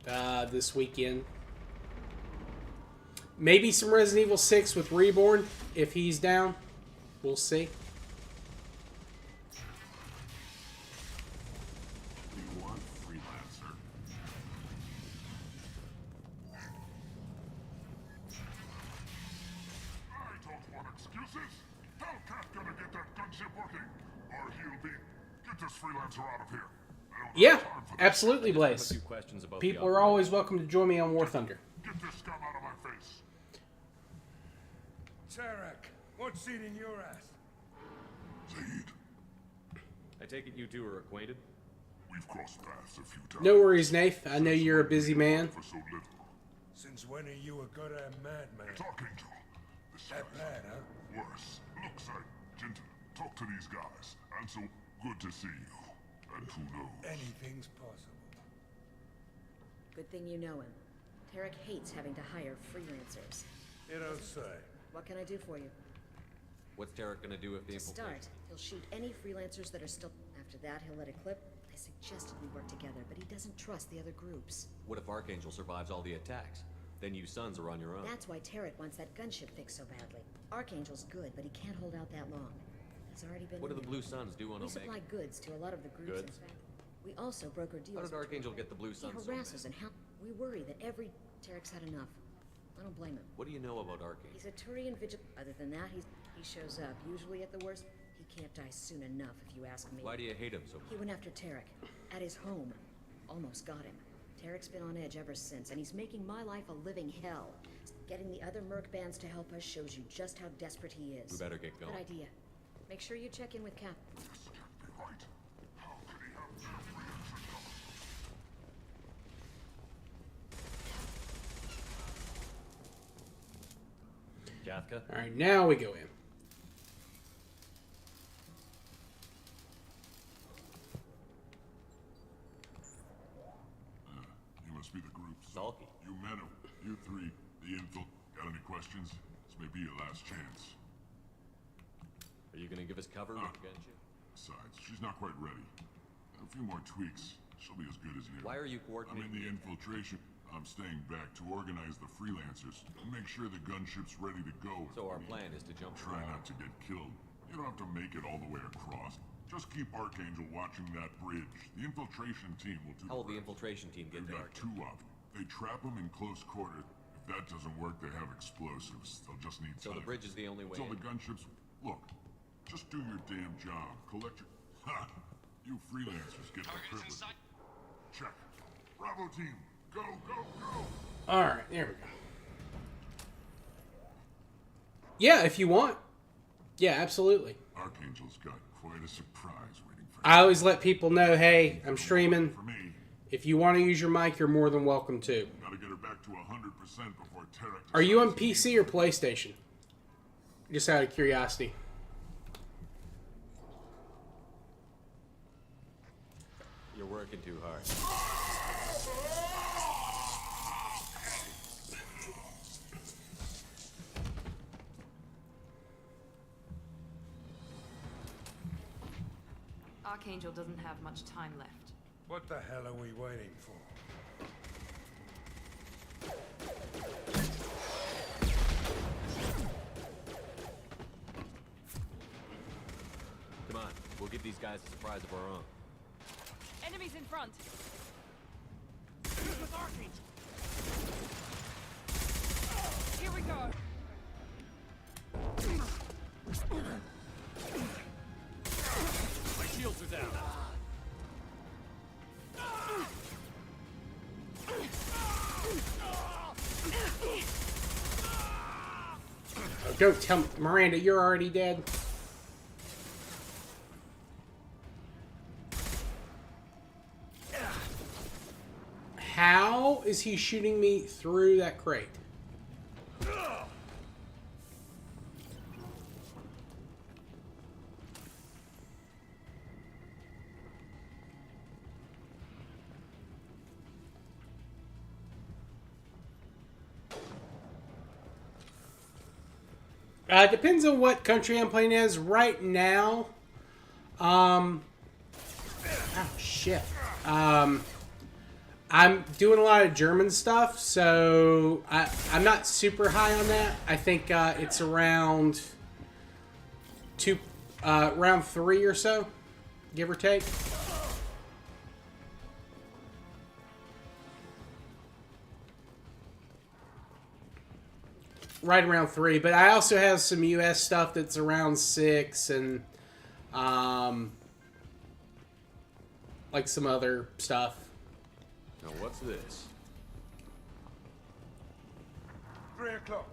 this weekend. Maybe some Resident Evil 6 with Reborn, if he's down. We'll see. You want freelancer? I don't want excuses. Tell Kafka to get that gunship working, or he'll be. Get this freelancer out of here. I don't have Yeah, time for this. absolutely, I just have Blaze. a few questions about People the are always welcome to join me on War Thunder. Get this scum out of my face. Tarek, what's eating your ass? Zaid, I take it you two are acquainted? we've crossed paths a few times. No worries, Nath. I know you're a busy man. For so little. Since when are you a goddamn madman? It's Archangel. This That guy's bad, huh? worse. Look, Zaid, gentle. Talk to these guys. And so good to see you. And who knows? Anything's possible. Good thing you know him. Tarek hates having to hire freelancers. You don't say. What can I do for you? What's Tarek gonna do if the To infiltration? start, he'll shoot any freelancers that are still... After that, he'll let it clip. I suggested we work together, but he doesn't trust the other groups. What if Archangel survives all the attacks? Then you sons are on your own. That's why Tarek wants that gunship fixed so badly. Archangel's good, but he can't hold out that long. He's already been What do in the there. Blue Suns do on We Omega? supply goods to a lot of the groups. Goods? In fact, we also broker deals. How did with Archangel people. get the Blue He Suns so harasses and how we worry that every Tarek's had enough. I don't blame him. What do you know about Arcane? He's a Turian vigil. Other than that, he shows up. Usually at the worst. He can't die soon enough, if you ask me. Why do you hate him so much? He went after Tarek. At his home. Almost got him. Tarek's been on edge ever since, and he's making my life a living hell. Getting the other merc bands to help us shows you just how desperate he is. We better get going. Good idea. Make sure you check in with Cap. Jathka? Alright, now we go in. You must be the group's Salky. You men, you three, the infil. Got any questions? This may be your last chance. Are you gonna give us cover with the gunship? Besides, she's not quite ready. A few more tweaks. She'll be as good as new. Why are you I'm coordinating in the infiltration. I'm staying back to organize the freelancers and make sure the gunship's ready to go. So our plan is to jump Try not to get killed. You don't have to make it all the way across. Just keep Archangel watching that bridge. The infiltration team will do How will the rest. infiltration team get They've to got Arcane? 2 of them. They trap them in close quarter. If that doesn't work, they have explosives. They'll just need So time. the bridge is the only way Until in? the gunships... Look, just do your damn job. Collect your... Ha! You freelancers get the privilege. Check. Bravo team, go, go, go! Alright, there we go. Yeah, if you want. Yeah, absolutely. Archangel's got quite a surprise waiting for I always let people know, hey, I'm streaming. If you want to use your mic, you're more than welcome to. Gotta get her back to 100% before Tarek... Are you on PC or PlayStation? Just out of curiosity. You're working too hard. Archangel doesn't have much time left. What the hell are we waiting for? Come on, we'll give these guys a surprise of our own. Enemies in front. With Archangel. Here we go. My shields are down. Oh, don't tell me, Miranda, you're already dead. How is he shooting me through that crate? Depends on what country I'm playing as. Right now, oh shit. I'm doing a lot of German stuff, so I'm not super high on that. I think it's around round 3 or so, give or take. Right around 3, but I also have some US stuff that's around 6 and like some other stuff. Now what's this? 3 o'clock.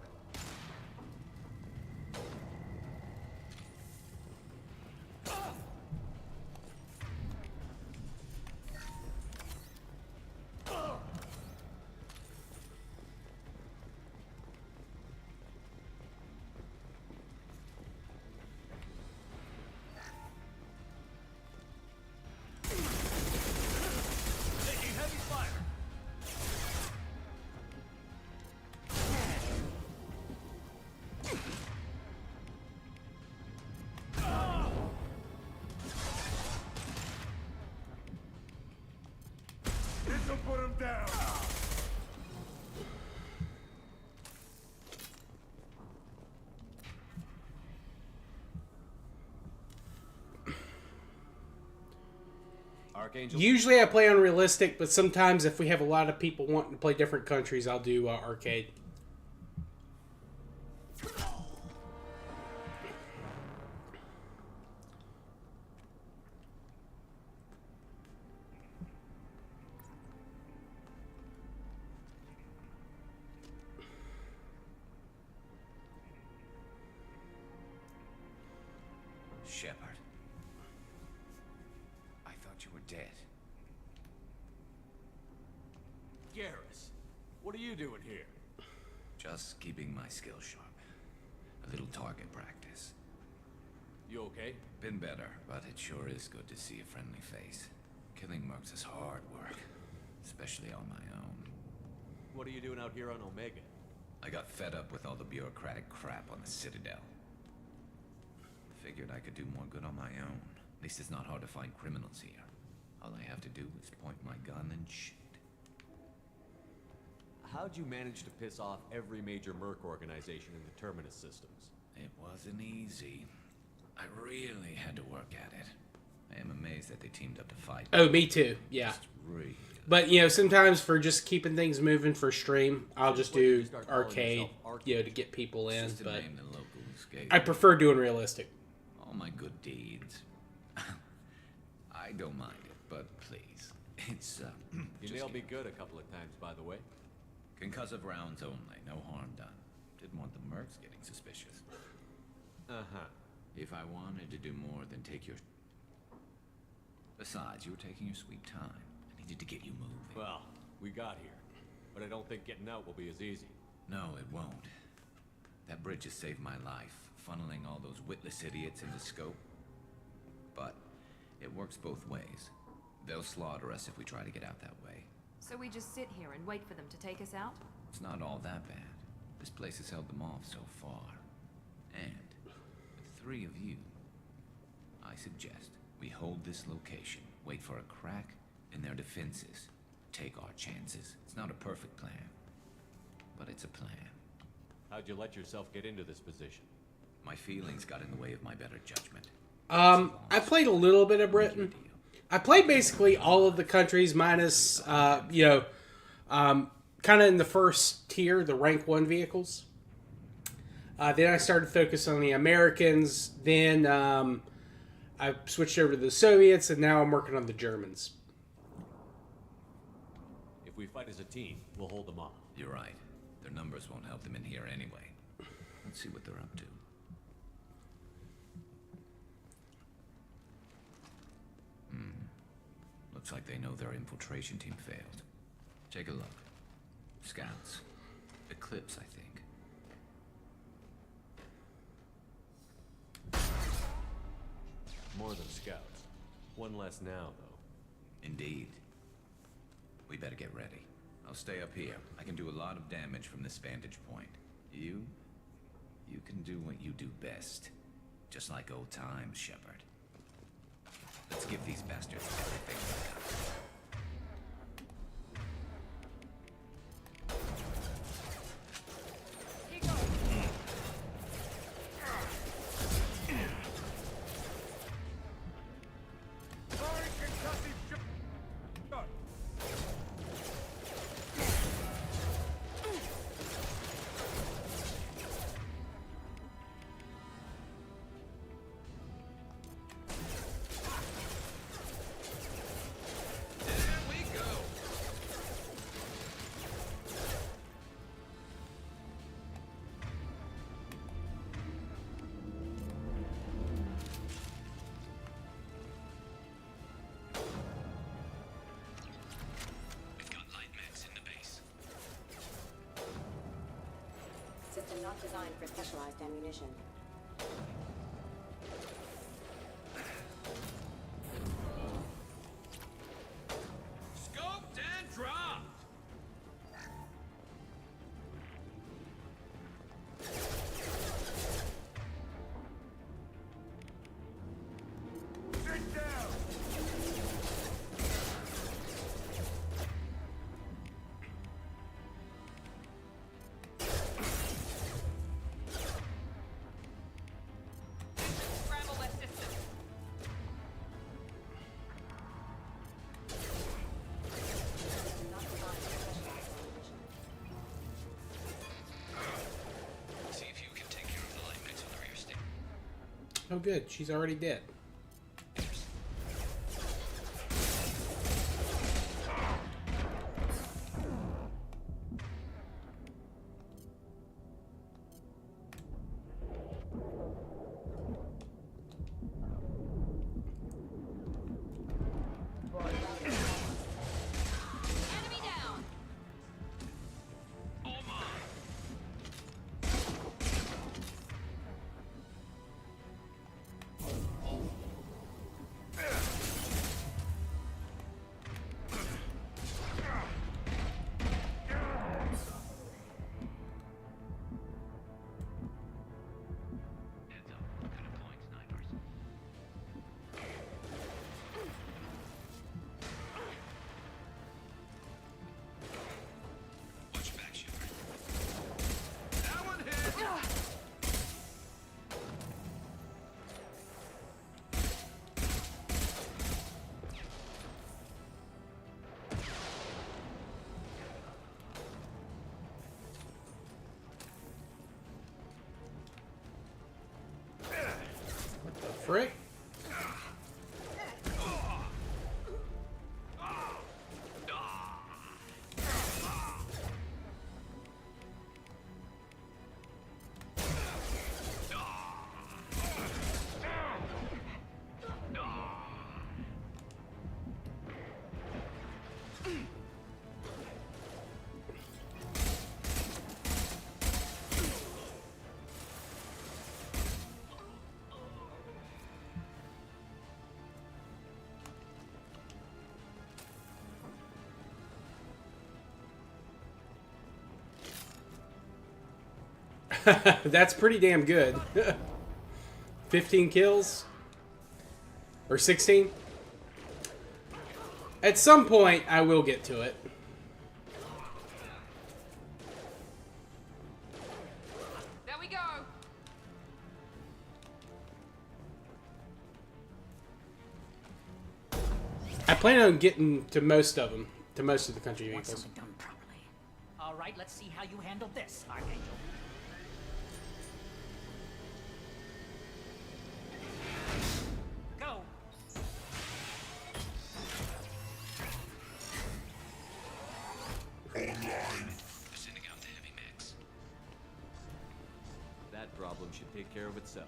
Taking heavy fire. This'll put him down. Archangel? Usually I play on realistic, but sometimes if we have a lot of people wanting to play different countries, I'll do arcade. Shepard. I thought you were dead. Garrus, what are you doing here? Just keeping my skills sharp. A little target practice. You okay? Been better, but it sure is good to see a friendly face. Killing mercs is hard work, especially on my own. What are you doing out here on Omega? I got fed up with all the bureaucratic crap on the Citadel. Figured I could do more good on my own. At least it's not hard to find criminals here. All I have to do is point my gun and shoot. How'd you manage to piss off every major merc organization in the Terminus systems? It wasn't easy. I really had to work at it. I am amazed that they teamed up to fight. Oh, me too. Yeah. Really. But, you know, sometimes for just keeping things moving for stream, I'll just do arcade, you know, to get people in. Just to But name the local escape. I prefer doing realistic. All my good deeds. I don't mind it, but please. It's, You nailed me good a couple of times, by the way. Concussive rounds only, no harm done. Didn't want the mercs getting suspicious. Uh-huh. If I wanted to do more than take your... Besides, you were taking your sweet time. I needed to get you moving. Well, we got here. But I don't think getting out will be as easy. No, it won't. That bridge has saved my life, funneling all those witless idiots into scope. But it works both ways. They'll slaughter us if we try to get out that way. So we just sit here and wait for them to take us out? It's not all that bad. This place has held them off so far. And with the three of you, I suggest we hold this location, wait for a crack in their defenses, take our chances. It's not a perfect plan, but it's a plan. How'd you let yourself get into this position? My feelings got in the way of my better judgment. I played a little bit of Britain. I played basically all of the countries minus, you know, kind of in the first tier, the rank 1 vehicles. Then I started focusing on the Americans. Then I switched over to the Soviets, and now I'm working on the Germans. If we fight as a team, we'll hold them off. You're right. Their numbers won't help them in here anyway. Let's see what they're up to. Looks like they know their infiltration team failed. Take a look. Scouts. Eclipse, I think. More than scouts. One less now, though. Indeed. We better get ready. I'll stay up here. I can do a lot of damage from this vantage point. You can do what you do best. Just like old times, Shepard. Let's give these bastards everything they got. System not designed for specialized ammunition. Scoped and dropped! Sit down! Scramble that system. See if you can take care of the light mix on the rear stick. Oh, good. She's already dead. prick. That's pretty damn good. 15 kills? Or 16? At some point, I will get to it. There we go. I plan on getting to most of them. To most of the country Want vehicles. something done properly. All right, let's see how you handle this, Archangel. Go. Sending out the heavy mix. That problem should take care of itself.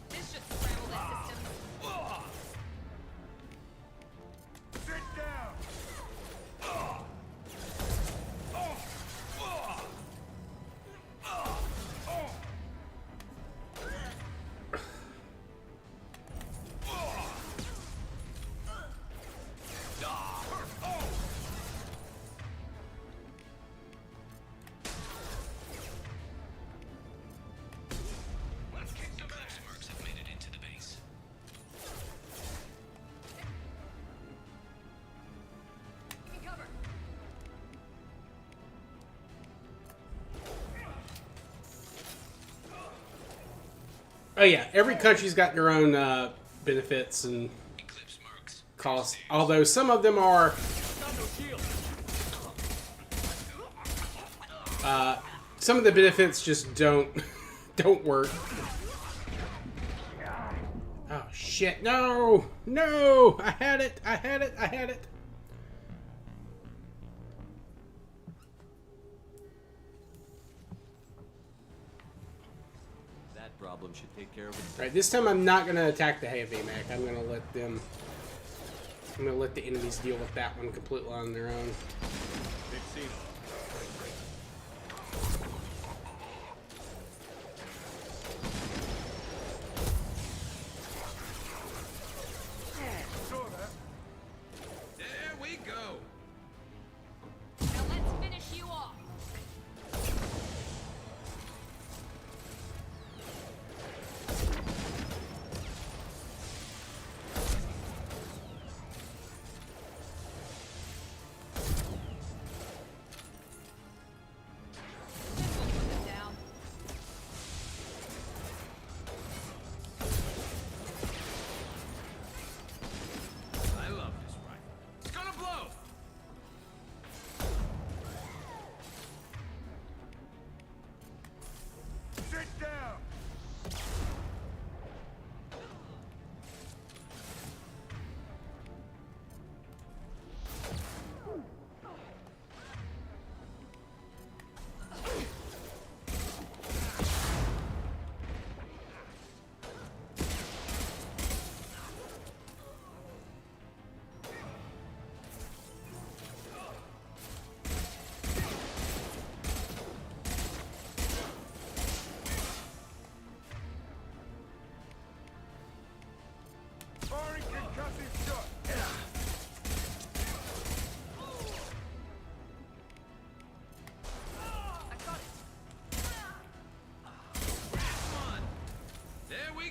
This should scramble their systems. Sit down! Mercs have made it into the base. Give me cover. Oh yeah, every country's got their own benefits and costs. Although some of them are some of the benefits just don't work. Oh shit! No! No! I had it! I had it! I had it! That problem should take care of itself. Alright, this time I'm not gonna attack the heavy mech. I'm gonna let them. I'm gonna let the enemies deal with that one completely on their own. Big C. There we go. Now let's finish you off.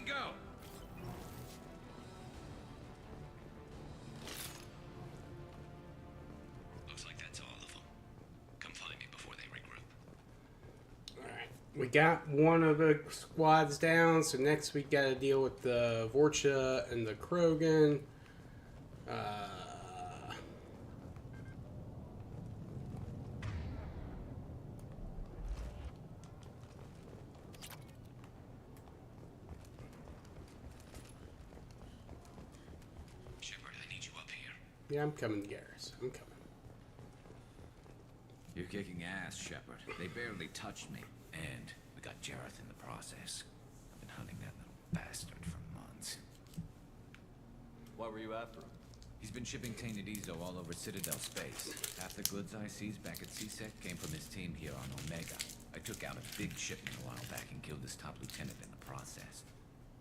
go! Looks like that's all of them. Come find me before they regroup. Alright. We got one of the squads down, so next we got to deal with the Vorcha and the Krogan. Shepard, I need you up here. Yeah, I'm coming, Garrus. I'm coming. You're kicking ass, Shepard. They barely touched me. And we got Jareth in the process. I've been hunting that little bastard for months. What were you after him? He's been shipping tainted Ezo all over Citadel space. Half the goods I seized back at CSEC came from his team here on Omega. I took out a big shipment a while back and killed his top lieutenant in the process.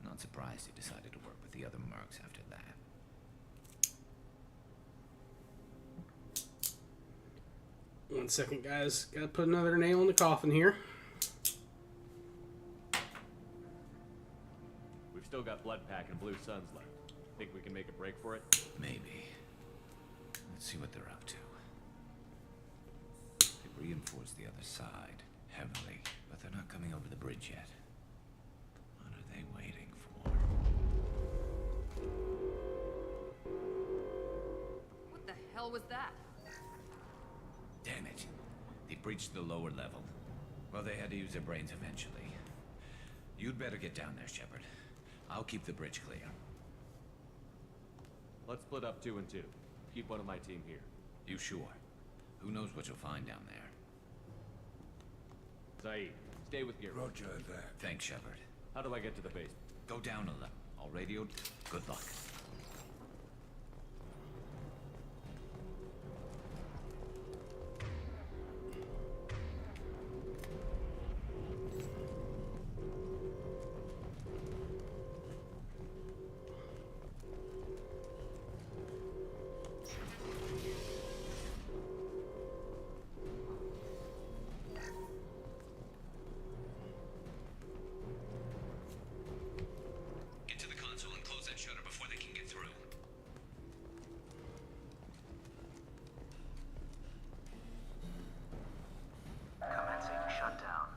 Not surprised he decided to work with the other mercs after that. One second, guys. Gotta put another nail in the coffin here. We've still got Bloodpack and Blue Suns left. Think we can make a break for it? Maybe. Let's see what they're up to. They reinforced the other side heavily, but they're not coming over the bridge yet. What are they waiting for? What the hell was that? Damn it. They breached the lower level. Well, they had to use their brains eventually. You'd better get down there, Shepard. I'll keep the bridge clear. Let's split up 2 and 2. Keep one of my team here. You sure? Who knows what you'll find down there? Zaid, stay with Gear. Roger that. Thanks, Shepard. How do I get to the base? Go down a level. All radioed? Good luck. Get to the console and close that shutter before they can get through. Commencing shutdown.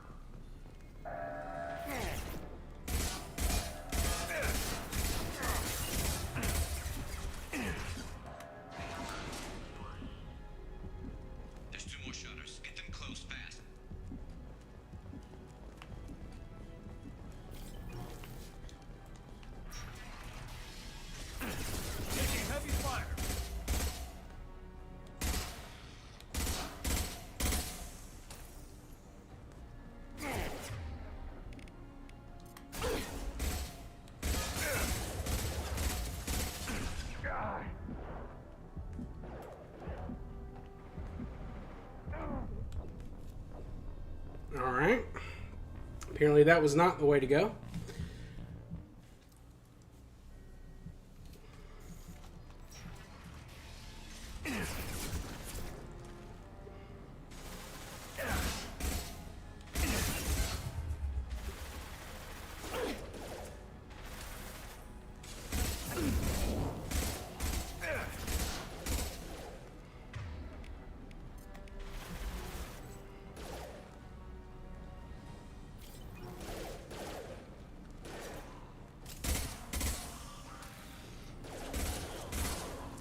There's 2 more shutters. Get them closed fast. Taking heavy fire. Alright. Apparently that was not the way to go.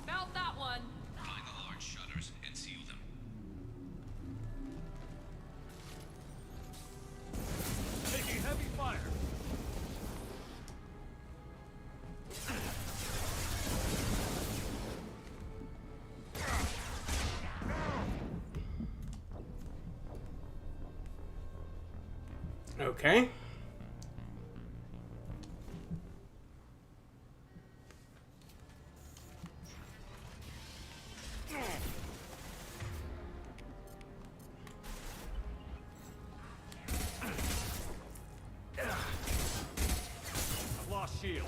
Found that one. Find the large shutters and seal them. Taking heavy fire. Okay. I've lost shield.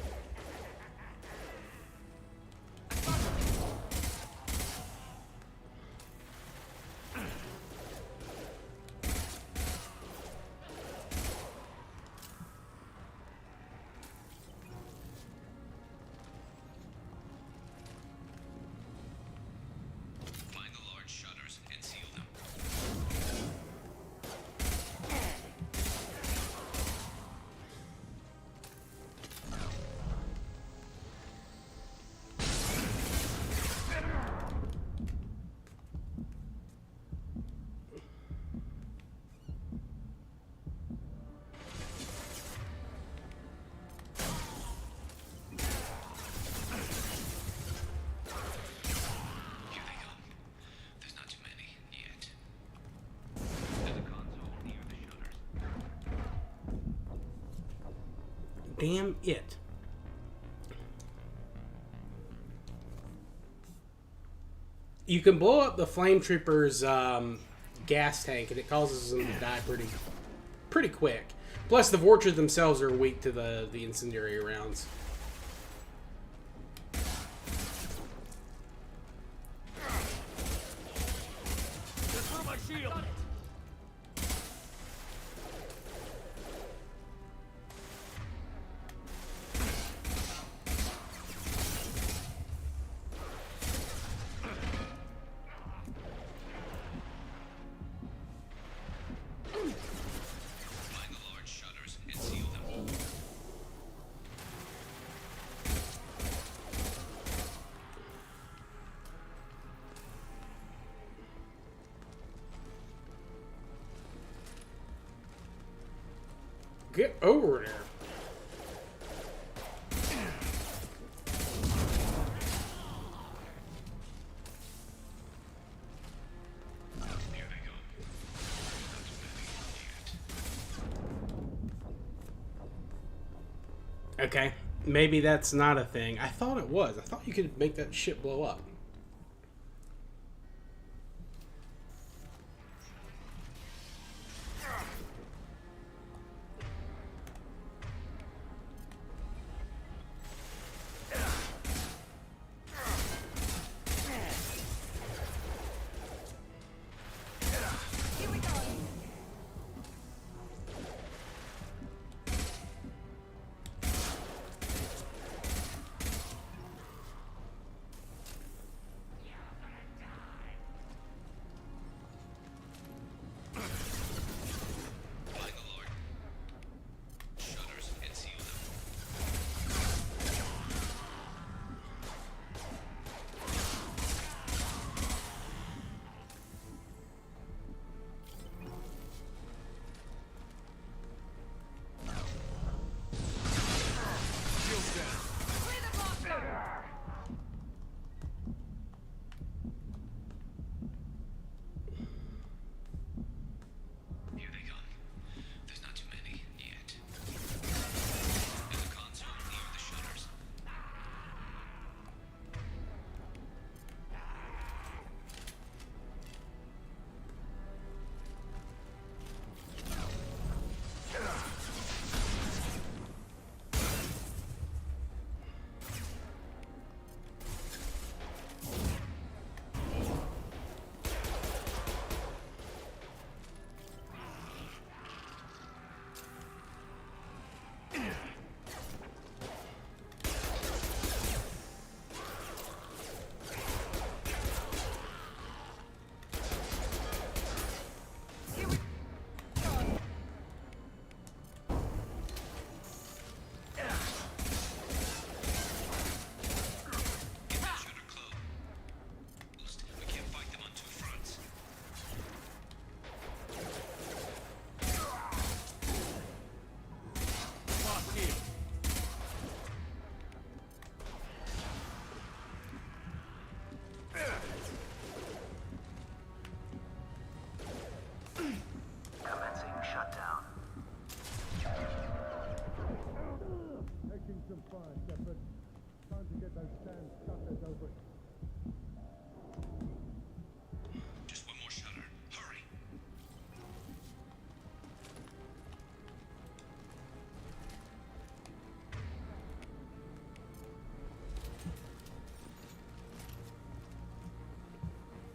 damn it. You can blow up the Flame Trooper's gas tank, and it causes them to die pretty quick. Plus, the Vorters themselves are weak to the incendiary rounds. My shield. Get over there. Okay, maybe that's not a thing. I thought it was. I thought you could make that shit blow up. Just one more shutter. Hurry.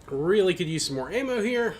Really could use some more ammo here.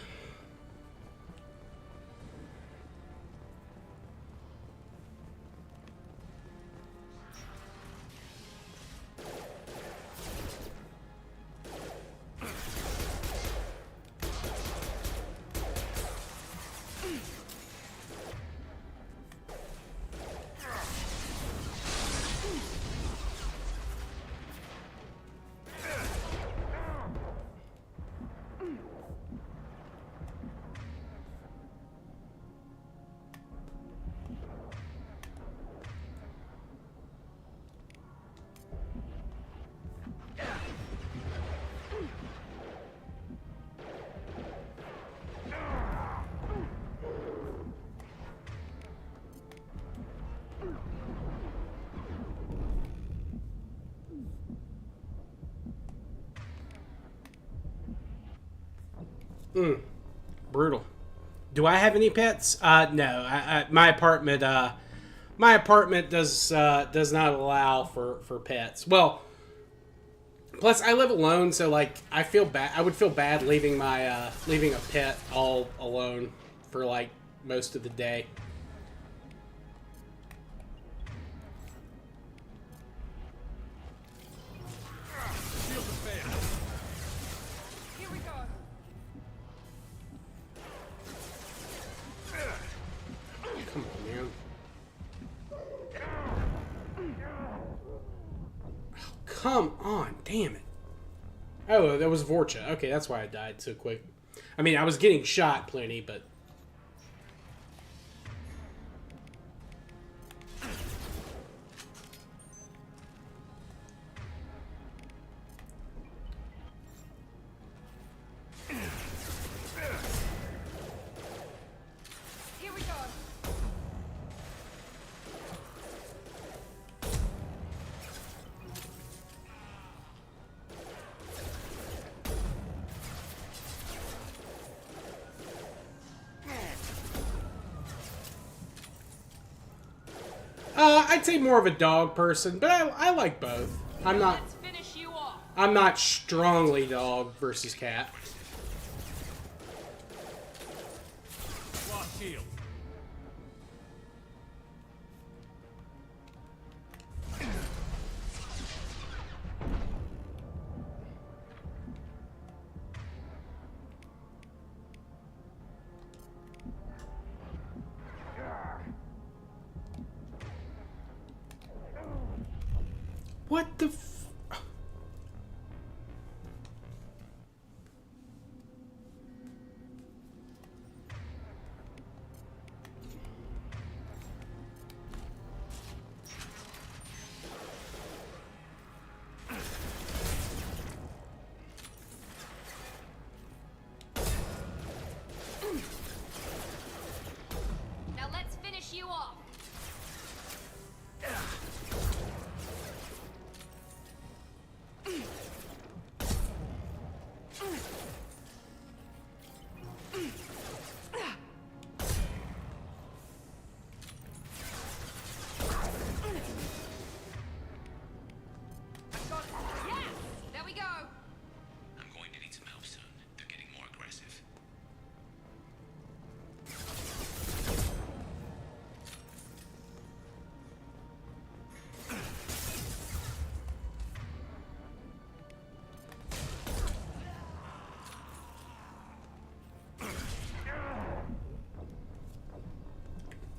Brutal. Do I have any pets? No. My apartment does not allow for pets. Well, plus I live alone, so like I feel bad. I would feel bad leaving a pet all alone for like most of the day. Come on, man. Oh, come on, damn it. Oh, that was Vorcha. Okay, that's why I died so quick. I mean, I was getting shot plenty, but... Here we go. I'd say more of a dog person, but I like both. I'm not strongly dog versus cat. Lost shield. What the f... Now let's finish you off. There we go. I'm going to need some help soon. They're getting more aggressive.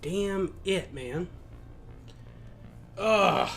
Damn it, man. Ugh.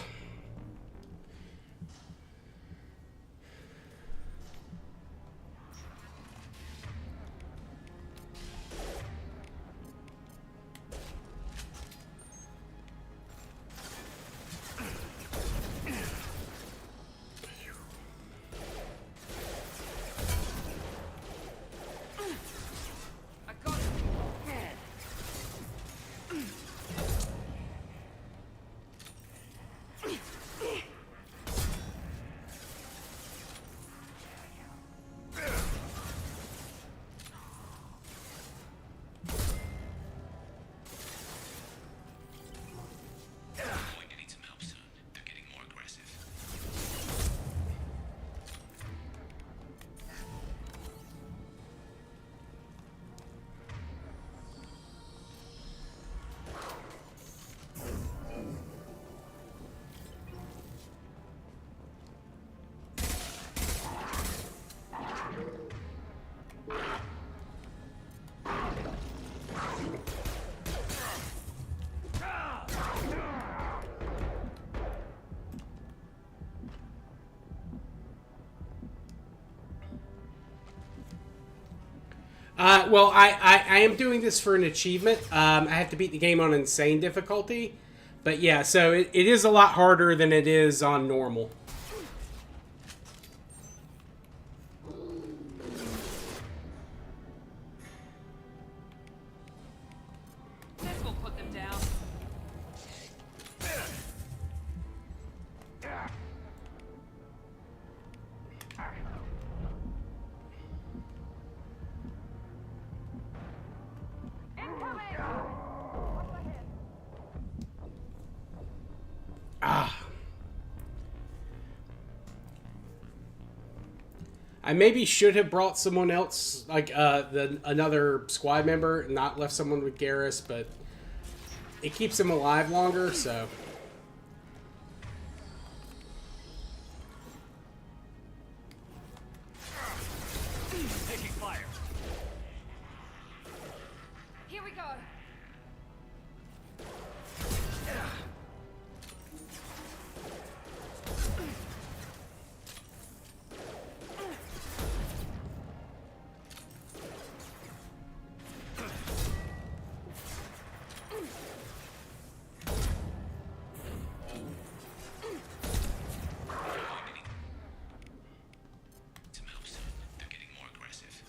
I'm going to need some help soon. They're getting more aggressive. Well, I am doing this for an achievement. I have to beat the game on insane difficulty. But yeah, so it is a lot harder than it is on normal. This will put them down. I maybe should have brought someone else, like another squad member, and not left someone with Garrus, but it keeps him alive longer, so. Taking fire. Here we go. Some help soon. They're getting more aggressive.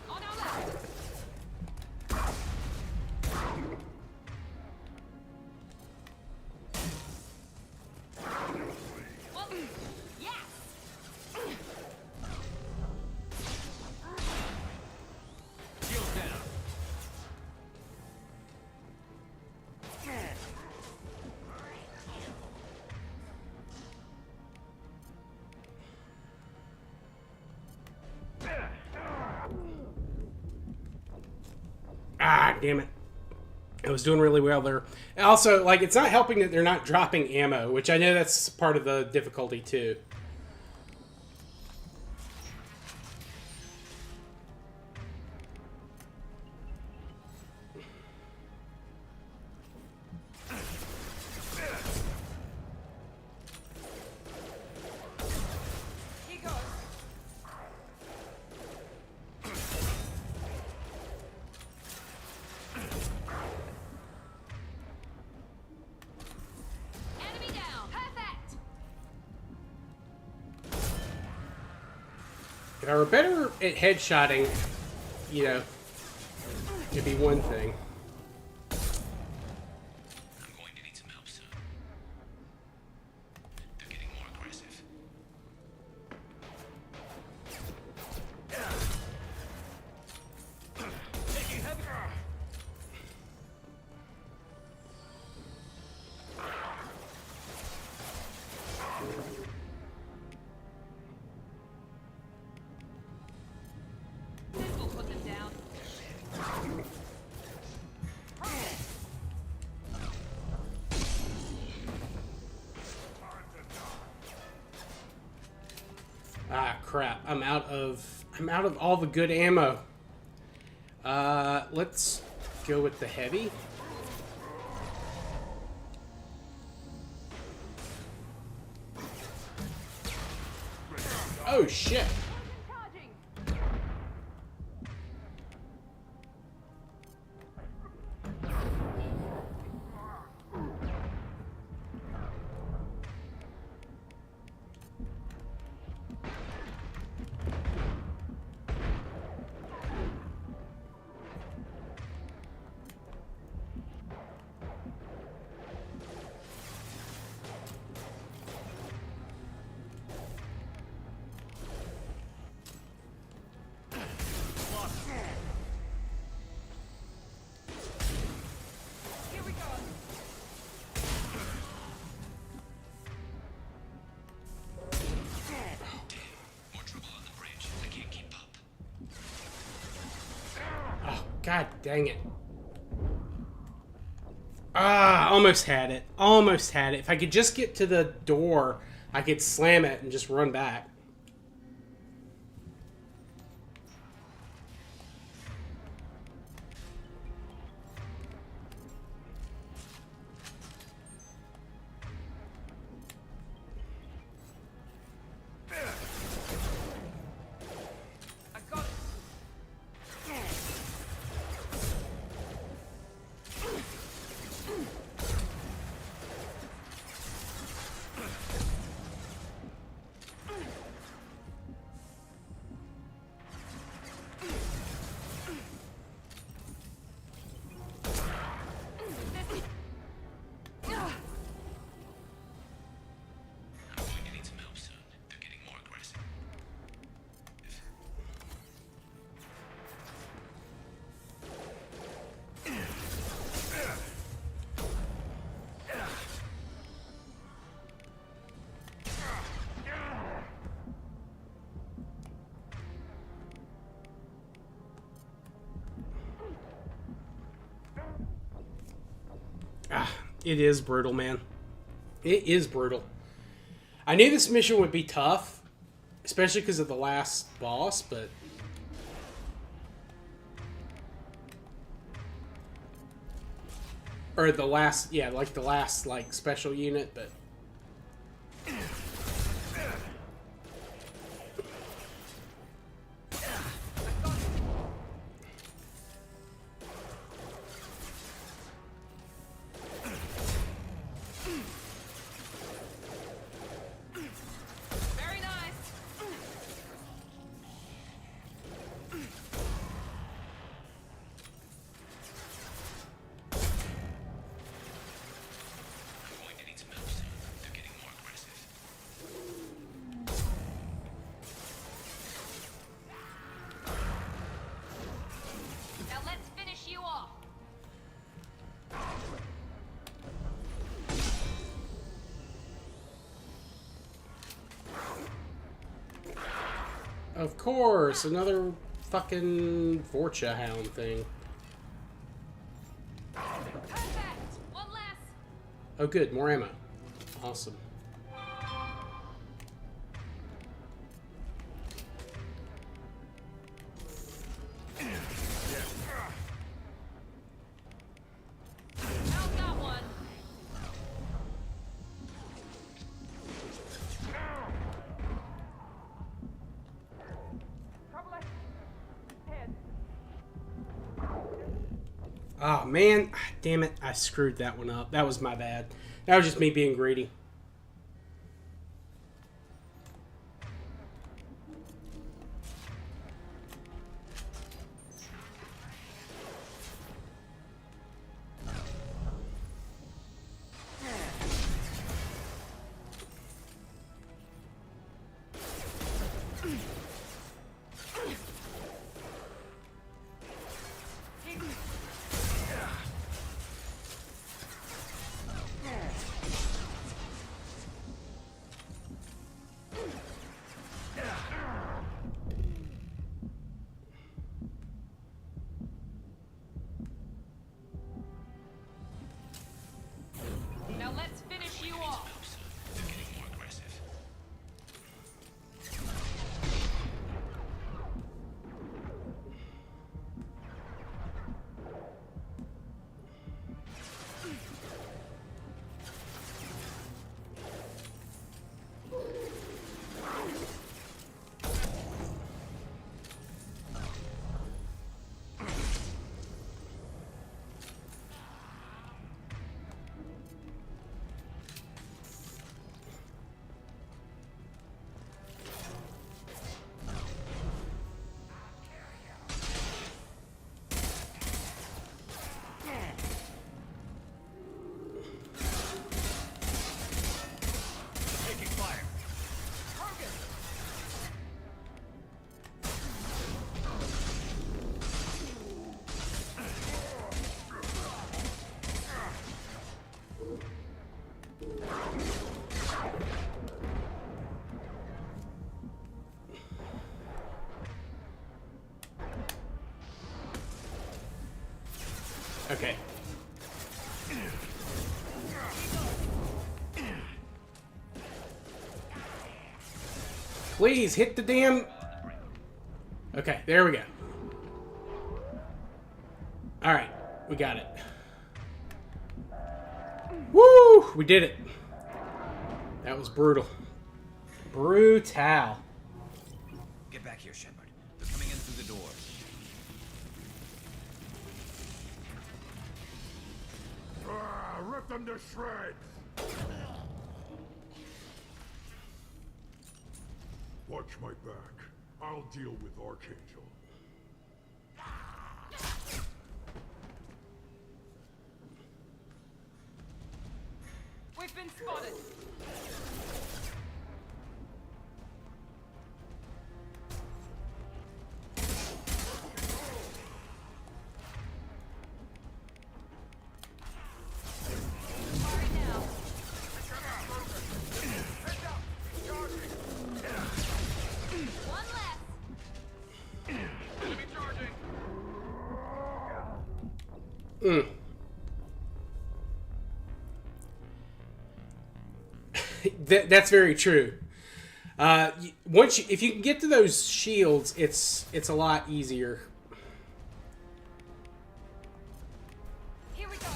On our left. Well, yes. Shield down. Ah, damn it. I was doing really well there. Also, like, it's not helping that they're not dropping ammo, which I know that's part of the difficulty, too. Here goes. Enemy down. Perfect. If I were better at headshotting, you know, it'd be one thing. I'm going to need some help soon. They're getting more aggressive. Taking heavy. This will put them down. Ah, crap. I'm out of all the good ammo. Let's go with the heavy. Oh, shit. Here we go. More trouble on the bridge. I can't keep up. Oh, god dang it. Ah, almost had it. Almost had it. If I could just get to the door, I could slam it and just run back. It is brutal, man. It is brutal. I knew this mission would be tough, especially because of the last boss, but... Or the last, yeah, like the last, like, special unit, but... Very nice. Now let's finish you off. Of course, another fucking Vorcha Hound thing. One less. Oh good, more ammo. Awesome. How's that one? Trouble ahead. Ah, man. Damn it. I screwed that one up. That was my bad. That was just me being greedy. Now let's finish you off. Okay. Please hit the damn... Okay, there we go. Alright, we got it. Woo! We did it. That was brutal. Brutal. Get back here, Shepard. They're coming in through the doors. Rip them to shreds! Watch my back. I'll deal with Archangel. We've been spotted. That's very true. If you can get to those shields, it's a lot easier. Here we go.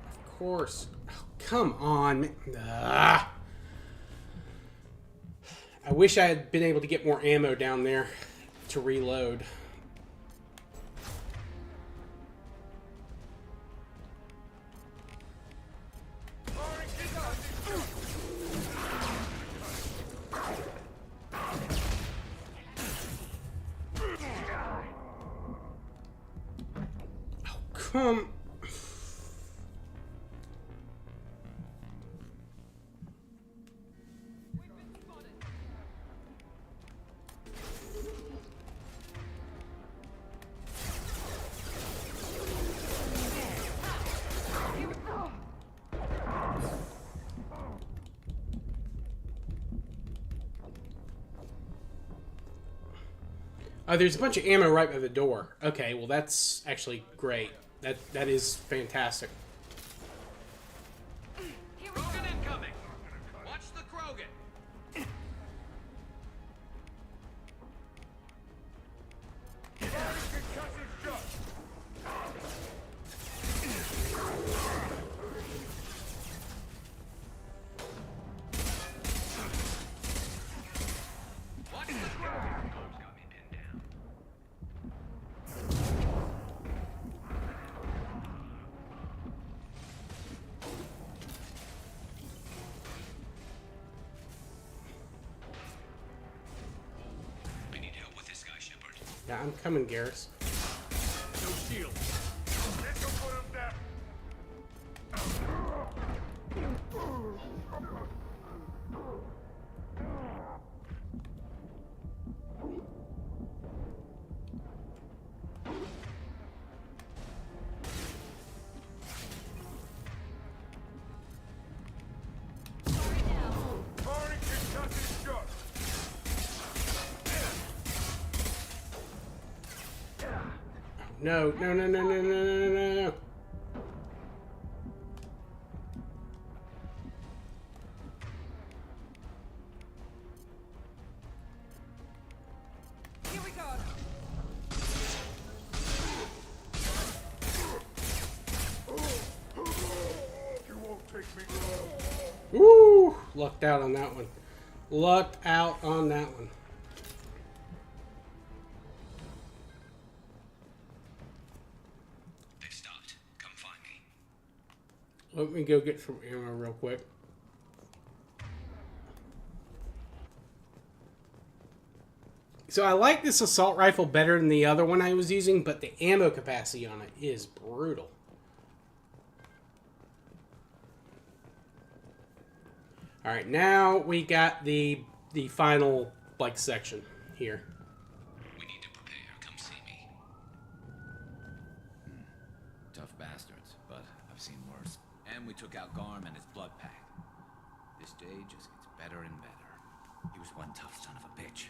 Of course. Oh, come on, man. Ah. I wish I had been able to get more ammo down there to reload. Come. Oh, there's a bunch of ammo right by the door. Okay, well that's actually great. That is fantastic. Krogan incoming! Watch the Krogan! Watch the Krogan! Yeah, I'm coming, Garrus. No shield. No, no, no, no, no, no, no, no, no. Here we go. You won't take me. Woo! Lucked out on that one. Lucked out on that one. They've stopped. Come find me. Let me go get some ammo real quick. So I like this assault rifle better than the other one I was using, but the ammo capacity on it is brutal. All right, now we got the final like section here. We need to prepare. Come see me. Tough bastards, but I've seen worse. And we took out Garm and his blood pack. This day just gets better and better. He was one tough son of a bitch.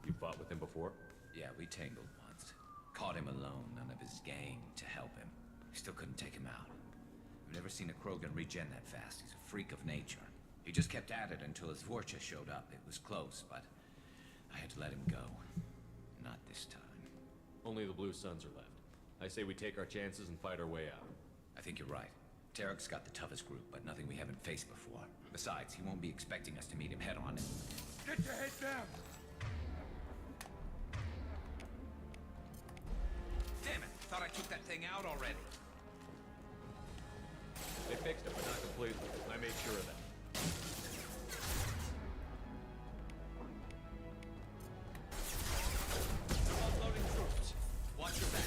You fought with him before? Yeah, we tangled once. Caught him alone, none of his gang to help him. Still couldn't take him out. I've never seen a Krogan regen that fast. He's a freak of nature. He just kept at it until his Vorcha showed up. It was close, but I had to let him go. Not this time. Only the Blue Suns are left. I say we take our chances and fight our way out. I think you're right. Tarek's got the toughest group, but nothing we haven't faced before. Besides, he won't be expecting us to meet him head on. Get your head down. Damn it! Thought I took that thing out already. They fixed it, but not completely. I made sure of that. Offloading troops. Watch your back.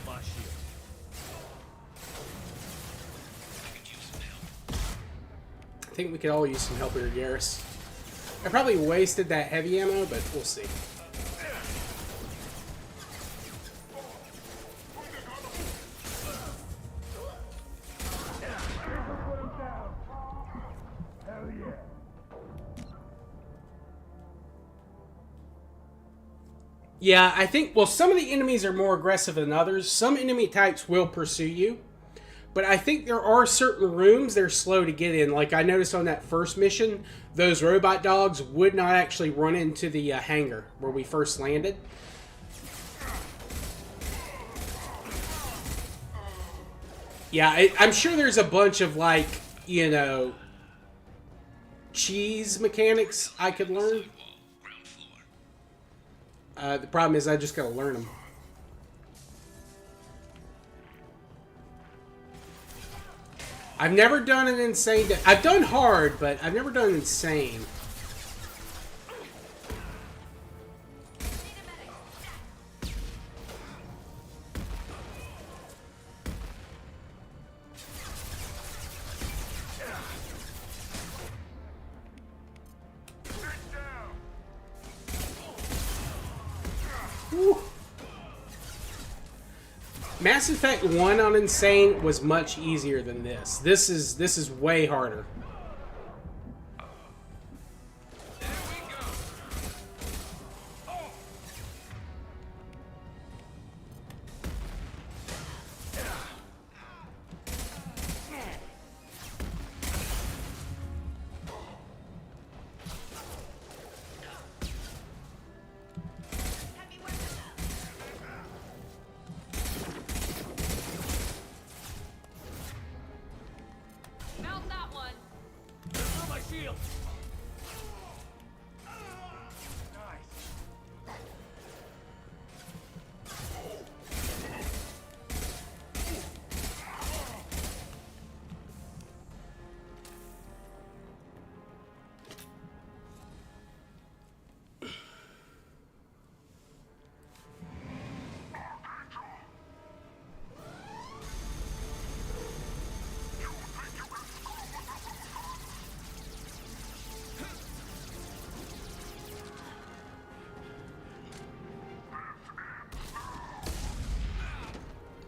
My shield. I think we could all use some help here, Garrus. I probably wasted that heavy ammo, but we'll see. Yeah, I think, well, some of the enemies are more aggressive than others. Some enemy types will pursue you. But I think there are certain rooms they're slow to get in. Like I noticed on that first mission, those robot dogs would not actually run into the hangar where we first landed. Yeah, I'm sure there's a bunch of, like, you know, cheese mechanics I could learn. The problem is I just gotta learn them. I've never done an insane... I've done hard, but I've never done insane. Woo. Mass Effect 1 on Insane was much easier than this. This is way harder.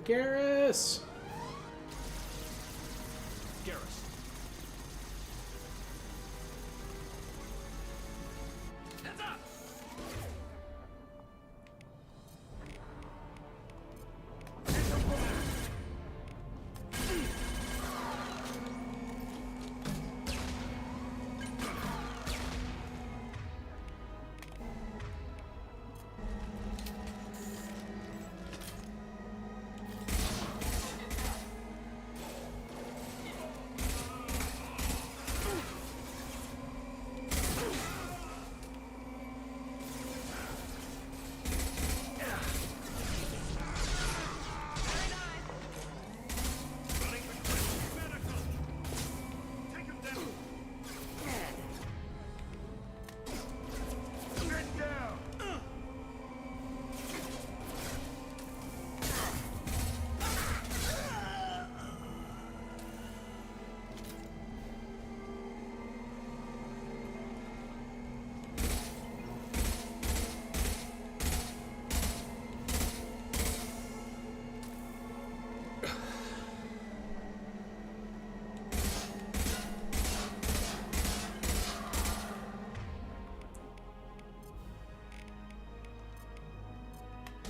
Garrus! Garrus. Heads up!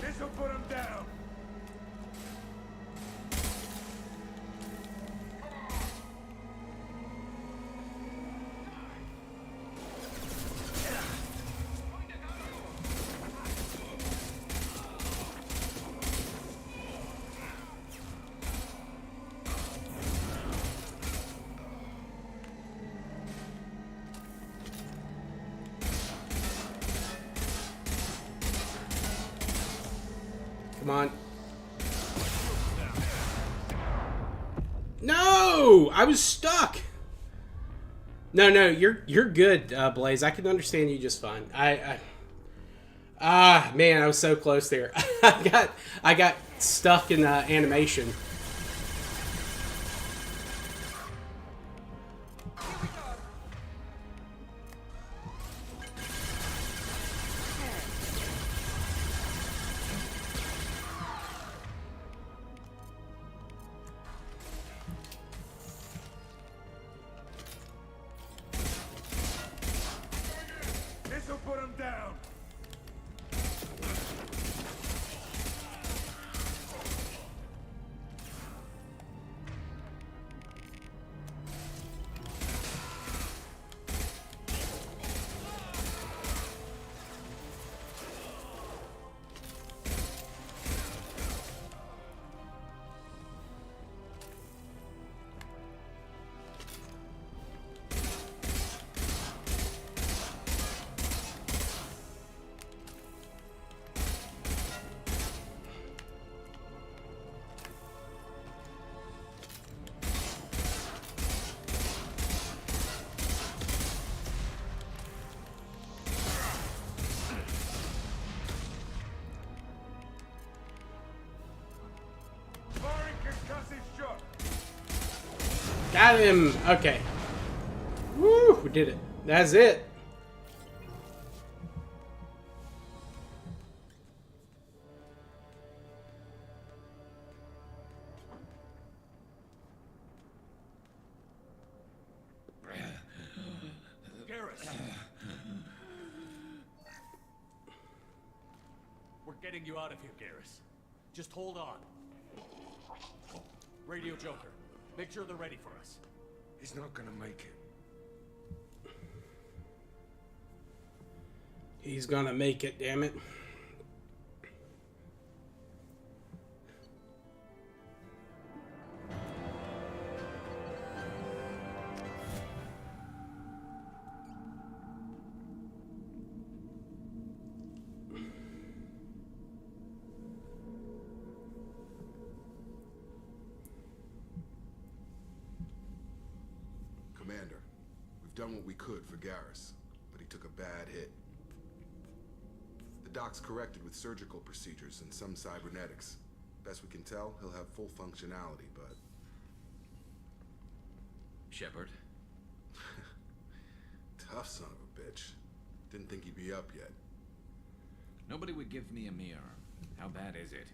This'll put him down. Come on. No! I was stuck! No, you're good, Blaze. I can understand you just fine. Man, I was so close there. I got stuck in animation. This'll put him down. Got him! Okay. Woo! We did it. That's it. Garrus! We're getting you out of here, Garrus. Just hold on. Radio Joker, make sure they're ready for us. He's not gonna make it. He's gonna make it, damn it. Commander, we've done what we could for Garrus, but he took a bad hit. The doc's corrected with surgical procedures and some cybernetics. Best we can tell, he'll have full functionality, but... Shepard? Tough son of a bitch. Didn't think he'd be up yet. Nobody would give me a mirror. How bad is it?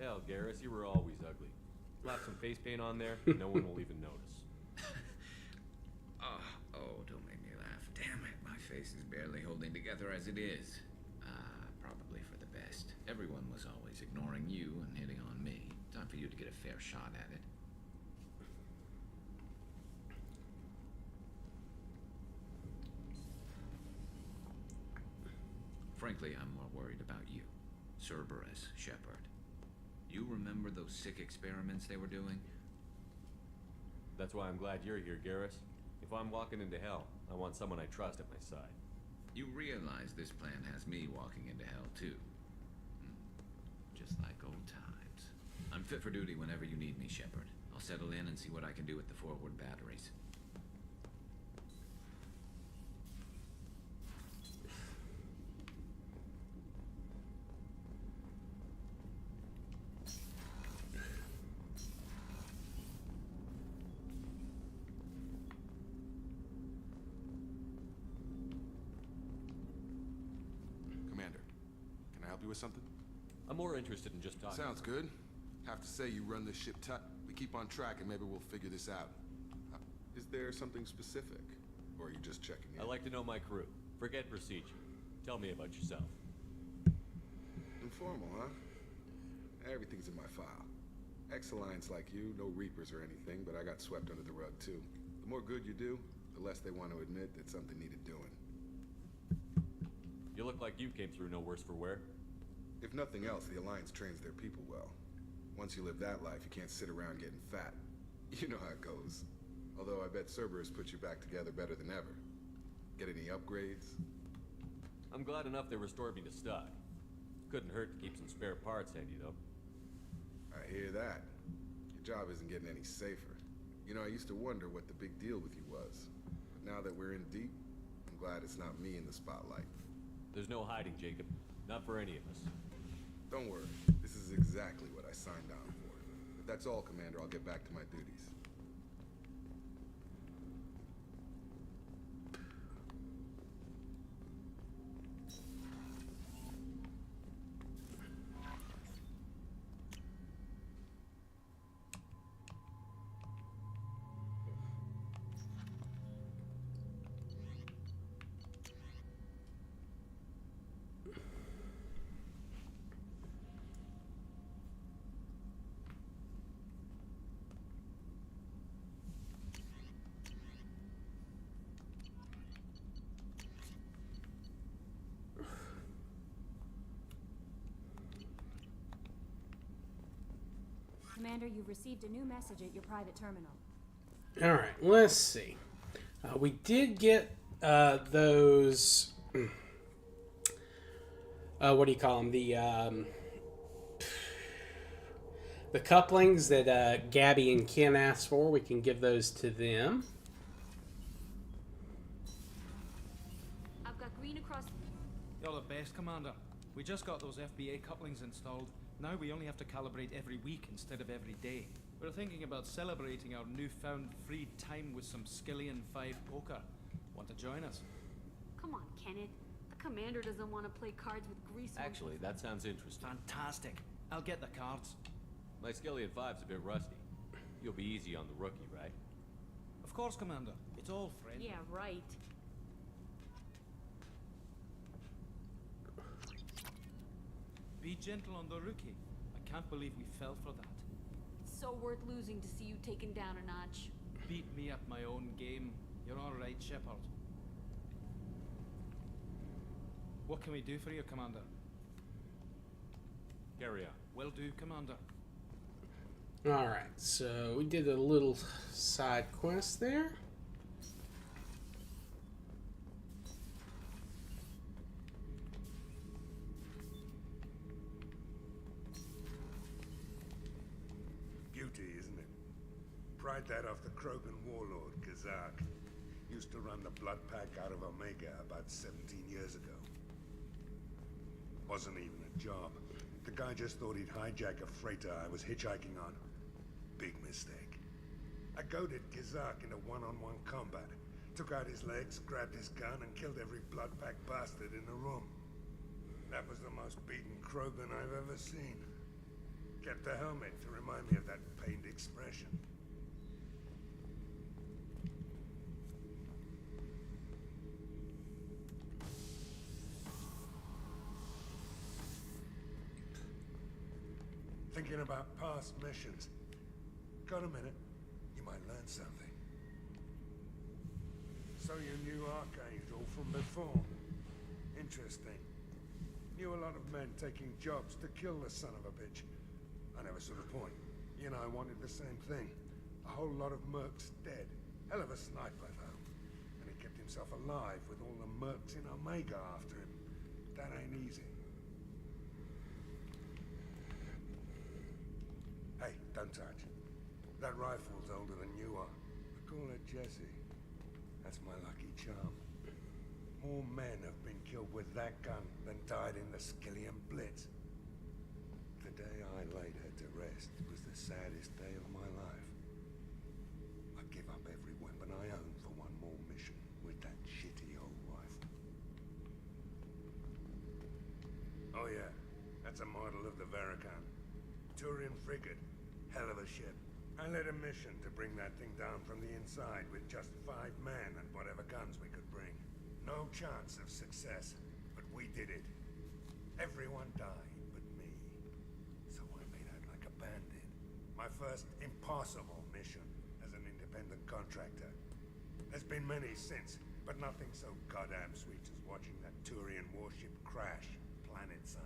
Hell, Garrus, you were always ugly. Slap some face paint on there, no one will even notice. Oh, don't make me laugh. Damn it, my face is barely holding together as it is. Probably for the best. Everyone was always ignoring you and hitting on me. Time for you to get a fair shot at it. Frankly, I'm more worried about you. Cerberus, Shepard. You remember those sick experiments they were doing? That's why I'm glad you're here, Garrus. If I'm walking into hell, I want someone I trust at my side. You realize this plan has me walking into hell, too. Just like old times. I'm fit for duty whenever you need me, Shepard. I'll settle in and see what I can do with the forward batteries. Commander, can I help you with something? I'm more interested in just talking. Sounds good. Have to say you run this ship tight. We keep on track and maybe we'll figure this out. Is there something specific? Or are you just checking in? I like to know my crew. Forget procedure. Tell me about yourself. Informal, huh? Everything's in my file. Ex-Alliance like you, no Reapers or anything, but I got swept under the rug too. The more good you do, the less they want to admit that something needed doing. You look like you came through no worse for wear. If nothing else, the Alliance trains their people well. Once you live that life, you can't sit around getting fat. You know how it goes. Although I bet Cerberus put you back together better than ever. Get any upgrades? I'm glad enough they restored me to stock. Couldn't hurt to keep some spare parts handy, though. I hear that. Your job isn't getting any safer. You know, I used to wonder what the big deal with you was. But now that we're in deep, I'm glad it's not me in the spotlight. There's no hiding, Jacob. Not for any of us. Don't worry. This is exactly what I signed on for. If that's all, Commander, I'll get back to my duties. Commander, you've received a new message at your private terminal. Alright, let's see. We did get those... what do you call them? The couplings that Gabby and Ken asked for. We can give those to them. I've got green across... You're the best, Commander. We just got those FBA couplings installed. Now we only have to calibrate every week instead of every day. We're thinking about celebrating our newfound free time with some Skillian 5 poker. Want to join us? Come on, Kenneth. The commander doesn't want to play cards with grease. Actually, that sounds interesting. Fantastic. I'll get the cards. My Skillian 5's a bit rusty. You'll be easy on the rookie, right? Of course, Commander. It's all friendly. Yeah, right. Be gentle on the rookie. I can't believe we fell for that. It's so worth losing to see you taken down a notch. Beat me at my own game. You're all right, Shepard. What can we do for you, Commander? Carry on. Will do, Commander. Alright, so we did a little side quest there. Beauty, isn't it? Pried that off the Krogan warlord, Kazak. Used to run the Blood Pack out of Omega about 17 years ago. Wasn't even a job. The guy just thought he'd hijack a freighter I was hitchhiking on. Big mistake. I goaded Kazak into one-on-one combat. Took out his legs, grabbed his gun, and killed every Blood Pack bastard in the room. That was the most beaten Krogan I've ever seen. Kept the helmet to remind me of that pained expression. Thinking about past missions. Got a minute? You might learn something. So you knew Archangel from before. Interesting. Knew a lot of men taking jobs to kill the son of a bitch. I never saw the point. You know, I wanted the same thing. A whole lot of mercs dead. Hell of a sniper, though. And he kept himself alive with all the mercs in Omega after him. That ain't easy. Hey, don't touch. That rifle's older than you are. I call her Jessie. That's my lucky charm. More men have been killed with that gun than died in the Skillian Blitz. The day I laid her to rest was the saddest day of my life. I give up every weapon I own for one more mission with that shitty old rifle. Oh yeah, that's a model of the Verican. Turian frigate. Hell of a ship. I led a mission to bring that thing down from the inside with just 5 men and whatever guns we could bring. No chance of success, but we did it. Everyone died but me. So I made out like a bandit. My first impossible mission as an independent contractor. There's been many since, but nothing so goddamn sweet as watching that Turian warship crash planet-side.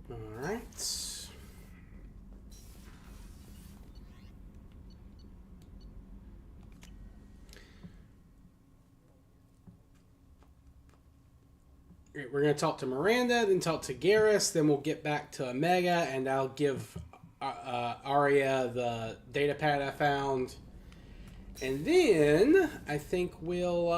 Alright. We're going to talk to Miranda, then talk to Garrus, then we'll get back to Omega, and I'll give Arya the data pad I found. And then I think we'll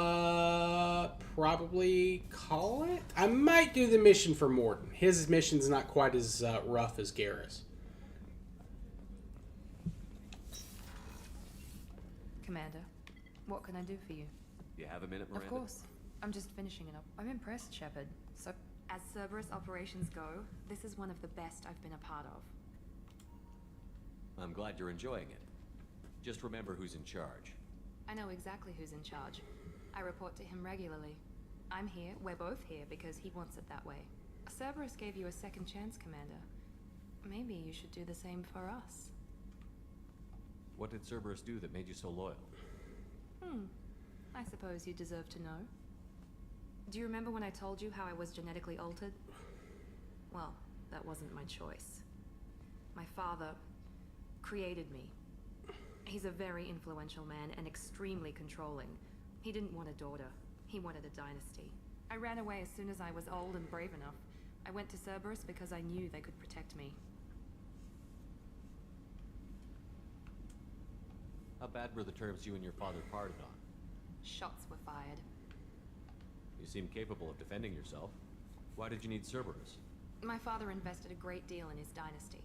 probably call it. I might do the mission for Mordin. His mission's not quite as rough as Garrus. Commander, what can I do for you? You have a minute, Miranda? Of course. I'm just finishing it up. I'm impressed, Shepard. So, as Cerberus operations go, this is one of the best I've been a part of. I'm glad you're enjoying it. Just remember who's in charge. I know exactly who's in charge. I report to him regularly. I'm here, we're both here, because he wants it that way. Cerberus gave you a second chance, Commander. Maybe you should do the same for us. What did Cerberus do that made you so loyal? I suppose you deserve to know. Do you remember when I told you how I was genetically altered? Well, that wasn't my choice. My father created me. He's a very influential man and extremely controlling. He didn't want a daughter. He wanted a dynasty. I ran away as soon as I was old and brave enough. I went to Cerberus because I knew they could protect me. How bad were the terms you and your father parted on? Shots were fired. You seem capable of defending yourself. Why did you need Cerberus? My father invested a great deal in his dynasty.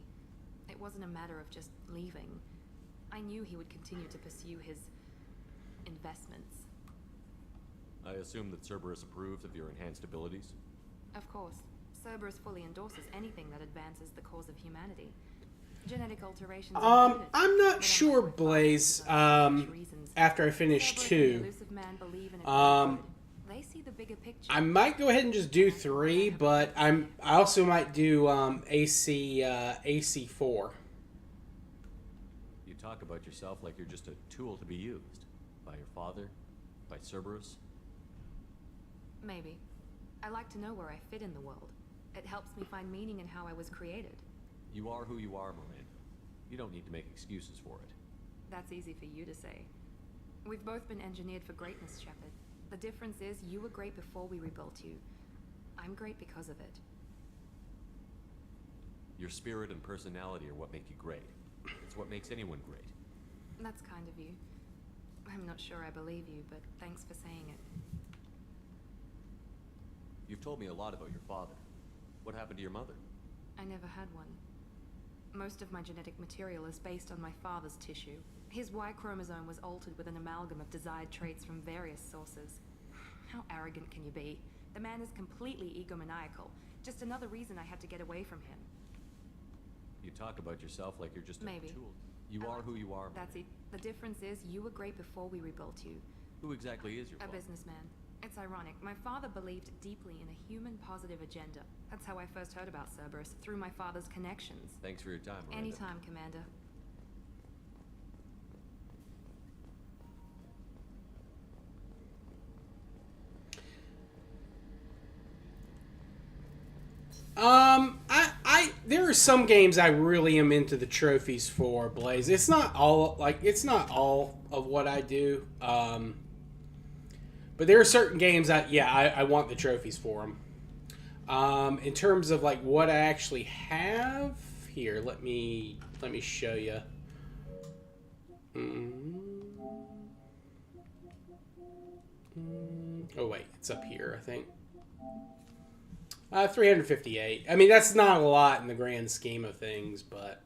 It wasn't a matter of just leaving. I knew he would continue to pursue his investments. I assume that Cerberus approves of your enhanced abilities? Of course, Cerberus fully endorses anything that advances the cause of humanity. Genetic alterations included. I'm not sure, Blaze. After I finish 2, they see the bigger picture. I might go ahead and just do 3, but I also might do AC4. You talk about yourself like you're just a tool to be used by your father, by Cerberus. Maybe. I like to know where I fit in the world. It helps me find meaning in how I was created. You are who you are, Miranda. You don't need to make excuses for it. That's easy for you to say. We've both been engineered for greatness, Shepard. The difference is you were great before we rebuilt you. I'm great because of it. Your spirit and personality are what make you great. It's what makes anyone great. That's kind of you. I'm not sure I believe you, but thanks for saying it. You've told me a lot about your father. What happened to your mother? I never had one. Most of my genetic material is based on my father's tissue. His Y chromosome was altered with an amalgam of desired traits from various sources. How arrogant can you be? The man is completely egomaniacal. Just another reason I had to get away from him. You talk about yourself like you're just a Maybe. tool. You are who you are. That's it. The difference is you were great before we rebuilt you. Who exactly is your A father? businessman. It's ironic. My father believed deeply in a human positive agenda. That's how I first heard about Cerberus, through my father's connections. Thanks for your time, Miranda. Anytime, Commander. There are some games I really am into the trophies for, Blaze. It's not all of what I do. But there are certain games that, I want the trophies for them. In terms of like what I actually have here, let me show you. Oh wait, it's up here, I think. 358. I mean, that's not a lot in the grand scheme of things, but...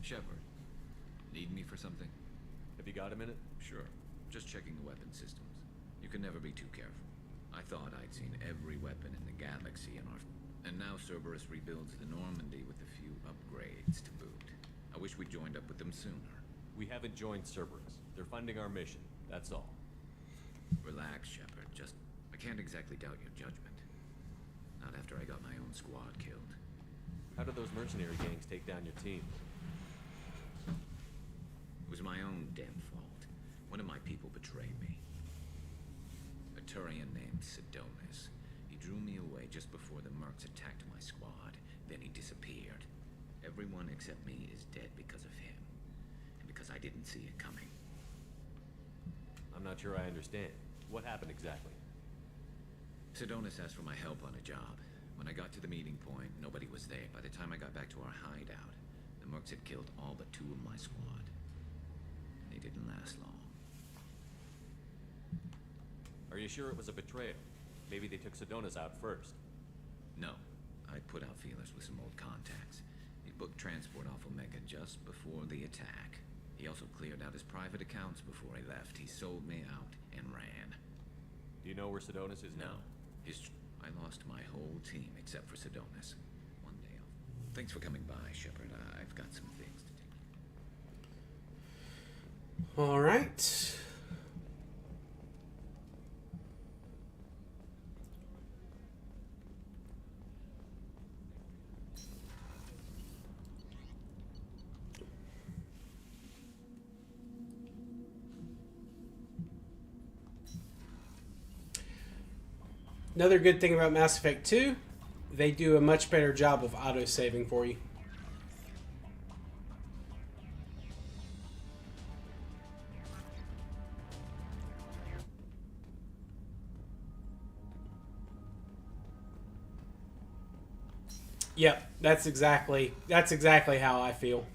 Shepard, need me for something? Have you got a minute? Sure. Just checking the weapon systems. You can never be too careful. I thought I'd seen every weapon in the galaxy in our... And now Cerberus rebuilds the Normandy with a few upgrades to boot. I wish we'd joined up with them sooner. We haven't joined Cerberus. They're funding our mission. That's all. Relax, Shepard. I can't exactly doubt your judgment. Not after I got my own squad killed. How did those mercenary gangs take down your team? It was my own damn fault. One of my people betrayed me. A Turian named Sidonis. He drew me away just before the Mercs attacked my squad. Then he disappeared. Everyone except me is dead because of him. And because I didn't see it coming. I'm not sure I understand. What happened exactly? Sidonis asked for my help on a job. When I got to the meeting point, nobody was there. By the time I got back to our hideout, the Mercs had killed all but 2 of my squad. And they didn't last long. Are you sure it was a betrayal? Maybe they took Sidonis out first. No. I put out feelers with some old contacts. He booked transport off Omega just before the attack. He also cleared out his private accounts before he left. He sold me out and ran. Do you know where Sidonis is now? I lost my whole team except for Sidonis. One day off. Thanks for coming by, Shepard. I've got some things to do. All right. Another good thing about Mass Effect 2, they do a much better job of auto-saving for you. Yep, that's exactly how I feel.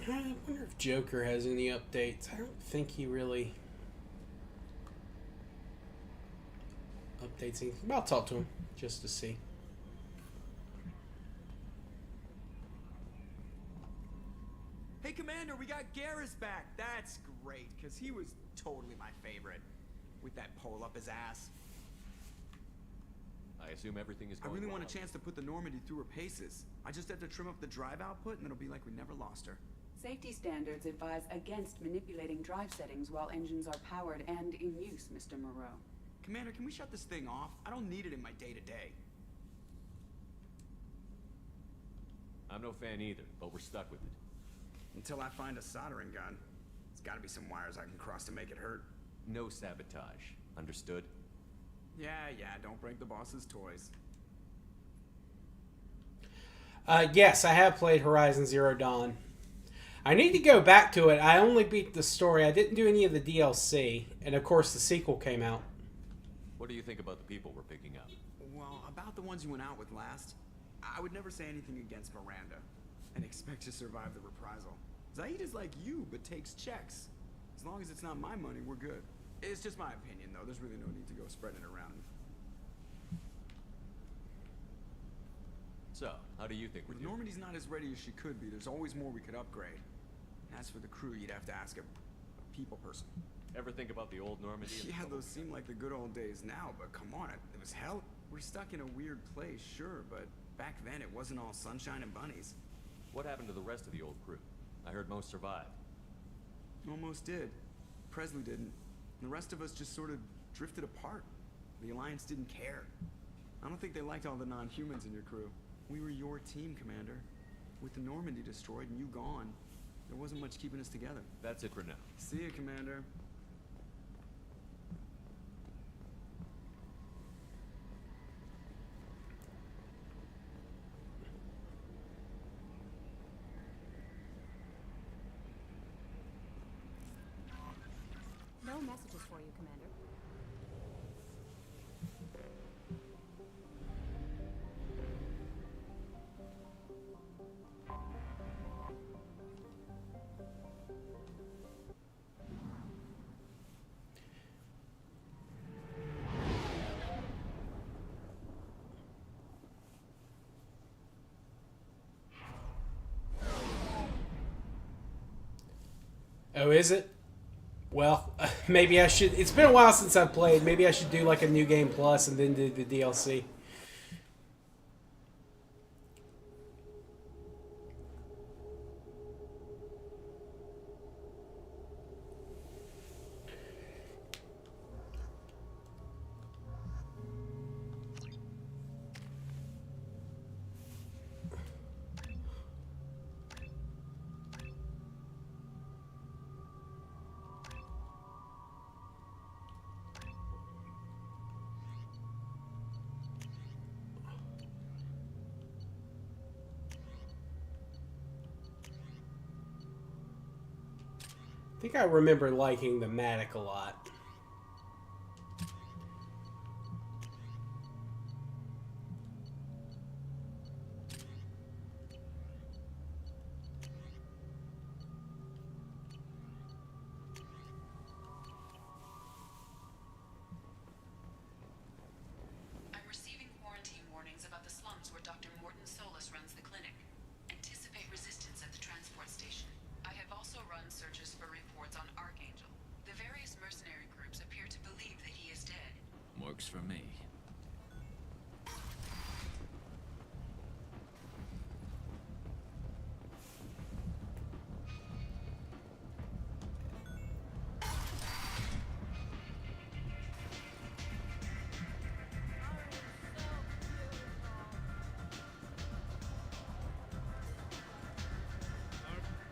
I wonder if Joker has any updates. I don't think he really updates anything. But I'll talk to him just to see. Hey, Commander, we got Garrus back. That's great, because he was totally my favorite. With that pole up his ass. I assume everything is I going really well. want a chance to put the Normandy through her paces. I just have to trim up the drive output, and it'll be like we never lost her. Safety standards advise against manipulating drive settings while engines are powered and in use, Mr. Moreau. Commander, can we shut this thing off? I don't need it in my day-to-day. I'm no fan either, but we're stuck with it. Until I find a soldering gun. There's gotta be some wires I can cross to make it hurt. No sabotage. Understood? Yeah, don't break the boss's toys. Yes, I have played Horizon Zero Dawn. I need to go back to it. I only beat the story. I didn't do any of the DLC. And of course the sequel came out. What do you think about the people we're picking up? Well, about the ones you went out with last, I would never say anything against Miranda. And expect to survive the reprisal. Zaid is like you, but takes checks. As long as it's not my money, we're good. It's just my opinion, though. There's really no need to go spreading it around. So, how do you think we're doing? Normandy's not as ready as she could be. There's always more we could upgrade. As for the crew, you'd have to ask a people person. Ever think about the old Normandy? Yeah, those seem like the good old days now, but come on, it was hell. We're stuck in a weird place, sure, but back then it wasn't all sunshine and bunnies. What happened to the rest of the old crew? I heard most survived. Almost did. Presley didn't. The rest of us just sort of drifted apart. The Alliance didn't care. I don't think they liked all the non-humans in your crew. We were your team, Commander. With the Normandy destroyed and you gone, there wasn't much keeping us together. That's it for now. See you, Commander. No messages for you, Commander. Oh, is it? Well, maybe I should... It's been a while since I've played. Maybe I should do like a New Game Plus and then do the DLC. I think I remember liking the Matic a lot. I'm receiving quarantine warnings about the slums where Dr. Morton Solus runs the clinic. Anticipate resistance at the transport station. I have also run searches for reports on Archangel. The various mercenary groups appear to believe that he is dead. Works for me.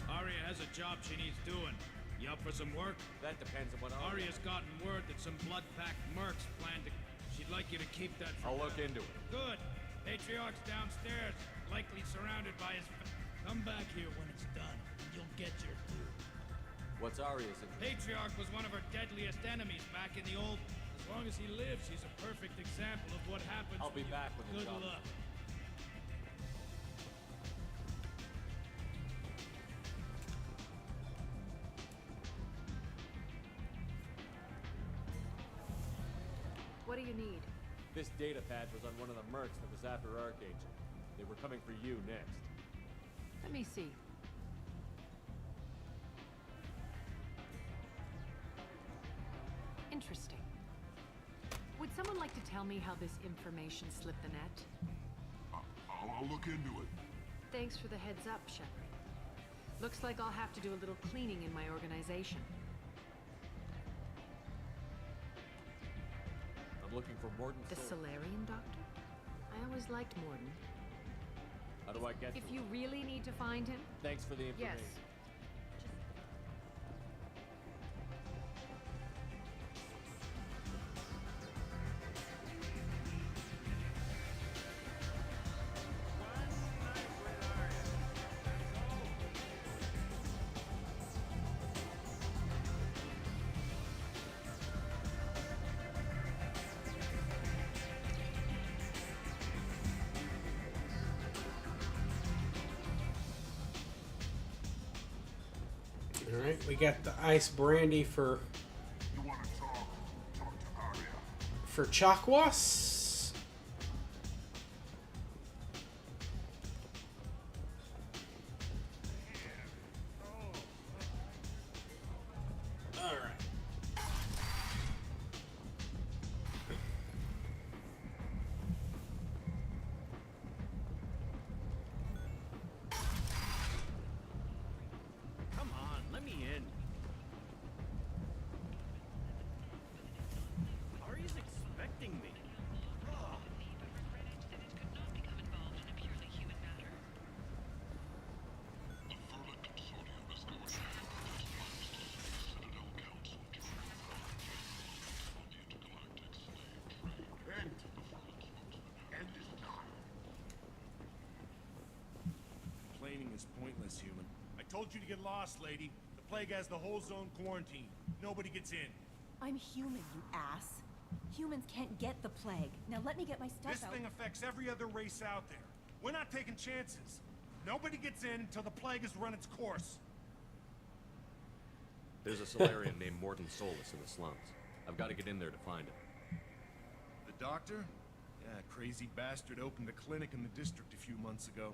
Arya has a job she needs doing. You up for some work? That depends on what Arya's gotten word that some blood-packed mercs plan to... She'd like you to keep that from I'll look her. into it. Good. Patriarch's downstairs, likely surrounded by his... Come back here when it's done, and you'll get your due. What's Arya's interest? Patriarch was one of her deadliest enemies back in the old... As long as he lives, he's a perfect example of what happens. I'll be when you- back when the Good job is luck. What do you need? This data pad was on one of the mercs that was after Archangel. They were coming for you next. Let me see. Interesting. Would someone like to tell me how this information slipped the net? I'll look into it. Thanks for the heads up, Shepard. Looks like I'll have to do a little cleaning in my organization. I'm looking for Mordin The Sol- Solarian Doctor? I always liked Morden. How do I get If to you him? really need to find him, Thanks for the information. yes. All right, we got the ice brandy for Chakwas. All right. Come on, let me in. Aria's expecting me. Complaining is pointless, human. I told you to get lost, lady. The plague has the whole zone quarantined. Nobody gets in. I'm human, you ass. Humans can't get the plague. Now let me get my stuff This out. thing affects every other race out there. We're not taking chances. Nobody gets in until the plague has run its course. There's a Solarian named Mordin Solus in the slums. I've got to get in there to find him. The doctor? Yeah, crazy bastard opened a clinic in the district a few months ago.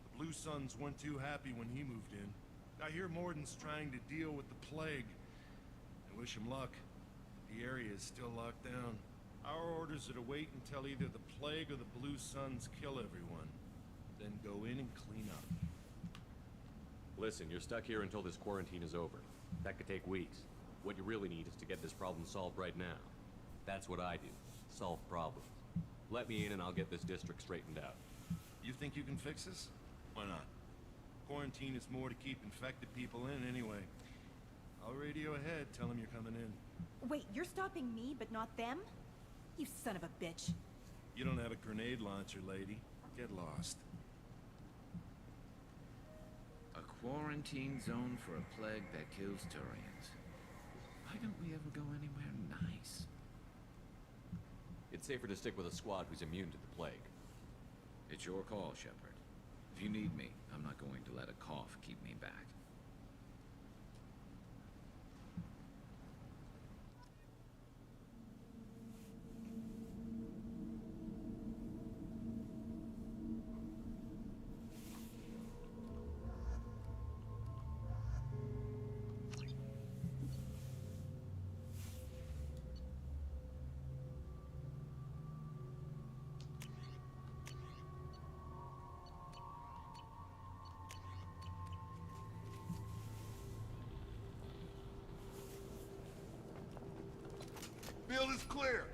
The Blue Suns weren't too happy when he moved in. I hear Morden's trying to deal with the plague. I wish him luck. The area is still locked down. Our orders are to wait until either the plague or the Blue Suns kill everyone. Then go in and clean up. Listen, you're stuck here until this quarantine is over. That could take weeks. What you really need is to get this problem solved right now. That's what I do. Solve problems. Let me in and I'll get this district straightened out. You think you can fix this? Why not? Quarantine is more to keep infected people in anyway. I'll radio ahead, tell them you're coming in. Wait, you're stopping me, but not them? You son of a bitch. You don't have a grenade launcher, lady. Get lost. A quarantine zone for a plague that kills Turians. Why don't we ever go anywhere nice? It's safer to stick with a squad who's immune to the plague. It's your call, Shepard. If you need me, I'm not going to let a cough keep me back. Field is clear.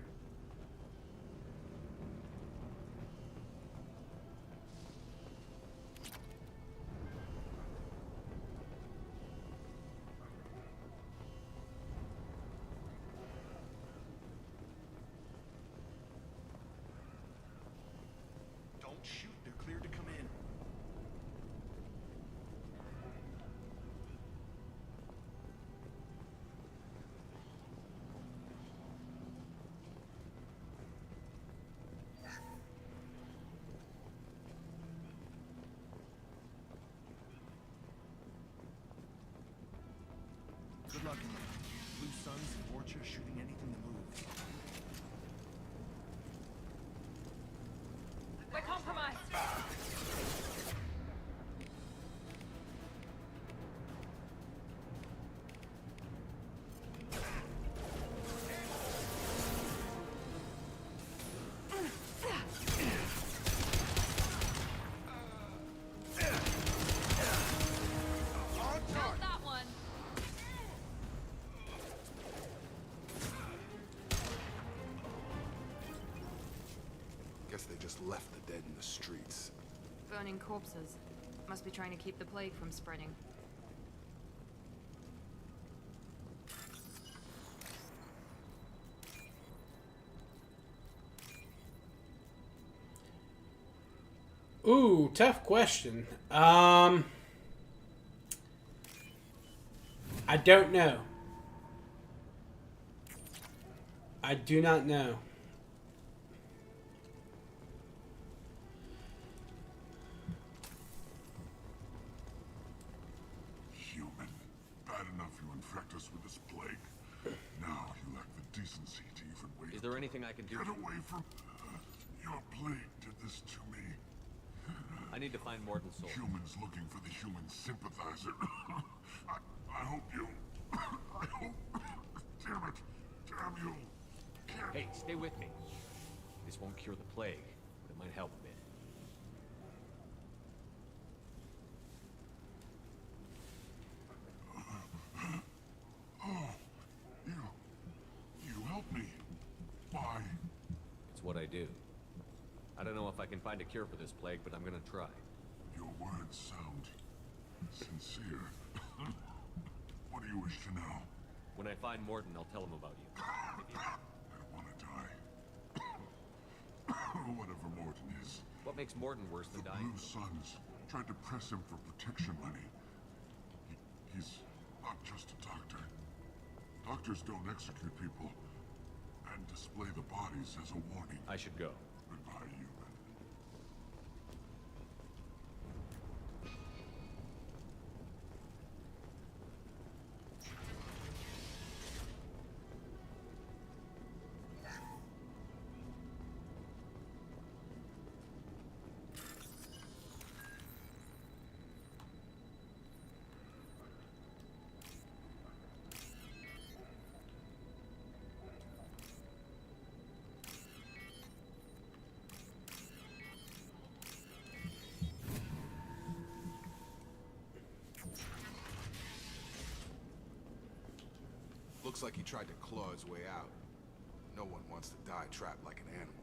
Don't shoot, they're cleared to come in. Good luck in there. Blue Suns and Orchard shooting anything that moves. We're compromised. Not that one. Guess they just left the dead in the streets. Burning corpses. Must be trying to keep the plague from spreading. Ooh, tough question. I don't know. I do not know. Human. Bad enough you infect us with this plague. Now you lack the decency to even wait. Is there anything I can do? Get away from... Your plague did this to me. I need to find Morton's soul. Humans looking for the human sympathizer. I hope you... I hope... Damn it. Damn you. Hey, stay with me. This won't cure the plague, but it might help a bit. Oh, you helped me. Why? It's what I do. I don't know if I can find a cure for this plague, but I'm gonna try. Your words sound sincere. What do you wish to know? When I find Morton, I'll tell him about you. I don't want to die. Whatever Morton is. What makes Morton worse than The dying? Blue Suns tried to press him for protection money. He's not just a doctor. Doctors don't execute people and display the bodies as a warning. I should go. Goodbye, human. Looks like he tried to claw his way out. No one wants to die trapped like an animal.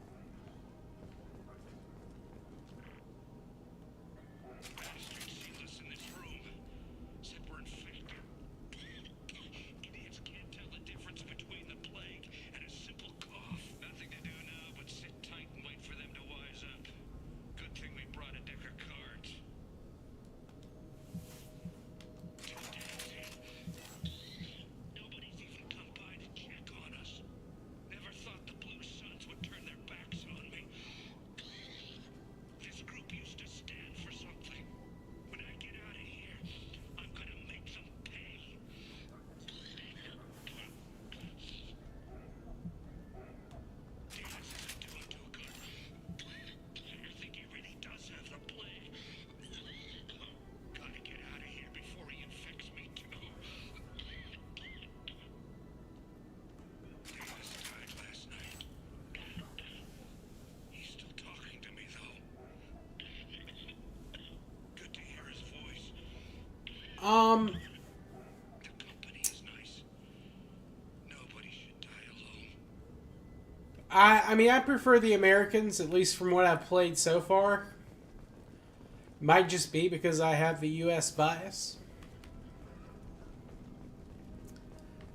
I mean, I prefer the Americans, at least from what I've played so far. Might just be because I have the U.S. bias.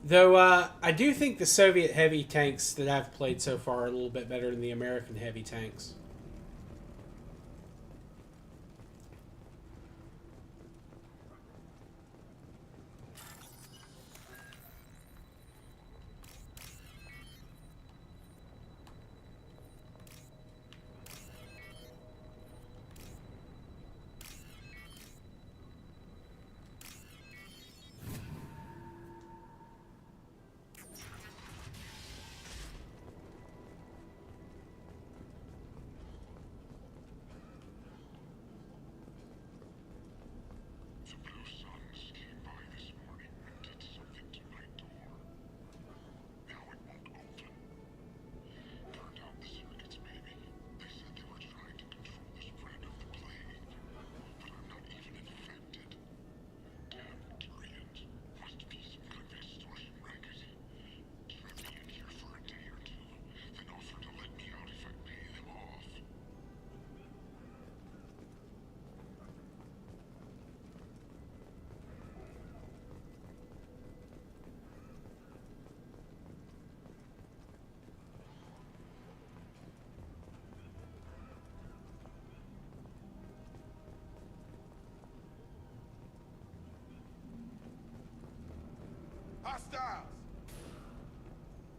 Though, I do think the Soviet heavy tanks that I've played so far are a little bit better than the American heavy tanks. Hostiles!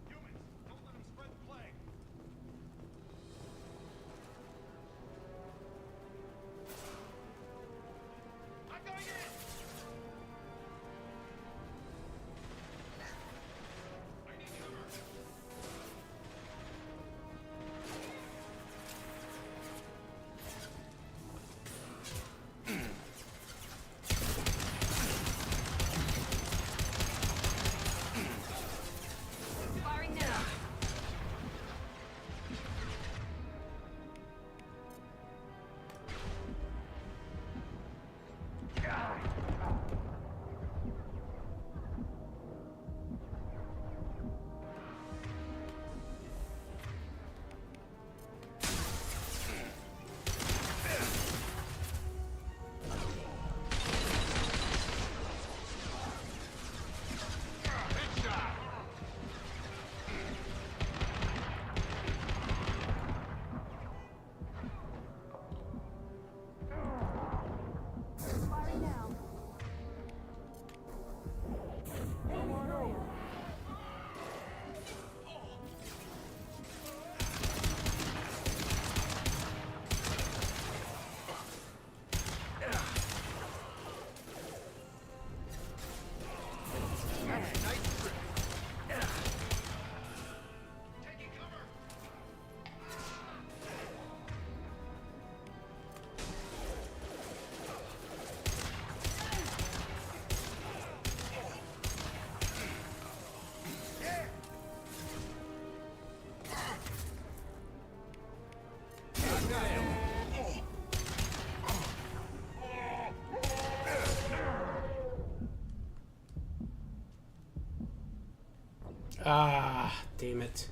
Humans, don't let them spread the plague. I'm going in! I need cover. Firing now. Firing now. Ah, damn it.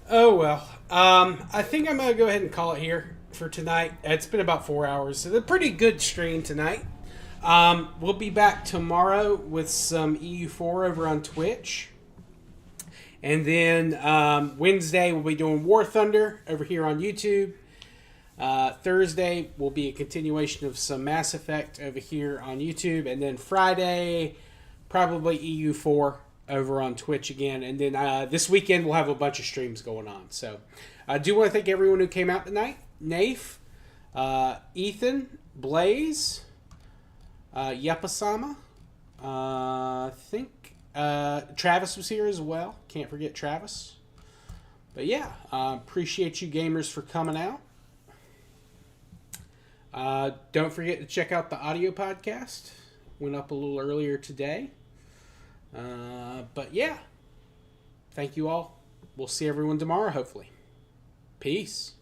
Oh well. I think I'm gonna go ahead and call it here for tonight. It's been about 4 hours, so a pretty good stream tonight. We'll be back tomorrow with some EU4 over on Twitch. And then Wednesday we'll be doing War Thunder over here on YouTube. Thursday will be a continuation of some Mass Effect over here on YouTube. And then Friday, probably EU4 over on Twitch again. And then this weekend we'll have a bunch of streams going on. So I do want to thank everyone who came out tonight. Nafe, Ethan, Blaze, Yepasama, I think Travis was here as well. Can't forget Travis. But yeah, appreciate you gamers for coming out. Don't forget to check out the audio podcast. Went up a little earlier today. But yeah, thank you all. We'll see everyone tomorrow, hopefully. Peace.